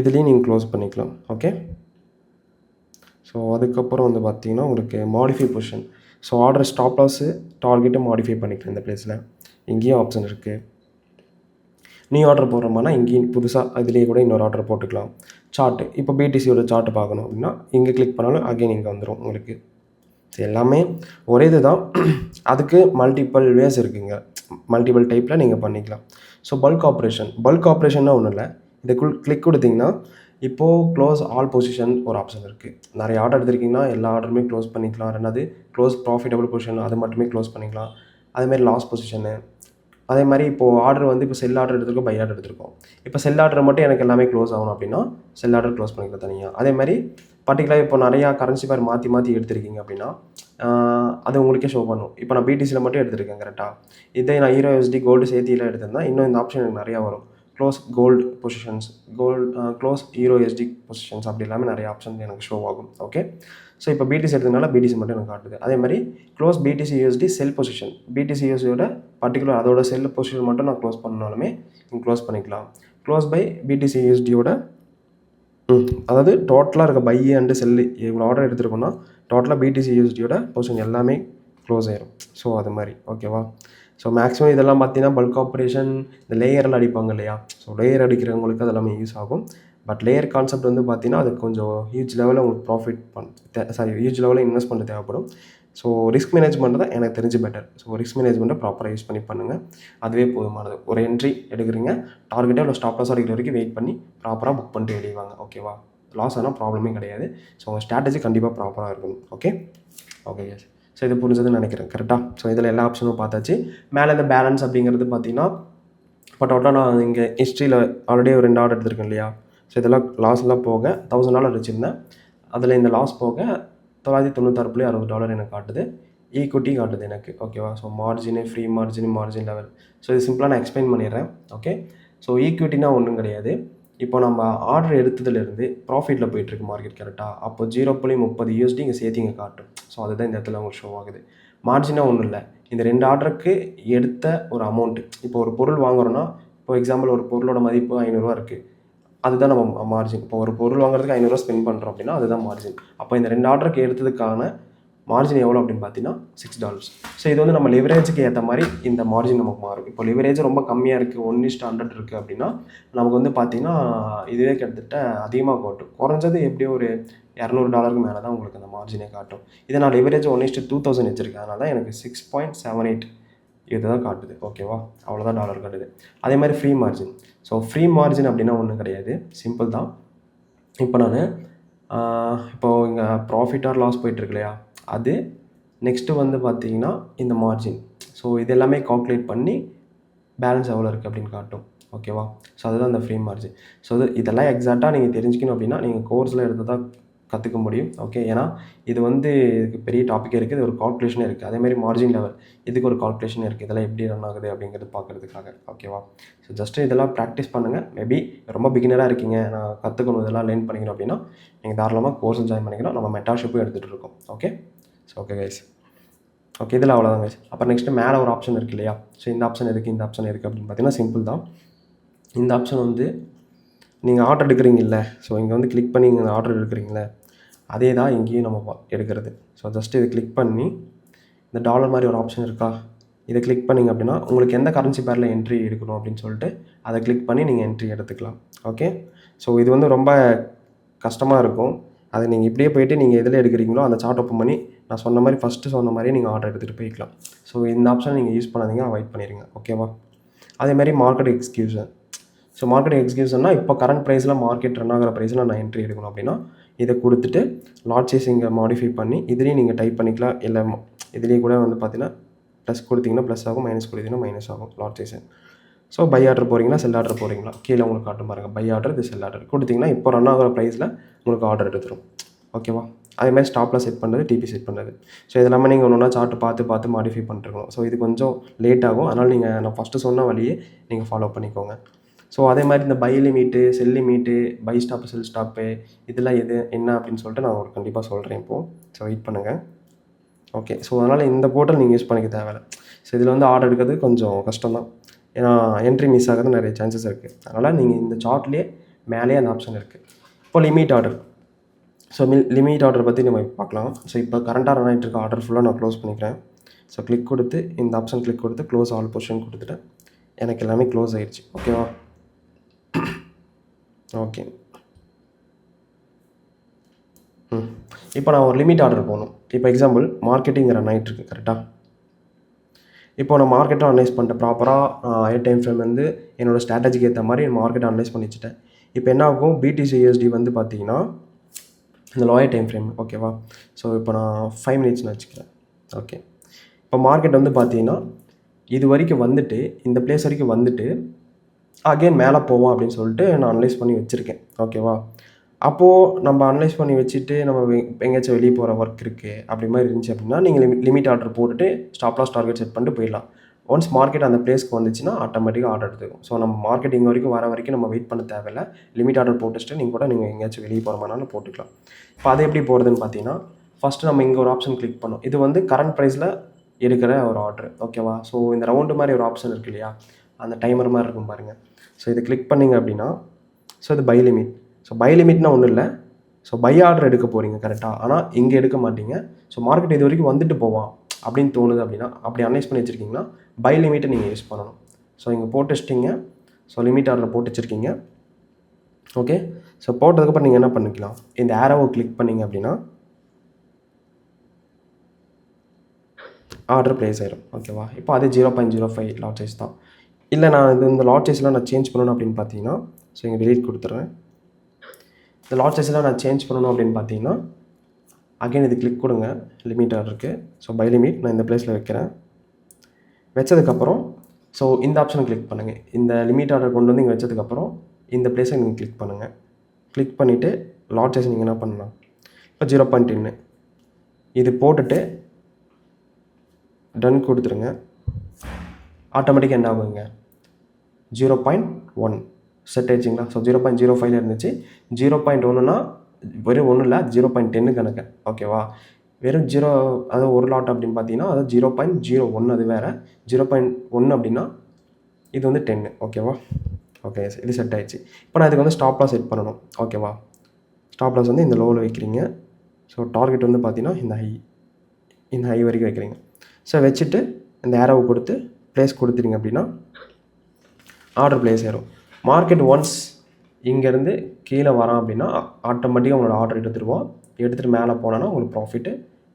இதுலேயும் நீங்கள் க்ளோஸ் பண்ணிக்கலாம். ஓகே, ஸோ அதுக்கப்புறம் வந்து பார்த்தீங்கன்னா உங்களுக்கு modify position. So order stop loss டார்கெட்டை மாடிஃபை பண்ணிக்கலாம். இந்த பிளேஸில் இங்கேயும் ஆப்ஷன் இருக்குது. நியூ ஆர்டர் போடுறோம்னா இங்கேயும் புதுசாக அதுலேயே கூட இன்னொரு ஆர்டர் போட்டுக்கலாம். சார்ட்டு, இப்போ பிடிசியோட சார்ட்டு பார்க்கணும் அப்படின்னா இங்கே கிளிக் பண்ணாலும் அகைன் இங்கே வந்துடும் உங்களுக்கு. எல்லாமே ஒரே இது தான். அதுக்கு மல்டிபிள் வேஸ் இருக்குங்க, மல்டிபிள் டைப்பில் நீங்கள் பண்ணிக்கலாம். ஸோ பல்க் ஆப்ரேஷன்னா ஒன்றும் இல்லை. இதை கிளிக் கொடுத்தீங்கன்னா இப்போது க்ளோஸ் ஆல் பொசிஷன் ஒரு ஆப்ஷன் இருக்குது. நிறைய ஆர்டர் எடுத்திருக்கீங்கன்னா எல்லா ஆர்டருமே க்ளோஸ் பண்ணிக்கலாம். ரெண்டாவது க்ளோஸ் ப்ராஃபிட்டபிள் பொசிஷன் அது மட்டுமே க்ளோஸ் பண்ணிக்கலாம். அதேமாதிரி லாஸ் பொசிஷனு. அதே மாதிரி இப்போது ஆர்டர் வந்து இப்போ செல் ஆர்டர் எடுத்துருக்கோம், பை ஆர்டர் எடுத்துருக்கோம். இப்போ செல் ஆர்டர் மட்டும் எனக்கு எல்லாமே க்ளோஸ் ஆகணும் அப்படின்னா செல் ஆர்டர் க்ளோஸ் பண்ணிக்கலாம் தனியாக. அதே மாதிரி பர்டிகுலராக இப்போ நிறையா கரன்சி பேர் மாற்றி எடுத்திருக்கீங்க அப்படின்னா அது உங்களுக்கே ஷோ பண்ணும். இப்போ நான் பிடிசியில் மட்டும் எடுத்திருக்கேன் கரெக்டாக. இதே நான் ஹீரோ யூஎஸ்டி கோல்டு சேர்த்தியில் எடுத்திருந்தேன் இன்னும் இந்த ஆப்ஷன் எனக்கு நிறையா வரும். Close gold positions, close euro USD positions அப்படி எல்லாமே நிறைய ஆப்ஷன் எனக்கு ஷோ ஆகும். ஓகே, ஸோ இப்போ பிடிசி எடுத்ததுனால பிடிசி மட்டும் எனக்கு காட்டுது. அதே மாதிரி close BTC USD sell position, BTC யூஎஸ்டியோட பர்டிகுலர் அதோட செல் பொசிஷன் மட்டும் நான் க்ளோஸ் பண்ணாலுமே நீங்கள் க்ளோஸ் பண்ணிக்கலாம். க்ளோஸ் பை பிடிசி யூஎஸ்டியோட அதாவது டோட்டலாக இருக்க பை அண்டு செல்லு இவ்வளோ ஆர்டர் எடுத்துருக்கோன்னா டோட்டலாக பிடிசி யூஎஸ்டியோட பொசிஷன் எல்லாமே க்ளோஸ் ஆயிரும். ஸோ அது மாதிரி ஓகேவா. ஸோ மேக்ஸிமம் இதெல்லாம் பார்த்தீங்கன்னா பல்க் ஆப்ரேஷன் இந்த லேயரில் அடிப்பாங்க இல்லையா, ஸோ லேயர் அடிக்கிறவங்களுக்கு அது எல்லாமே யூஸ் ஆகும். பட் லேயர் கான்செப்ட் வந்து பார்த்தீங்கன்னா அது கொஞ்சம் ஹியூஜ் லெவலில் உங்களுக்கு ப்ராஃபிட் ஹியூஜ் லெவலில் இன்வெஸ்ட்மெண்ட் தேவைப்படும். ஸோ ரிஸ்க் மேனேஜ்மெண்ட் தான் எனக்கு தெரிஞ்சு பெட்டர். ஸோ ரிஸ்க் மேனேஜ்மெண்ட்டை ப்ராப்பராக யூஸ் பண்ணி பண்ணுங்கள், அதுவே போதுமானது. ஒரு என்ட்ரி எடுக்கிறீங்க, டார்கெட்டே இல்லை ஸ்டாப் லாஸ் அடிக்கிற வரைக்கும் வெயிட் பண்ணி ப்ராப்பராக புக் பண்ணிட்டு வெளிவாங்க. ஓகேவா, லாஸ் ஆனால் ப்ராப்ளமே கிடையாது. ஸோ உங்கள் ஸ்ட்ராட்டஜி கண்டிப்பாக ப்ராப்பராக இருக்கணும். Okay okay yes. ஸோ இது புரிஞ்சதுன்னு நினைக்கிறேன் கரெக்டாக. ஸோ இதில் எல்லா ஆப்ஷனும் பார்த்தாச்சு. மேலே இந்த பேலன்ஸ் அப்படிங்கிறது பார்த்தீங்கன்னா இப்போ டோட்டலாக நான் இங்கே ஹிஸ்ட்ரியில் ஆல்ரெடி ஒரு 2 ஆர்டர் எடுத்திருக்கேன் இல்லையா. ஸோ இதெல்லாம் லாஸ்லாம் போக $1000 வச்சுருந்தேன். அதில் இந்த லாஸ் போக $996.60 எனக்கு காட்டுது. ஈக்விட்டி காட்டுது எனக்கு. ஓகேவா, so margin, free margin level. So இது சிம்பிளாக நான் எக்ஸ்பிளைன் பண்ணிடுறேன். ஓகே, ஸோ ஈக்விட்டினா ஒன்றும் கிடையாது. இப்போ நம்ம ஆர்டர் எடுத்ததுலேருந்து ப்ராஃபிட்டில் போயிட்டுருக்கு மார்க்கெட் கரெக்டாக. அப்போ 0.30 USD இங்கே சேர்த்து இங்கே காட்டும். ஸோ அதுதான் இந்த இடத்துல உங்களுக்கு ஷோ ஆகுது. மார்ஜினாக ஒன்றும் இல்லை, இந்த 2 ஆர்டருக்கு எடுத்த ஒரு அமௌண்ட்டு. இப்போ ஒரு பொருள் வாங்குறோன்னா, இப்போ எக்ஸாம்பிள் ஒரு பொருளோட மதிப்பு $500 இருக்குது, அதுதான் நம்ம மார்ஜின். இப்போ ஒரு பொருள் வாங்குறதுக்கு $500 ஸ்பெண்ட் பண்ணுறோம் அப்படின்னா அதுதான் மார்ஜின். அப்போ இந்த 2 ஆர்டருக்கு எடுத்ததுக்கான மார்ஜின் எவ்வளோ அப்படின்னு பார்த்தீங்கன்னா $6. ஸோ இது வந்து நம்ம லிவரேஜுக்கு ஏற்ற மாதிரி இந்த மார்ஜின் நமக்கு மாறும். இப்போ லிவரேஜ் ரொம்ப கம்மியாக இருக்குது, 1:100 இருக்குது அப்படின்னா நமக்கு வந்து பார்த்தீங்கன்னா இதுவே கிட்டத்தட்ட அதிகமாக காட்டும். குறைஞ்சது எப்படியும் ஒரு $200 மேலே தான் உங்களுக்கு அந்த மார்ஜினே காட்டும். இதை நான் லிவரேஜ் 1:2000 வச்சுருக்கேன், அதனால தான் எனக்கு 6.78 இது தான் காட்டுது. ஓகேவா, அவ்வளோதான் டாலர் காட்டுது. அதே மாதிரி free margin. So free margin அப்படின்னா ஒன்றும் கிடையாது, சிம்பிள் தான். இப்போ நான் இப்போது இங்கே ப்ராஃபிட் ஆர் லாஸ் போயிட்டுருக்கு இல்லையா, அது நெக்ஸ்ட்டு வந்து பார்த்தீங்கன்னா இந்த மார்ஜின். ஸோ இது எல்லாமே கால்குலேட் பண்ணி பேலன்ஸ் எவ்வளோ இருக்குது அப்படின்னு காட்டும். ஓகேவா, ஸோ அதுதான் இந்த ஃப்ரீ மார்ஜின். ஸோ இதெல்லாம் எக்ஸாக்டாக நீங்கள் தெரிஞ்சுக்கணும் அப்படின்னா நீங்கள் கோர்ஸில் எடுத்து தான் கற்றுக்க முடியும். ஓகே, ஏன்னா இது வந்து இதுக்கு பெரிய டாப்பிக்கே இருக்குது, இது ஒரு கால்குலேஷனே இருக்குது. அதேமாதிரி மார்ஜின் லெவல் இதுக்கு ஒரு கால்குலேஷன் இருக்குது, இதெல்லாம் எப்படி ரன் ஆகுது அப்படிங்கிறது பார்க்குறதுக்காக. ஓகேவா, ஸோ ஜஸ்ட்டு இதெல்லாம் ப்ராக்டிஸ் பண்ணுங்கள். மேபி ரொம்ப பிகினராக இருக்கீங்க, நான் கற்றுக்கணும் இதெல்லாம் லேர்ன் பண்ணிக்கணும் அப்படின்னா நீங்கள் தாராளமாக கோர்ஸும் ஜாயின் பண்ணிக்கலாம். நம்ம மென்டார்ஷிப்பும் எடுத்துகிட்டு இருக்கோம். Okay, so okay guys. Okay, இதில் அவ்வளோதான் கைஸ். அப்புறம் நெக்ஸ்ட்டு மேலே ஒரு ஆப்ஷன் இருக்குது இல்லையா. ஸோ இந்த ஆப்ஷன் இருக்குது, இந்த ஆப்ஷன் இருக்குது அப்படின்னு பார்த்தீங்கன்னா சிம்பிள் தான். இந்த ஆப்ஷன் வந்து நீங்கள் ஆர்டர் எடுக்கிறீங்கல்ல, ஸோ இங்கே வந்து கிளிக் பண்ணி இங்கே ஆர்டர் எடுக்கிறீங்களே, அதே தான் இங்கேயும் நம்ம எடுக்கிறது. ஸோ ஜஸ்ட் இது கிளிக் பண்ணி இந்த டாலர் மாதிரி ஒரு ஆப்ஷன் இருக்கா, இதை கிளிக் பண்ணிங்க அப்படின்னா உங்களுக்கு எந்த கரன்சி பேரில் என்ட்ரி எடுக்கணும் அப்படின்னு சொல்லிட்டு அதை கிளிக் பண்ணி நீங்கள் என்ட்ரி எடுத்துக்கலாம். ஓகே, ஸோ இது வந்து ரொம்ப கஷ்டமாக இருக்கும். அதை நீங்கள் இப்படியே போய்ட்டு நீங்கள் எதில் எடுக்கிறீங்களோ அந்த சார்ட் ஓப்பன் பண்ணி நான் சொன்ன மாதிரி ஃபஸ்ட்டு சொன்ன மாதிரி நீங்கள் ஆர்டர் எடுத்துகிட்டு போய்க்கலாம். ஸோ இந்த ஆப்ஷன் நீங்கள் யூஸ் பண்ணாதீங்க, அவாய்ட் பண்ணிடுங்க. ஓகேவா? அதேமாதிரி மார்க்கெட் எக்ஸ்கியூஷன். ஸோ மார்க்கெட் எக்ஸ்கியூஷன்னா இப்போ கரண்ட் ப்ரைஸில் மார்க்கெட் ரன் ஆகிற ப்ரைஸில் நான் என்ட்ரி எடுக்கணும் அப்படின்னா இதை கொடுத்துட்டு லாட் சைஸிங்கை மாடிஃபை பண்ணி இதுலேயும் நீங்கள் டைப் பண்ணிக்கலாம். இல்லை இதுலேயும் கூட வந்து பார்த்தீங்கன்னா ப்ளஸ் கொடுத்தீங்கன்னா ப்ளஸ் ஆகும், மைனஸ் கொடுத்தீங்கன்னா மைனஸ் ஆகும் lot size. So buy order போகிறீங்களா செல் ஆர்டர் போகிறீங்களா கீழே உங்களுக்கு காட்டும் பாருங்கள். பை ஆர்டர் இது செல் ஆர்டர் கொடுத்தீங்கன்னா இப்போ ரன் ஆகிற ப்ரைஸில் உங்களுக்கு ஆர்டர் எடுத்துரும். ஓகேவா? அதேமாதிரி ஸ்டாப்லாம் செட் பண்ணுறது, டிபி செட் பண்ணுறது. ஸோ இது எல்லாமே நீங்கள் ஒன்று சார்ட் பார்த்து மாடிஃபை பண்ணிருக்கணும். ஸோ இது கொஞ்சம் லேட் ஆகும். அதனால் நீங்கள் நான் ஃபஸ்ட்டு சொன்ன வழியே நீங்கள் ஃபாலோ பண்ணிக்கோங்க. ஸோ அதே மாதிரி இந்த buy limit, sell limit, buy stop, sell stop இதெல்லாம் எது என்ன அப்படின்னு சொல்லிட்டு நான் ஒரு கண்டிப்பாக சொல்கிறேன் இப்போது. ஸோ வெயிட் பண்ணுங்கள். ஓகே, ஸோ அதனால் இந்த போர்ட்டல் நீங்கள் யூஸ் பண்ணிக்க தேவையில்லை. ஸோ இதில் வந்து ஆர்டர் எடுக்கிறது கொஞ்சம் கஷ்டம் தான். ஏன்னா என்ட்ரி மிஸ் ஆகிறது நிறைய சான்சஸ் இருக்குது. அதனால் நீங்கள் இந்த சார்ட்லேயே மேலேயே அந்த ஆப்ஷன் இருக்குது. இப்போ limit order. So limit order பற்றி நம்ம பார்க்கலாம். ஸோ இப்போ கரண்ட்டாக ரன் ஆகிட்டு இருக்க ஆர்டர் ஃபுல்லாக நான் க்ளோஸ் பண்ணிக்கிறேன். ஸோ கிளிக் கொடுத்து இந்த ஆப்ஷன் கிளிக் கொடுத்து க்ளோஸ் ஆல் பொசிஷன் கொடுத்துட்டேன். எனக்கு எல்லாமே க்ளோஸ் ஆகிடுச்சு. ஓகேவா? ஓகே, இப்போ நான் ஒரு லிமிட் ஆர்டர் போகணும். இப்போ எக்ஸாம்பிள் மார்க்கெட்டிங் ரன் ஆகிட்டு இருக்கு கரெக்டாக. இப்போ நான் மார்க்கெட்டை அனலைஸ் பண்ணிட்டேன் ப்ராப்பராக. ஹையர் டைம் ஃப்ரேம் வந்து என்னோடய ஸ்ட்ராட்டஜிக்கு ஏற்ற மாதிரி மார்க்கெட்டை அனலைஸ் பண்ணி வச்சுட்டேன். இப்போ என்ன ஆகும், BTC/USD வந்து பார்த்தீங்கன்னா இந்த லோயர் டைம் ஃப்ரேம். ஓகேவா? ஸோ இப்போ நான் 5 மினிட்ஸ்னு வச்சுக்கிறேன். ஓகே, இப்போ மார்க்கெட் வந்து பார்த்தீங்கன்னா இது வரைக்கும் வந்துட்டு இந்த பிளேஸ் வரைக்கும் வந்துட்டு அகெயின் மேலே போவோம் அப்படின்னு சொல்லிட்டு நான் அனலைஸ் பண்ணி வச்சுருக்கேன். ஓகேவா? அப்போது நம்ம அனலைஸ் பண்ணி வச்சுட்டு நம்ம எங்கேயாச்சும் வெளியே போகிற ஒர்க் இருக்குது அப்படி மாதிரி இருந்துச்சு அப்படின்னா நீங்கள் லிமிட் ஆர்டர் போட்டுட்டு ஸ்டாப் லாஸ் டார்கெட் செட் பண்ணிட்டு போயிடலாம். ஒன்ஸ் மார்க்கெட் அந்த பிளேஸ்க்கு வந்துச்சுன்னா ஆட்டோமேட்டிக்காக ஆர்டர் எடுத்துக்கும். ஸோ நம்ம மார்க்கெட் இங்கே வரைக்கும் வர வரைக்கும் நம்ம வெயிட் பண்ண தேவையில்லை. லிமிட் ஆர்டர் போட்டுட்டு நீங்கள் எங்கேயாச்சும் வெளியே போகிற மாதிரினாலும் போட்டுக்கலாம். இப்போ அது எப்படி போகிறதுன்னு பார்த்தீங்கன்னா ஃபஸ்ட்டு நம்ம இங்கே ஒரு ஆப்ஷன் கிளிக் பண்ணோம். இது வந்து கரண்ட் ப்ரைஸில் எடுக்கிற ஒரு ஆர்டர். ஓகேவா? ஸோ இந்த ரவுண்டு மாதிரி ஒரு ஆப்ஷன் இருக்குது இல்லையா, அந்த டைமர் மாதிரி இருக்கும் பாருங்கள். ஸோ இது கிளிக் பண்ணிங்க அப்படின்னா ஸோ இது பை லிமிட். ஸோ பை லிமிட்னா ஒன்றும் இல்லை. ஸோ பை ஆர்டர் எடுக்க போகிறீங்க கரெக்டாக, ஆனால் இங்கே எடுக்க மாட்டீங்க. ஸோ மார்க்கெட் இது வரைக்கும் வந்துட்டு போவான் அப்படின்னு தோணுது அப்படின்னா அப்படி அனலைஸ் பண்ணி வச்சுருக்கீங்கன்னா பை லிமிட்டை நீங்கள் யூஸ் பண்ணணும். ஸோ இங்கே போட்டு வச்சிட்டிங்க. ஸோ லிமிட் ஆர்டர் போட்டு வச்சுருக்கீங்க. ஓகே, ஸோ போட்டதுக்கப்புறம் நீங்கள் என்ன பண்ணிக்கலாம், இந்த ஆரோவை கிளிக் பண்ணிங்க அப்படின்னா ஆர்டர் ப்ளேஸ் ஆயிடும். ஓகேவா? இப்போ அது 0.05 லாட் சைஸ் தான். இல்லை நான் இந்த லாட் சைஸ்லாம் நான் சேஞ்ச் பண்ணணும் அப்படின்னு பார்த்தீங்கன்னா ஸோ இங்கே டெலீட் கொடுத்துட்றேன். இந்த லாட் சைஸ்லாம் நான் சேஞ்ச் பண்ணணும் அப்படின்னு பார்த்தீங்கன்னா அகைன் இது கிளிக் கொடுங்க. லிமிட் ஆர்டருக்கு ஸோ பை லிமிட் நான் இந்த பிளேஸில் வைக்கிறேன். வச்சதுக்கப்புறம் ஸோ இந்த ஆப்ஷனை கிளிக் பண்ணுங்கள். இந்த லிமிட் ஆர்டர் கொண்டு வந்து இங்கே வச்சதுக்கப்புறம் இந்த பிளேஸை நீங்கள் கிளிக் பண்ணுங்கள். கிளிக் பண்ணிவிட்டு லாட் சைஸ் நீங்கள் என்ன பண்ணலாம், இப்போ 0.10 இது போட்டுட்டு டன் கொடுத்துருங்க. ஆட்டோமேட்டிக்காக என்ன ஆகுங்க, 0.1 செட் ஆயிடுச்சிங்களா. ஸோ 0.05 இருந்துச்சு. 0.1னா வெறும் ஒன்றும் இல்லை, 0.10 கணக்கு. ஓகேவா? வெறும் 0 அது ஒரு லாட் அப்படின்னு பார்த்தீங்கன்னா அது 0.01 அது வேறு. 0.1 அப்படின்னா இது வந்து 10. ஓகேவா? ஓகே, இது செட் ஆகிடுச்சு. இப்போ நான் இதுக்கு வந்து ஸ்டாப் லாஸ் செட் பண்ணணும். ஓகேவா? ஸ்டாப் லாஸ் வந்து இந்த லோவில் வைக்கிறீங்க. ஸோ டார்கெட் வந்து பார்த்தீங்கன்னா இந்த ஹை வரைக்கும் வைக்கிறீங்க. ஸோ வச்சுட்டு இந்த ஏரோவை கொடுத்து ப்ளேஸ் கொடுத்துட்டீங்க அப்படின்னா ஆர்டர் ப்ளேஸ் ஆயிரும். மார்க்கெட் ஒன்ஸ் இங்கேருந்து கீழே வரான் அப்படின்னா ஆட்டோமேட்டிக்காக உங்களோட ஆர்டர் எடுத்துகிட்டு மேலே போனோன்னா உங்களுக்கு ப்ராஃபிட்டு.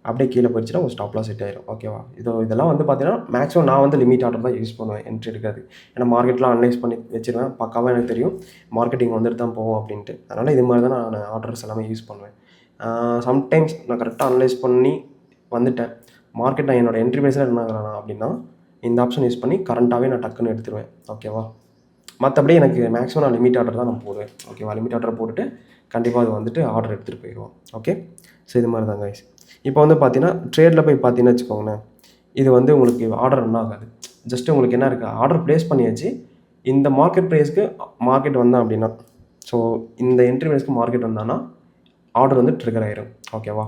அப்படியே கீழே போயிடுச்சுன்னா உங்கள் ஸ்டாப் லாஸ் செட் ஆயிரும். ஓகேவா? இதெல்லாம் வந்து பார்த்தீங்கன்னா மேக்ஸிமம் நான் வந்து லிமிட் ஆர்டர் தான் யூஸ் பண்ணுவேன் என்ட்ரி எடுக்காது. ஏன்னா மார்க்கெட்லாம் அனலைஸ் பண்ணி வச்சுருவேன். பக்காவாக எனக்கு தெரியும் மார்க்கெட்டிங் வந்துட்டு தான் போவோம் அப்படின்ட்டு. அதனால் இது மாதிரி தான் நான் ஆர்டர்ஸ் எல்லாமே யூஸ் பண்ணுவேன். சம்டைம்ஸ் நான் கரெக்டாக அனலைஸ் பண்ணி வந்துட்டேன், மார்க்கெட் நான் என்னோடய என்ட்ரி ப்ரைஸில் என்ன ஆகிறானா அப்படின்னா இந்த ஆப்ஷன் யூஸ் பண்ணி கரண்ட்டாகவே நான் டக்குன்னு எடுத்துருவேன். ஓகேவா? மற்றபடி எனக்கு மேக்ஸிமம் நான் லிமிட் ஆர்டர் தான் நான் போடுவேன். ஓகேவா? லிமிட் ஆர்டர் போட்டுட்டு கண்டிப்பாக அது வந்துட்டு ஆர்டர் எடுத்துகிட்டு போயிடுவோம். ஓகே, ஸோ இது மாதிரி தான் கைஸ். இப்போ வந்து பார்த்தீங்கன்னா ட்ரேடில் போய் பார்த்தீங்கன்னா வச்சுக்கோங்களேன், இது வந்து உங்களுக்கு ஆர்டர் ரன் ஆகாது. ஜஸ்ட்டு உங்களுக்கு என்ன இருக்குது, ஆர்டர் ப்ளேஸ் பண்ணியாச்சு. இந்த மார்க்கெட் ப்ரைஸ்க்கு மார்க்கெட் வந்தான் அப்படின்னா ஸோ இந்த என்ட்ரி ப்ரைஸ்க்கு மார்க்கெட் வந்தான்னா ஆர்டர் வந்து ட்ரிகர் ஆயிரும். ஓகேவா?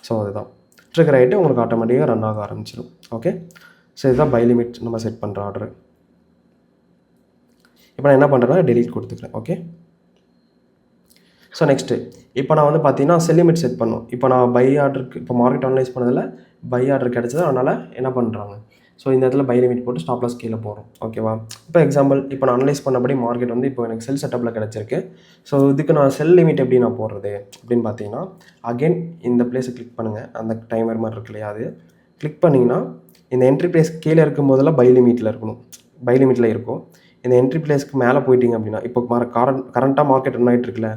ஸோ அதுதான் ட்ரிகர் ஆகிட்டு உங்களுக்கு ஆட்டோமேட்டிக்காக ரன் ஆக ஆரம்பிச்சிடும். ஓகே, ஸோ இதுதான் பை லிமிட் நம்ம செட் பண்ணுற ஆர்டரு. இப்போ நான் என்ன பண்ணுறேன்னா டெலீட் கொடுத்துக்கிறேன். ஓகே, ஸோ நெக்ஸ்ட்டு இப்போ நான் வந்து பார்த்தீங்கன்னா செல் லிமிட் செட் பண்ணணும். இப்போ நான் பை ஆர்டருக்கு இப்போ மார்க்கெட் அனலைஸ் பண்ணதில் பை ஆர்டர் கிடச்சது. அதனால் என்ன பண்ணுறாங்க, ஸோ இந்த இடத்துல பை லிமிட் போட்டு ஸ்டாப் லாஸ் கீழே போகிறோம். ஓகேவா? இப்போ எக்ஸாம்பிள் இப்போ நான் அனலைஸ் பண்ணபடி மார்க்கெட் வந்து இப்போ எனக்கு செல் செட்டப்பில் கிடச்சிருக்கு. ஸோ இதுக்கு நான் செல் லிமிட் எப்படி நான் போடுறது அப்படின்னு பார்த்தீங்கன்னா, அகைன் இந்த பிளேஸை கிளிக் பண்ணுங்கள். அந்த டைமர் மாதிரி இருக்கு இல்லையா, அது கிளிக் பண்ணிங்கன்னா இந்த என்ட்ரி பிளேஸ் கீழே இருக்கும் போதெல்லாம் பை லிமிட்டில் இருக்கணும். பை லிமிட்டில் இருக்கும். இந்த என்ட்ரி பிளேஸ்க்கு மேலே போயிட்டீங்க அப்படின்னா, இப்போ கரண்ட்டாக மார்க்கெட் ரன் ஆகிட்டு இருக்குல்ல,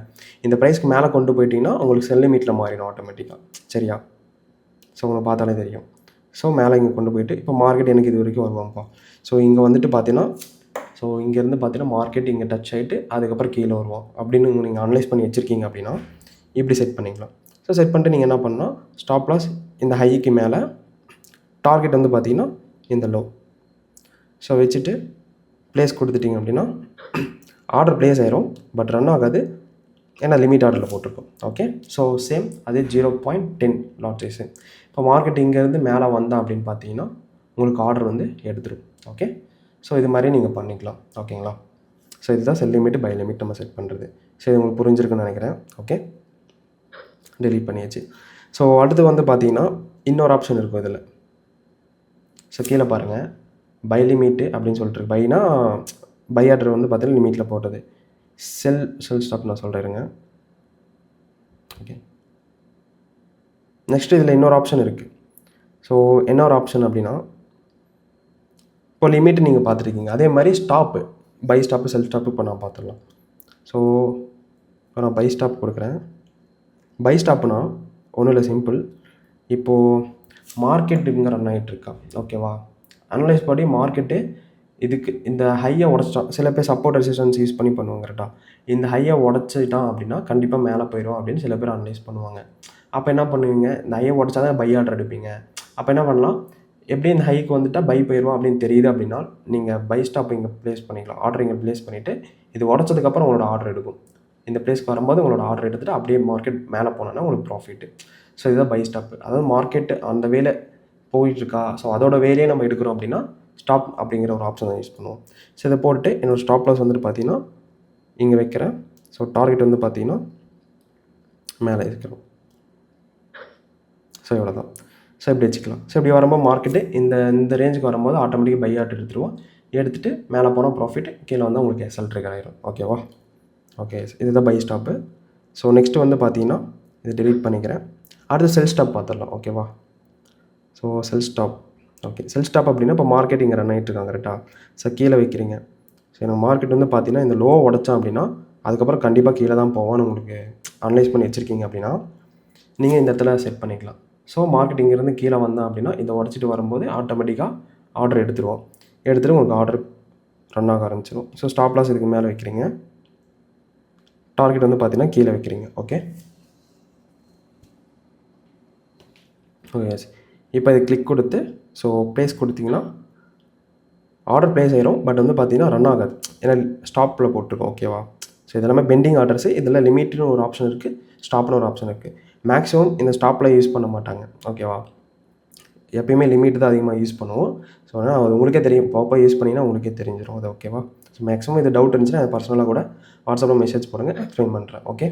இந்த ப்ரைஸ்க்கு மேலே கொண்டு போயிட்டீங்கன்னா உங்களுக்கு செல் லிமிட்டில் மாறிடும் ஆட்டோமேட்டிக்காக. சரியா? ஸோ உங்களுக்கு பார்த்தாலே தெரியும். ஸோ மேலே இங்கே கொண்டு போயிட்டு இப்போ மார்க்கெட் எனக்கு இது வரைக்கும் வருவாங்கப்பா. ஸோ இங்கே வந்துட்டு பார்த்தீங்கன்னா, ஸோ இங்கேருந்து பார்த்தீங்கன்னா மார்க்கெட் இங்கே டச் ஆகிட்டு அதுக்கப்புறம் கீழே வருவோம் அப்படின்னு நீங்கள் அனலைஸ் பண்ணி வச்சுருக்கீங்க அப்படின்னா இப்படி செட் பண்ணிக்கலாம். ஸோ செட் பண்ணிட்டு நீங்கள் என்ன பண்ணால் ஸ்டாப் லாஸ் இந்த ஹைக்கு மேலே, டார்கெட் வந்து பார்த்தீங்கன்னா இந்த லோ. ஸோ வச்சுட்டு ப்ளேஸ் கொடுத்துட்டிங்க அப்படின்னா ஆர்டர் ப்ளேஸ் ஆயிரும். பட் ரன் ஆகாது, ஏன்னா லிமிட் ஆர்டரில் போட்டிருக்கோம். ஓகே. ஸோ சேம் அதே 0.10 லாட் சைஸு. இப்போ மார்க்கெட் இங்கேருந்து மேலே வந்தா அப்படின்னு பார்த்தீங்கன்னா உங்களுக்கு ஆர்டர் வந்து எடுத்துரும். ஓகே. ஸோ இது மாதிரி நீங்கள் பண்ணிக்கலாம். ஓகேங்களா? ஸோ இதுதான் செல் லிமிட் பை லிமிட் நம்ம செட் பண்ணுறது. ஸோ இது உங்களுக்கு புரிஞ்சிருக்குன்னு நினைக்கிறேன். ஓகே, டெலீட் பண்ணியாச்சு. ஸோ அடுத்து வந்து பார்த்தீங்கன்னா இன்னொரு ஆப்ஷன் இருக்கும் இதில். ஸோ கீழே பாருங்கள், பை லிமிட்டு அப்படின்னு சொல்லிட்டு பைனா பை ஆர்டர் வந்து பார்த்தீங்கன்னா லிமிட்டில் போட்டது. செல் ஸ்டாப் நான் சொல்கிறேங்க. ஓகே. நெக்ஸ்ட்டு இதில் இன்னொரு ஆப்ஷன் இருக்குது. ஸோ என்ன ஒரு ஆப்ஷன் அப்படின்னா, இப்போ லிமிட்டு நீங்கள் பார்த்துருக்கீங்க, அதே மாதிரி stop, buy stop sell stop இப்போ நான் பார்த்துடலாம். ஸோ இப்போ நான் பை ஸ்டாப் கொடுக்குறேன். பை ஸ்டாப்புனா ஒன்றும் இல்லை, சிம்பிள். இப்போது மார்க்கெட் இங்கே ரன் ஆகிட்டுருக்கா, ஓகேவா? அனலைஸ் படி மார்க்கெட்டு இதுக்கு இந்த ஹையை உடச்சிட்டான். சில பேர் சப்போர்ட் ரெசிஸ்டன்ஸ் யூஸ் பண்ணி பண்ணுவாங்க கரெக்டாக. இந்த ஹையை உடச்சிட்டான் அப்படின்னா கண்டிப்பாக மேலே போயிடும் அப்படின்னு சில பேர் அனலைஸ் பண்ணுவாங்க. அப்போ என்ன பண்ணுவீங்க, இந்த ஹையை உடச்சா தான் பை ஆர்டர் எடுப்பீங்க. அப்போ என்ன பண்ணலாம், எப்படி இந்த ஹைக்கு வந்துட்டால் பை போயிடுவோம் அப்படின்னு தெரியுது அப்படின்னா நீங்கள் பை ஸ்டாப் இங்கே ப்ளேஸ் பண்ணிக்கலாம். ஆர்டர் இங்கே ப்ளேஸ் பண்ணிவிட்டு இது உடச்சதுக்கப்புறம் உங்களோட ஆர்டர் எடுக்கும். இந்த ப்ளேஸ்க்கு வரும்போது உங்களோட ஆர்டர் எடுத்துகிட்டு அப்படியே மார்க்கெட் மேலே போனோன்னா உங்களுக்கு ப்ராஃபிட்டு. ஸோ இதுதான் பை ஸ்டாப்பு. அதாவது மார்க்கெட்டு அந்த வேலை போயிட்டுருக்கா, ஸோ அதோட வேலையே நம்ம எடுக்கிறோம் அப்படின்னா ஸ்டாப் அப்படிங்கிற ஒரு ஆப்ஷன் தான் யூஸ் பண்ணுவோம். ஸோ இதை போட்டுட்டு என்னோடய ஸ்டாப் லாஸ் வந்துட்டு பார்த்தீங்கன்னா இங்கே வைக்கிறேன். ஸோ டார்கெட் வந்து பார்த்தீங்கன்னா மேலே இருக்கிறோம். ஸோ இவ்வளோ தான். ஸோ இப்படி வச்சுக்கலாம். ஸோ இப்படி வரும்போது மார்க்கெட்டு இந்த ரேஞ்சுக்கு வரும்போது ஆட்டோமேட்டிக்காக பை ஆர்டர் எடுத்துருவோம். எடுத்துகிட்டு மேலே போனால் ப்ராஃபிட், கீழே வந்து உங்களுக்கு எஸ்எல் ட்ரிகர் ஆயிரும். ஓகேவா? ஓகே, இதுதான் பை ஸ்டாப்பு. ஸோ நெக்ஸ்ட்டு வந்து பார்த்தீங்கன்னா இது டெலீட் பண்ணிக்கிறேன். அடுத்து செல் ஸ்டாப் பார்த்துடலாம். ஓகேவா? ஸோ செல் ஸ்டாப். ஓகே, செல் ஸ்டாப் அப்படின்னா இப்போ மார்க்கெட் இங்கே ரன் ஆகிட்டு இருக்காங்க கரெக்டாக. ஸோ கீழே வைக்கிறீங்க. ஸோ எனக்கு மார்க்கெட் வந்து பார்த்தீங்கன்னா இந்த லோ உடச்சா அப்படின்னா அதுக்கப்புறம் கண்டிப்பாக கீழே தான் போவான்னு உங்களுக்கு அனலைஸ் பண்ணி வச்சுருக்கீங்க அப்படின்னா நீங்கள் இந்த இடத்துல செட் பண்ணிக்கலாம். ஸோ மார்க்கெட் இங்கேருந்து கீழே வந்தேன் அப்படின்னா இதை உடச்சிட்டு வரும்போது ஆட்டோமேட்டிக்காக ஆர்டர் எடுத்துருவோம். எடுத்துகிட்டு உங்களுக்கு ஆர்டர் ரன் ஆக ஆரம்பிச்சிடும். ஸோ ஸ்டாப் லாஸ் இதுக்கு மேலே வைக்கிறீங்க, டார்கெட் வந்து பார்த்தீங்கன்னா கீழே வைக்கிறீங்க. Okay, okay. இப்போ இது கிளிக் கொடுத்து ஸோ ப்ளேஸ் கொடுத்தீங்கன்னா ஆர்டர் ப்ளேஸ் ஆயிரும். பட் வந்து பார்த்தீங்கன்னா ரன் ஆகாது, ஏன்னா ஸ்டாப்பில் போட்டிருக்கோம். ஓகேவா? ஸோ இதெல்லாமே பெண்டிங் ஆர்டர்ஸு. இதில் லிமிட்னு ஒரு ஆப்ஷன் இருக்குது, ஸ்டாப்னு ஒரு ஆப்ஷன் இருக்குது. மேக்ஸிமம் இந்த ஸ்டாப்பில் யூஸ் பண்ண மாட்டாங்க. ஓகேவா? எப்பயுமே லிமிட் தான் அதிகமாக யூஸ் பண்ணுவோம். ஸோ ஆனால் அது உங்களுக்கே தெரியும், பாப்பா யூஸ் பண்ணிங்கன்னா உங்களுக்கே தெரிஞ்சிடும் அது. ஓகேவா? ஸோ மேக்ஸிமம் இது டவுட் இருந்துச்சுன்னா பர்சனலாக கூட வாட்ஸ்அப்பில் மெசேஜ் போடுங்க, எக்ஸ்பிளைன் பண்ணுறேன். ஓகே,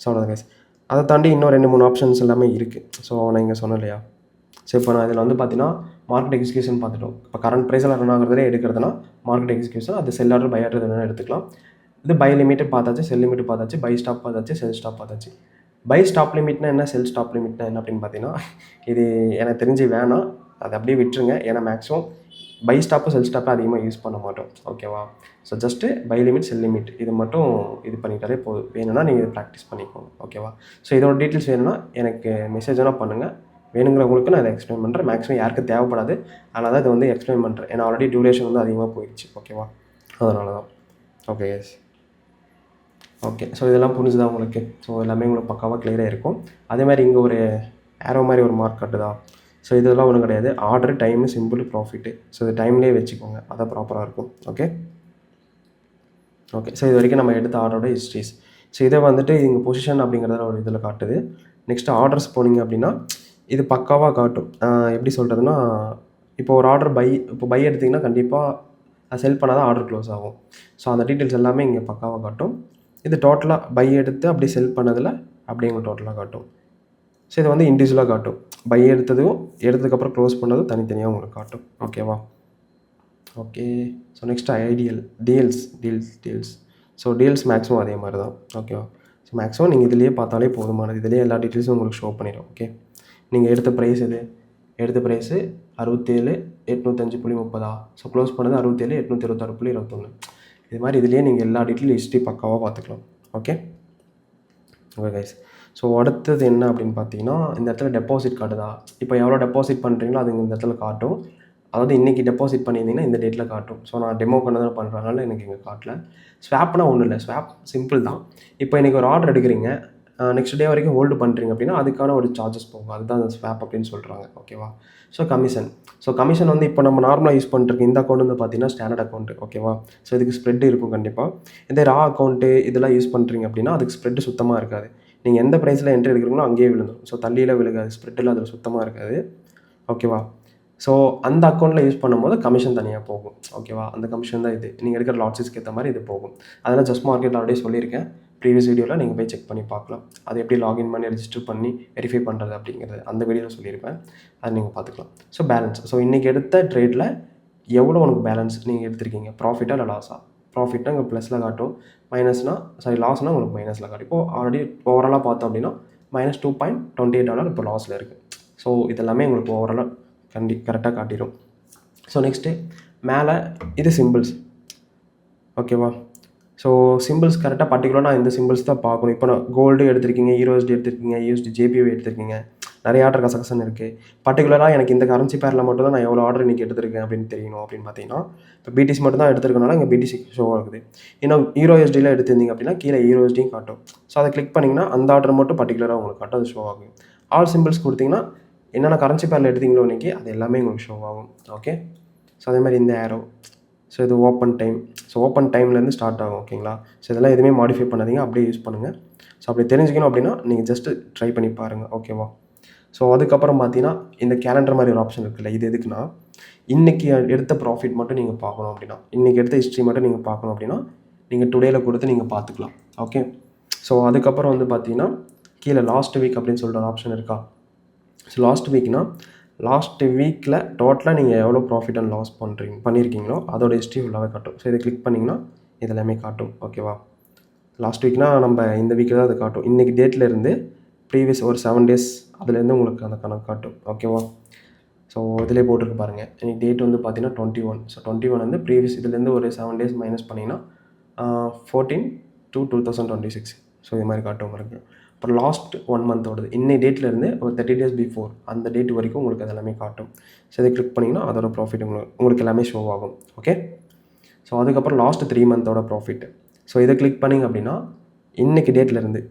ஸோ அவ்வளோதான் கைஸ். அதை தாண்டி இன்னும் 2-3 ஆப்ஷன்ஸ் எல்லாமே இருக்குது. ஸோ நான் இங்கே சொன்னேன் இல்லையா. ஸோ இப்போ நான் இதில் வந்து பார்த்தீங்கன்னா மார்க்கெட் எக்ஸிக்யூஷன் பார்த்துட்டோம். இப்போ கரண்ட் ப்ரைஸில் ரன் ஆகிறதே எடுக்கிறதுனா மார்க்கெட் எக்ஸிக்யூஷன், அது செல் ஆர்டர் பை ஆர்டர் வேணால் எடுத்துக்கலாம். இது பை லிமிட்டு பார்த்தாச்சு, செல் லிமிட் பார்த்தாச்சு, பை ஸ்டாப் பார்த்தாச்சு, செல் ஸ்டாப் பார்த்தாச்சு. பை ஸ்டாப் லிமிட்னா என்ன, செல் ஸ்டாப் லிமிட்னா என்ன அப்படின்னு பார்த்தீங்கன்னா இது எனக்கு தெரிஞ்சு வேணாம், அதை அப்படியே விட்டுருங்க. ஏன்னா மேக்ஸிமம் பை ஸ்டாப்பும் செல் ஸ்டாப்பும் அதிகமாக யூஸ் பண்ண மாட்டோம். ஓகேவா? So just buy limit sell limit இது மட்டும் இது பண்ணிட்டாலே போதும். வேணும்னா நீங்கள் இதை ப்ராக்டிஸ் பண்ணிக்கோங்க. ஓகேவா? ஸோ இதோட டீட்டெயில்ஸ் வேணும்னா எனக்கு மெசேஜ் வேணால் பண்ணுங்கள். வேணுங்கிறவங்களுக்கு நான் இதை எக்ஸ்பிளைன் பண்ணுறேன். மேக்ஸிமம் யாருக்கு தேவைப்படாது, அதனால தான் இதை வந்து எக்ஸ்பிளைன் பண்ணுறேன். ஏன்னா ஆல்ரெடி டியூரேஷன் வந்து அதிகமாக போயிடுச்சு. ஓகேவா? அதனால தான். Okay yes. ஓகே, ஸோ இதெல்லாம் புரிஞ்சுதான் உங்களுக்கு. ஸோ எல்லாமே உங்களுக்கு பக்காவாக கிளியராக இருக்கும். அதே மாதிரி இங்கே ஒரு ஏரோ மாதிரி ஒரு மார்க் கட்டுதா. ஸோ இதெல்லாம் ஒன்றும் கிடையாது. Order, time, simple, profit. So இது டைம்லேயே வச்சுக்கோங்க, அதான் ப்ராப்பராக இருக்கும். Okay okay. ஸோ இது வரைக்கும் நம்ம எடுத்த ஆர்டரோட ஹிஸ்ட்ரிஸ். ஸோ இதை வந்துட்டு இங்கே பொசிஷன் அப்படிங்கிறத ஒரு இதில் காட்டுது. நெக்ஸ்ட்டு ஆர்டர்ஸ் போனீங்க அப்படின்னா இது பக்காவாக காட்டும். எப்படி சொல்கிறதுனா, இப்போ ஒரு ஆர்டர் இப்போ பை எடுத்திங்கன்னா கண்டிப்பாக செல் பண்ணால் தான் ஆர்டர் க்ளோஸ் ஆகும். ஸோ அந்த டீட்டெயில்ஸ் எல்லாமே இங்கே பக்காவாக காட்டும். இது டோட்டலாக பை எடுத்து அப்படி செல் பண்ணதில் அப்படியே உங்களுக்கு டோட்டலாக காட்டும். ஸோ இது வந்து இண்டிவிஜுவலாக காட்டும். பை எடுத்ததுக்கப்புறம் க்ளோஸ் பண்ணதும் தனித்தனியாக உங்களுக்கு காட்டும். ஓகேவா? Okay. So next ideal deals. So deals maximum அதே மாதிரி தான். ஓகேவா? ஸோ மேக்ஸிமம் நீங்கள் இதிலேயே பார்த்தாலே போதுமானது. இதிலேயே எல்லா டீட்டெயில்ஸும் உங்களுக்கு ஷோ பண்ணிடும். ஓகே. நீங்கள் எடுத்த ப்ரைஸ் எடுத்த ப்ரைஸு 67,805.30. ஸோ க்ளோஸ் பண்ணது 67,826.21. இது மாதிரி இதுலேயே நீங்கள் எல்லா டீட்டெயிலும் ஹிஸ்ட்ரி பக்காவாக பார்த்துக்கலாம். Okay guys. ஸோ அடுத்தது என்ன அப்படின்னு பார்த்தீங்கன்னா, இந்த இடத்துல டெபாசிட் காட்டுதா? இப்போ எவ்வளோ டெபாசிட் பண்ணுறீங்களோ அது இந்த இடத்துல காட்டும். அதாவது இன்றைக்கி டெபாசிட் பண்ணியிருந்தீங்கன்னா இந்த டேட்டில் காட்டும். ஸோ நான் டெமோ பண்ண தான் பண்ணுறதுனால எனக்கு இங்கே காட்டல. ஸ்வாப்னா ஒன்றும் இல்லை, ஸ்வாப் சிம்பிள் தான். இப்போ இன்றைக்கி ஒரு ஆர்டர் எடுக்கிறீங்க, நெக்ஸ்ட் டே வரைக்கும் ஹோல்டு பண்ணுறீங்க அப்படின்னா அதுக்கான ஒரு சார்ஜஸ் போகும். அதுதான் அந்த ஸ்வாப் அப்படின்னு சொல்கிறாங்க. ஓகேவா? ஸோ கமிஷன் வந்து இப்போ நம்ம நார்மலாக யூஸ் பண்ணிருக்க இந்த அக்கௌண்ட் வந்து பார்த்தீங்கன்னா ஸ்டாண்டர்ட் அக்கௌண்ட்டு. ஓகேவா? ஸோ இதுக்கு ஸ்ப்ரெட் இருக்கும் கண்டிப்பாக. இதே ரா அக்கௌண்ட்டு இதெல்லாம் யூஸ் பண்ணுறீங்க அப்படின்னா அதுக்கு ஸ்ப்ரெட்டு சுத்தமாக இருக்காது. நீங்கள் எந்த ப்ரைஸில் என்ட்ரி எடுக்கிறீங்களோ அங்கேயே விழுந்துடும். ஸோ தள்ளியில் விழுகாது, ஸ்ப்ரெட்டில் அதில் சுத்தமாக இருக்காது. ஓகேவா? ஸோ அந்த அக்கௌண்ட்டில் யூஸ் பண்ணும்போது கமிஷன் தனியாக போகும். ஓகேவா? அந்த கமிஷன் தான் இது. நீங்கள் எடுக்கிற லாட்ஸஸ்க்கு ஏற்ற மாதிரி இது போகும். அதெல்லாம் ஜஸ்ட் மார்க்கெட்டில் ஆல்ரெடி சொல்லியிருக்கேன். ப்ரீவியஸ் வீடியோவில் நீங்கள் போய் செக் பண்ணி பார்க்கலாம். அது எப்படி லாகின் பண்ணி ரெஜிஸ்டர் பண்ணி வெரிஃபை பண்ணுறது அப்படிங்கிறது அந்த வீடியோவில் சொல்லியிருப்பேன். அதை நீங்கள் பார்த்துக்கலாம். So balance. ஸோ இன்றைக்கி எடுத்த ட்ரேடில் எவ்வளோ உனக்கு பேலன்ஸ் நீங்கள் எடுத்திருக்கீங்க? ப்ராஃபிட்டாக இல்லை லாஸா? ப்ராஃபிட்டாக இங்கே ப்ளஸில் காட்டும், லாஸ்னால் உங்களுக்கு மைனஸில் காட்டும். இப்போது ஆல்ரெடி ஓவராலாக பார்த்தோம் அப்படின்னா -$2.28 இப்போ லாஸில் இருக்குது. ஸோ இதெல்லாமே உங்களுக்கு ஓவராலாக கரெக்டாக காட்டிடும். ஸோ நெக்ஸ்ட்டு மேலே இது சிம்பிள்ஸ். ஓகேவா? ஸோ சிம்பிள்ஸ் கரெக்டாக பர்டிகுலராக இந்த சிம்பிள்ஸ் தான் பார்க்கணும். இப்போ நான் கோல்டு எடுத்திருக்கீங்க, யூஎஸ்டி எடுத்திருக்கீங்க, யூஎஸ்டி ஜேபிஓ எடுத்திருக்கீங்க, நிறைய ஆர்டர் கசகசன் இருக்குது. பர்டிகுலராக எனக்கு இந்த கரன்சி பேரில் மட்டும் தான் நான் எவ்வளோ ஆர்டர் இன்றைக்கி எடுத்திருக்கேன் அப்படின்னு தெரியணும். அப்படின்னு பார்த்தீங்கன்னா இப்போ பிடிசி மட்டும் தான் எடுத்துருக்கனால இங்கே பிடிசி ஷோ ஆகுது. இன்னும் யூஎஸ்டியில் எடுத்திருந்தீங்க அப்படின்னா கீழே யூஎஸ்டியும் காட்டும். ஸோ அதை கிளிக் பண்ணிங்கன்னா அந்த ஆர்டர் மட்டும் பர்டிகுலராக உங்களுக்கு காட்டும், அது ஷோ ஆகும். ஆல் சிம்பிள்ஸ் கொடுத்தீங்கன்னா என்னென்ன கரன்சி பேரில் எடுத்தீங்களோ இன்றைக்கி அது எல்லாமே உங்களுக்கு ஷோ ஆகும். ஓகே. ஸோ அதே மாதிரி இந்த ஏரோ. ஸோ இது ஓப்பன் டைம். ஸோ ஓப்பன் டைம்லேருந்து ஸ்டார்ட் ஆகும். ஓகேங்களா? ஸோ இதெல்லாம் எதுவுமே மாடிஃபை பண்ணாதீங்க, அப்படியே யூஸ் பண்ணுங்கள். ஸோ அப்படி தெரிஞ்சுக்கணும் அப்படின்னா நீங்கள் ஜஸ்ட்டு ட்ரை பண்ணி பாருங்கள். ஓகேவா? ஸோ அதுக்கப்புறம் பார்த்தீங்கன்னா இந்த கேலண்டர் மாதிரி ஒரு ஆப்ஷன் இருக்குல்ல, இது எதுக்குன்னா இன்றைக்கி எடுத்த ப்ராஃபிட் மட்டும் நீங்கள் பார்க்கணும் அப்படின்னா, இன்றைக்கி எடுத்த ஹிஸ்ட்ரி மட்டும் நீங்கள் பார்க்கணும் அப்படின்னா நீங்கள் டுடேயில் கொடுத்து நீங்கள் பார்த்துக்கலாம். ஓகே. ஸோ அதுக்கப்புறம் வந்து பார்த்தீங்கன்னா கீழே லாஸ்ட் வீக் அப்படின்னு சொல்லிட்டு ஒரு ஆப்ஷன் இருக்கா? ஸோ லாஸ்ட் வீக்கில் டோட்டலாக நீங்கள் எவ்வளோ ப்ராஃபிட் அண்ட் லாஸ் பண்ணியிருக்கீங்களோ அதோட ஹிஸ்ட்ரி ஃபுல்லாகவே காட்டும். ஸோ இதை கிளிக் பண்ணிங்கன்னா இதெல்லாமே காட்டும். ஓகேவா? லாஸ்ட் வீக்னால் நம்ம இந்த வீக்கில் தான் அதை காட்டும். இன்றைக்கி டேட்லேருந்து ப்ரீவியஸ் ஒரு 7 days அதுலேருந்து உங்களுக்கு அந்த கணக்கு காட்டும். ஓகேவா? ஸோ இதிலே போட்டிருக்கு பாருங்கள். இன்றைக்கி டேட் வந்து பார்த்தீங்கன்னா 21. ஸோ 21 வந்து ப்ரீவியஸ் இதுலேருந்து ஒரு 7 days மைனஸ் பண்ணிங்கன்னா 14/2/2026. ஸோ இது மாதிரி காட்டும் உங்களுக்கு. அப்புறம் லாஸ்ட் 1 monthோடது இன்னைக்கு டேட்லேருந்து ஒரு 30 days பிஃபோர் அந்த டேட் வரைக்கும் உங்களுக்கு அது எல்லாமே காட்டும். ஸோ இதை கிளிக் பண்ணிங்கன்னா அதோட ப்ராஃபிட் உங்களுக்கு எல்லாமே ஷோ ஆகும். ஓகே. ஸோ அதுக்கப்புறம் லாஸ்ட் 3 monthோட ப்ராஃபிட். ஸோ இதை கிளிக் பண்ணிங்க அப்படின்னா இன்றைக்கி டேட்லேருந்து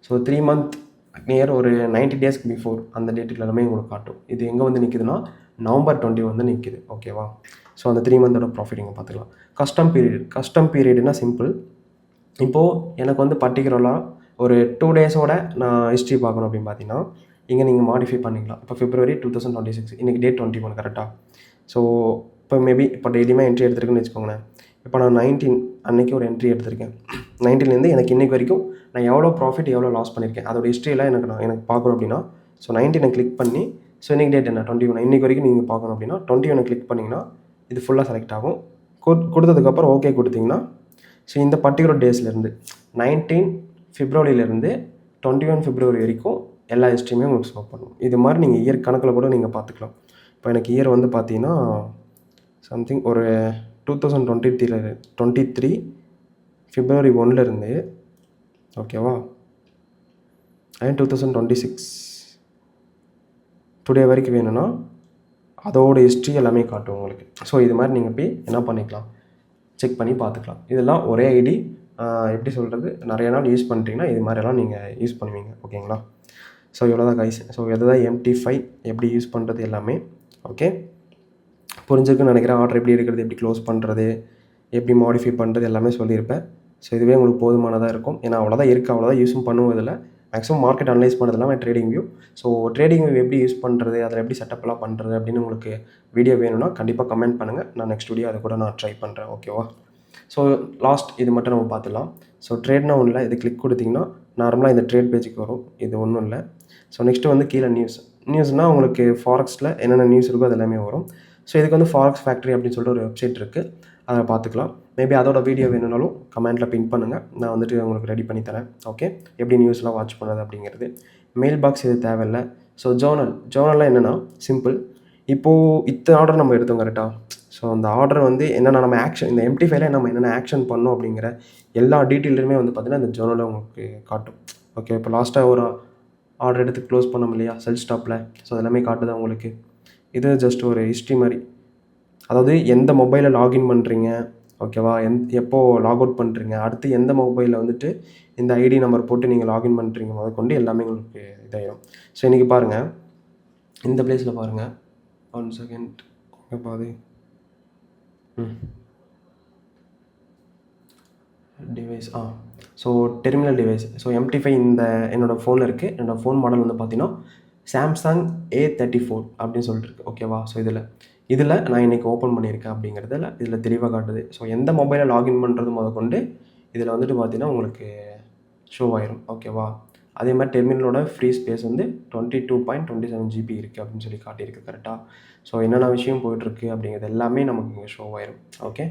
ஸோ 3 month நியர் ஒரு 90 days பிஃபோர் அந்த டேட்டுக்கு எல்லாமே உங்களுக்கு காட்டும். இது எங்கே வந்து நிற்குதுன்னா November 20 வந்து நிற்குது. ஓகேவா? ஸோ அந்த 3 monthோட ப்ராஃபிட் நீங்கள் பார்த்துக்கலாம். கஸ்டம் பீரியட்னா சிம்பிள். இப்போது எனக்கு வந்து பர்டிகுலராக ஒரு 2 days நான் ஹிஸ்ட்ரி பார்க்கணும் அப்படின்னு பார்த்தீங்கன்னா இங்கே நீங்கள் மாடிஃபை பண்ணிக்கலாம். இப்போ February 2026 இன்றைக்கி டேட் 21 கரெக்டாக. ஸோ இப்போ மேபி இப்போ டெய்லியுமே என்ட்ரி எடுத்துருக்குன்னு வச்சுக்கோங்களேன். இப்போ நான் 19 அன்றைக்கி ஒரு என்ட்ரி எடுத்திருக்கேன். 19லேருந்து எனக்கு இன்றைக்கி வரைக்கும் நான் எவ்வளோ ப்ராஃபிட் எவ்வளோ லாஸ் பண்ணியிருக்கேன் அதோட ஹிஸ்ட்ரியெல்லாம் எனக்கு பார்க்கணும் அப்படின்னா ஸோ 19 கிளிக் பண்ணி ஸோ இன்றைக்கி டேட் என்ன 21 இன்றைக்கி வரைக்கும் நீங்கள் பார்க்கணும் அப்படின்னா 21 கிளிக் பண்ணிங்கன்னா இது ஃபுல்லாக செலக்ட் ஆகும். கொடுத்ததுக்கப்புறம் ஓகே கொடுத்தீங்கன்னா ஸோ இந்த பர்டிகுலர் டேஸ்லேருந்து 19 Februaryலேருந்து 21 February வரைக்கும் எல்லா ஹிஸ்ட்ரியுமே உங்களுக்கு ஷோ பண்ணும். இது மாதிரி நீங்கள் இயர் கணக்கில் கூட நீங்கள் பார்த்துக்கலாம். இப்போ எனக்கு இயர் வந்து பார்த்தீங்கன்னா சம்திங் ஒரு 2023 February 1லேருந்து ஓகேவா அண்ட் 2026 டுடே வரைக்கும் வேணும்னா அதோட ஹிஸ்ட்ரி எல்லாமே காட்டும் உங்களுக்கு. ஸோ இது மாதிரி நீங்கள் போய் என்ன பண்ணிக்கலாம், செக் பண்ணி பார்த்துக்கலாம். இதெல்லாம் ஒரே ஐடி எப்படி சொல்கிறது, நிறைய நாள் யூஸ் பண்ணிட்டீங்கன்னா இது மாதிரியெல்லாம் நீங்கள் யூஸ் பண்ணுவீங்க. ஓகேங்களா? ஸோ இவ்வளோ தான் கைஸ். ஸோ இதுதான் MT5 எப்படி யூஸ் பண்ணுறது எல்லாமே. ஓகே, புரிஞ்சிருக்குன்னு நினைக்கிறேன். ஆர்டர் எப்படி எடுக்கிறது, எப்படி க்ளோஸ் பண்ணுறது, எப்படி மாடிஃபை பண்ணுறது எல்லாமே சொல்லியிருப்பேன். ஸோ இதுவே உங்களுக்கு போதுமானதாக இருக்கும். ஏன்னா அவ்வளோதான் இருக்குது, அவ்வளோதான் யூஸும் பண்ணுவதில்லை. மேக்ஸிமம் மார்க்கெட் அனலைஸ் பண்ணுறது இல்லாமல் trading view. So trading view எப்படி யூஸ் பண்ணுறது, அதில் எப்படி செட்டப்லாம் பண்ணுறது அப்படின்னு உங்களுக்கு வீடியோ வேணும்னா கண்டிப்பாக கமெண்ட் பண்ணுங்கள். நான் நெக்ஸ்ட் வீடியோ அதை கூட நான் ட்ரை பண்ணுறேன். ஓகேவா? ஸோ லாஸ்ட் இது மட்டும் நம்ம பார்த்துடலாம். ஸோ ட்ரேட்னா ஒன்றும் இல்லை, இது கிளிக் கொடுத்தீங்கன்னா நார்மலாக இந்த ட்ரேட் பேஜுக்கு வரும். இது ஒன்றும் இல்லை. ஸோ நெக்ஸ்ட்டு வந்து கீழே நியூஸ்னால் உங்களுக்கு ஃபாரெக்ஸில் என்னென்ன நியூஸ் இருக்கோ அது எல்லாமே வரும். ஸோ இதுக்கு வந்து ஃபாரெக்ஸ் ஃபேக்ட்ரி அப்படின்னு சொல்லிட்டு ஒரு வெப்சைட் இருக்குது, அதை பார்த்துக்கலாம். மேபி அதோட வீடியோ வேணும்னாலும் கமெண்ட்டில் பின் பண்ணுங்கள், நான் வந்துட்டு உங்களுக்கு ரெடி பண்ணி தரேன். ஓகே, எப்படி நியூஸ்லாம் வாட்ச் பண்ணுறது அப்படிங்கிறது. மெயில் பாக்ஸ் இது தேவையில்லை. ஸோ ஜேர்னல்லாம் என்னென்னா சிம்பிள். இப்போது இத்தனை ஆர்டர் நம்ம எடுத்தோம் கரெக்டாக. ஸோ அந்த ஆர்டர் வந்து என்னென்ன நம்ம ஆக்ஷன், இந்த MT5ல நம்ம என்னென்ன ஆக்ஷன் பண்ணோம் அப்படிங்கிற எல்லா டீட்டெயிலுமே வந்து பார்த்திங்கன்னா இந்த ஜேர்னலில் உங்களுக்கு காட்டும். ஓகே, இப்போ லாஸ்ட்டாக ஒரு ஆர்டர் எடுத்து க்ளோஸ் பண்ணோம் இல்லையா செல் ஸ்டாப்பில், ஸோ அதெல்லாமே காட்டுது உங்களுக்கு. இது ஜஸ்ட் ஒரு ஹிஸ்ட்ரி மாதிரி, அதாவது எந்த மொபைலில் லாகின் பண்ணுறீங்க, ஓகேவா, எப்போது லாக் அவுட் பண்ணுறீங்க, அடுத்து எந்த மொபைலில் வந்துட்டு இந்த ஐடி நம்பர் போட்டு நீங்கள் லாகின் பண்ணுறீங்க முதற்கொண்டு எல்லாமே உங்களுக்கு இதாயிடும். ஸோ இன்றைக்கி பாருங்கள், இந்த பிளேஸில் பாருங்கள், 1 செகண்ட் பாது device. So terminal device. So MT5 இந்த என்னோடய ஃபோனில் இருக்குது. என்னோடய ஃபோன் மாடல் வந்து பார்த்தீங்கன்னா சாம்சங் A34 அப்படின்னு சொல்லிட்டு இருக்குது. ஓகேவா, ஸோ இதில் நான் இன்றைக்கி ஓப்பன் பண்ணியிருக்கேன் அப்படிங்கிறதுல இதில் தெளிவாக காட்டுது. ஸோ எந்த மொபைலை லாகின் பண்ணுறது முதற்கொண்டு இதில் வந்துட்டு பார்த்தீங்கன்னா உங்களுக்கு ஷோ ஆயிரும். ஓகேவா, அதே மாதிரி டெர்மினலோட ஃப்ரீ ஸ்பேஸ் வந்து 22.27 GB இருக்குது அப்படின்னு சொல்லி காட்டியிருக்கு கரெக்டாக. ஸோ என்னென்ன விஷயம் போயிட்டுருக்கு அப்படிங்கிறது எல்லாமே நமக்கு இங்கே ஷோ ஆயிரும். ஓகே,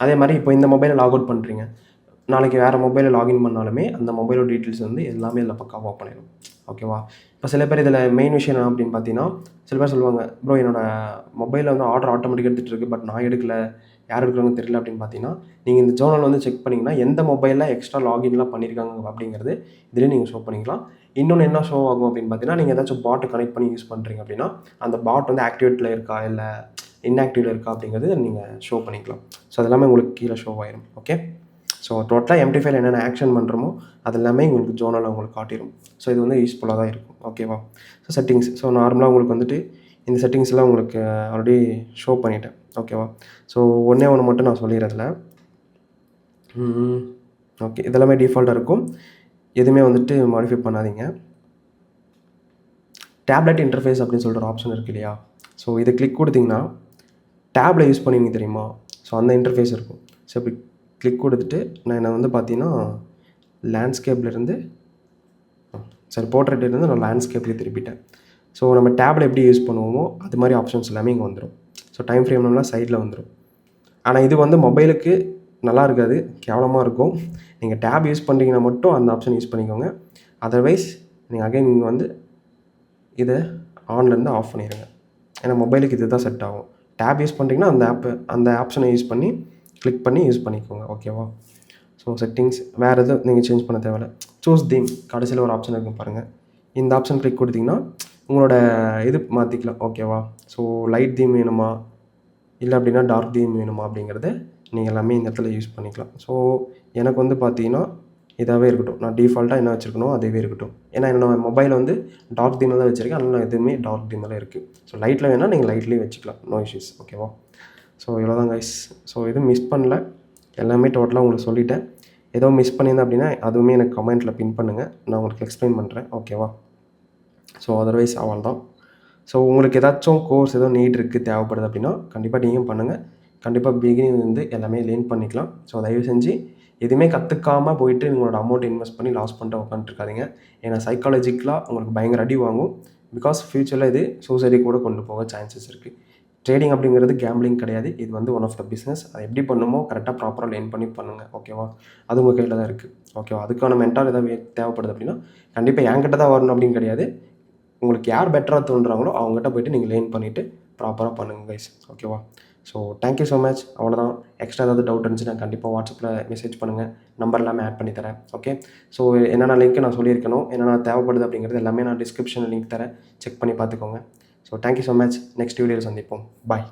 அதே மாதிரி இப்போ இந்த மொபைலை லாக் அவுட் பண்ணுறீங்க, நாளைக்கு வேறு மொபைலில் லாகின் பண்ணாலுமே அந்த மொபைலோட டீட்டெயில்ஸ் வந்து எல்லாமே இதில் பக்காவாக ஓப்பன் ஆயிடும். ஓகேவா, இப்போ சில பேர் இதில் மெயின் விஷயம் என்ன அப்படின்னு பார்த்தீங்கன்னா, சில பேர் சொல்லுவாங்க, ப்ரோ என்னோடய மொபைலில் வந்து ஆர்டர் ஆட்டோமேட்டிக்காக எடுத்துகிட்டு இருக்குது, பட் நான் எடுக்கல, யார் எடுக்கிறாங்க தெரியல அப்படின்னு பார்த்தீங்கன்னா, நீங்கள் இந்த ஜேர்னல் வந்து செக் பண்ணிங்கன்னா எந்த மொபைலில் எக்ஸ்ட்ரா லாகின்லாம் பண்ணியிருக்காங்க அப்படிங்கிறது இதிலே நீங்கள் ஷோ பண்ணிக்கலாம். இன்னொன்று என்ன ஷோ ஆகும் அப்படின்னு பார்த்தீங்கன்னா, நீங்கள் ஏதாச்சும் பாட்டு கனெக்ட் பண்ணி யூஸ் பண்ணுறீங்க அப்படின்னா அந்த பாட் வந்து ஆக்டிவேட்டில் இருக்கா இல்லை இன்ஆக்டிவில் இருக்கா அப்படிங்கிறது நீங்கள் ஷோ பண்ணிக்கலாம். ஸோ அதெல்லாமே உங்களுக்கு கீழே ஷோ ஆயிரும். ஓகே, ஸோ டோட்டலாக MT5ல என்னென்ன ஆக்ஷன் பண்ணுறோமோ அது எல்லாமே உங்களுக்கு ஜேர்னலில் உங்களுக்கு காட்டிடும். ஸோ இது வந்து யூஸ்ஃபுல்லாக தான் இருக்கும். ஓகேவா, ஸோ செட்டிங்ஸ். ஸோ நார்மலாக உங்களுக்கு வந்துட்டு இந்த செட்டிங்ஸ்லாம் உங்களுக்கு ஆல்ரெடி ஷோ பண்ணிட்டேன். ஓகேவா, ஸோ ஒன்றே ஒன்று மட்டும் நான் சொல்லிடுறதில்ல. ஓகே, இதெல்லாமே டிஃபால்ட்டாக இருக்கும், எதுவுமே வந்துட்டு மாடிஃபை பண்ணாதீங்க. டேப்லெட் இன்டர்ஃபேஸ் அப்படின்னு சொல்லிட்டு ஒரு ஆப்ஷன் இருக்குது இல்லையா, ஸோ இதை கிளிக் கொடுத்தீங்கன்னா டேப்பில் யூஸ் பண்ணுவீங்க தெரியுமா, ஸோ அந்த இன்டர்ஃபேஸ் இருக்கும். ஸோ இப்படி கிளிக் கொடுத்துட்டு நான் என்னை வந்து பார்த்தீங்கன்னா லேண்ட்ஸ்கேப்லேருந்து போர்ட்ரேட்லேருந்து நான் லேண்ட்ஸ்கேப்லேயே திருப்பிட்டேன். ஸோ நம்ம டேப்பில் எப்படி யூஸ் பண்ணுவோமோ அது மாதிரி ஆப்ஷன்ஸ் எல்லாமே இங்கே வந்துடும். ஸோ டைம் ஃப்ரேம்லாம் சைடில் வந்துடும். ஆனால் இது வந்து மொபைலுக்கு நல்லா இருக்காது, கேவலமாக இருக்கும். நீங்கள் டேப் யூஸ் பண்ணுறீங்கன்னா மட்டும் அந்த ஆப்ஷன் யூஸ் பண்ணிக்கோங்க. அதர்வைஸ் நீங்கள் அகைன் நீங்கள் வந்து இதை ஆன்லேருந்து ஆஃப் பண்ணிடுங்க. ஏன்னா மொபைலுக்கு இது தான் செட் ஆகும். டேப் யூஸ் பண்ணுறீங்கன்னா அந்த ஆப்ஷனை யூஸ் பண்ணி கிளிக் பண்ணி யூஸ் பண்ணிக்கோங்க. ஓகேவா, ஸோ செட்டிங்ஸ் வேறு எதுவும் நீங்கள் சேஞ்ச் பண்ண தேவையில்ல. சூஸ் தீம் கடைசியில் ஒரு ஆப்ஷன் இருக்கும் பாருங்கள், இந்த ஆப்ஷன் கிளிக் கொடுத்தீங்கன்னா உங்களோட இது மாற்றிக்கலாம். ஓகேவா, ஸோ லைட் தீம் வேணுமா இல்லை அப்படின்னா டார்க் தீம் வேணுமா அப்படிங்கிறத நீங்கள் எல்லாமே இந்த இடத்துல யூஸ் பண்ணிக்கலாம். ஸோ எனக்கு வந்து பார்த்தீங்கன்னா இதாகவே இருக்கட்டும், நான் டிஃபால்ட்டாக என்ன வச்சுருக்கணும் அதுவே இருக்கட்டும். ஏன்னா என்னோடய மொபைல் வந்து டார்க் தீமில் தான் வச்சுருக்கேன், அதனால் எதுவுமே டார்க் தீமில் இருக்குது. ஸோ லைட்டில் வேணால் நீங்கள் லைட்லேயே வச்சுக்கலாம், நோ இஷ்யூஸ். ஓகேவா, ஸோ இவ்வளோ தான் கைஸ். ஸோ எதுவும் மிஸ் பண்ணல, எல்லாமே டோட்டலாக உங்களுக்கு சொல்லிட்டேன். ஏதோ மிஸ் பண்ணியிருந்தேன் அப்படின்னா அதுவுமே எனக்கு கமெண்ட்டில் பின் பண்ணுங்கள், நான் உங்களுக்கு எக்ஸ்பிளைன் பண்ணுறேன். ஓகேவா, ஸோ அதர்வைஸ் அவள் தான். ஸோ உங்களுக்கு ஏதாச்சும் கோர்ஸ் ஏதோ நீட் இருக்குது தேவைப்படுது அப்படின்னா கண்டிப்பாக நீங்களும் பண்ணுங்கள். கண்டிப்பாக பிகினிங் வந்து எல்லாமே லேர்ன் பண்ணிக்கலாம். ஸோ தயவு செஞ்சு எதுவுமே கற்றுக்காமல் போயிட்டு உங்களோட அமௌண்ட் இன்வெஸ்ட் பண்ணி லாஸ் பண்ணிட்டு உட்காந்துருக்காதீங்க. ஏன்னா சைக்காலஜிக்கலாக உங்களுக்கு பயங்கர அடி வாங்கும். பிகாஸ் ஃப்யூச்சரில் இது சூசைடி கூட கொண்டு போக சான்சஸ் இருக்குது. ட்ரேடிங் அப்படிங்கிறது கேம்பிளிங் கிடையாது, இது வந்து ஒன் ஆஃப் த பிஸ்னஸ். அதை எப்படி பண்ணுமோ கரெக்டாக ப்ராப்பராக லேர்ன் பண்ணி பண்ணுங்கள். ஓகேவா, அது உங்கள் கையில் தான் இருக்குது. ஓகேவா, அதுக்கான மென்டால் ஏதாவது தேவைப்படுது அப்படின்னா கண்டிப்பாக என்கிட்ட தான் வரணும் அப்படின்னு கிடையாது. உங்களுக்கு யார் பெட்டராக தோன்றுறாங்களோ அவங்ககிட்ட போய்ட்டு நீங்கள் லேர்ன் பண்ணிவிட்டு ப்ராப்பராக பண்ணுங்கள் கைஸ். ஓகேவா, ஸோ தேங்க்யூ ஸோ மச். அவ்வளோதான். எக்ஸ்ட்ரா ஏதாவது டவுட் இருந்துச்சுன்னா கண்டிப்பாக வாட்ஸ்அப்பில் மெசேஜ் பண்ணுங்கள், நம்பர் எல்லாமே ஆட் பண்ணி தரேன். ஓகே, ஸோ என்னென்ன லிங்க் நான் சொல்லியிருக்கணும், என்னென்ன தேவைப்படுது அப்படிங்கிறது எல்லாமே நான் டிஸ்கிரிப்ஷனில் லிங்க் தரேன், செக் பண்ணி பார்த்துக்கோங்க. So thank you so much. Next வீடியோவில் சந்திப்போம். பாய்.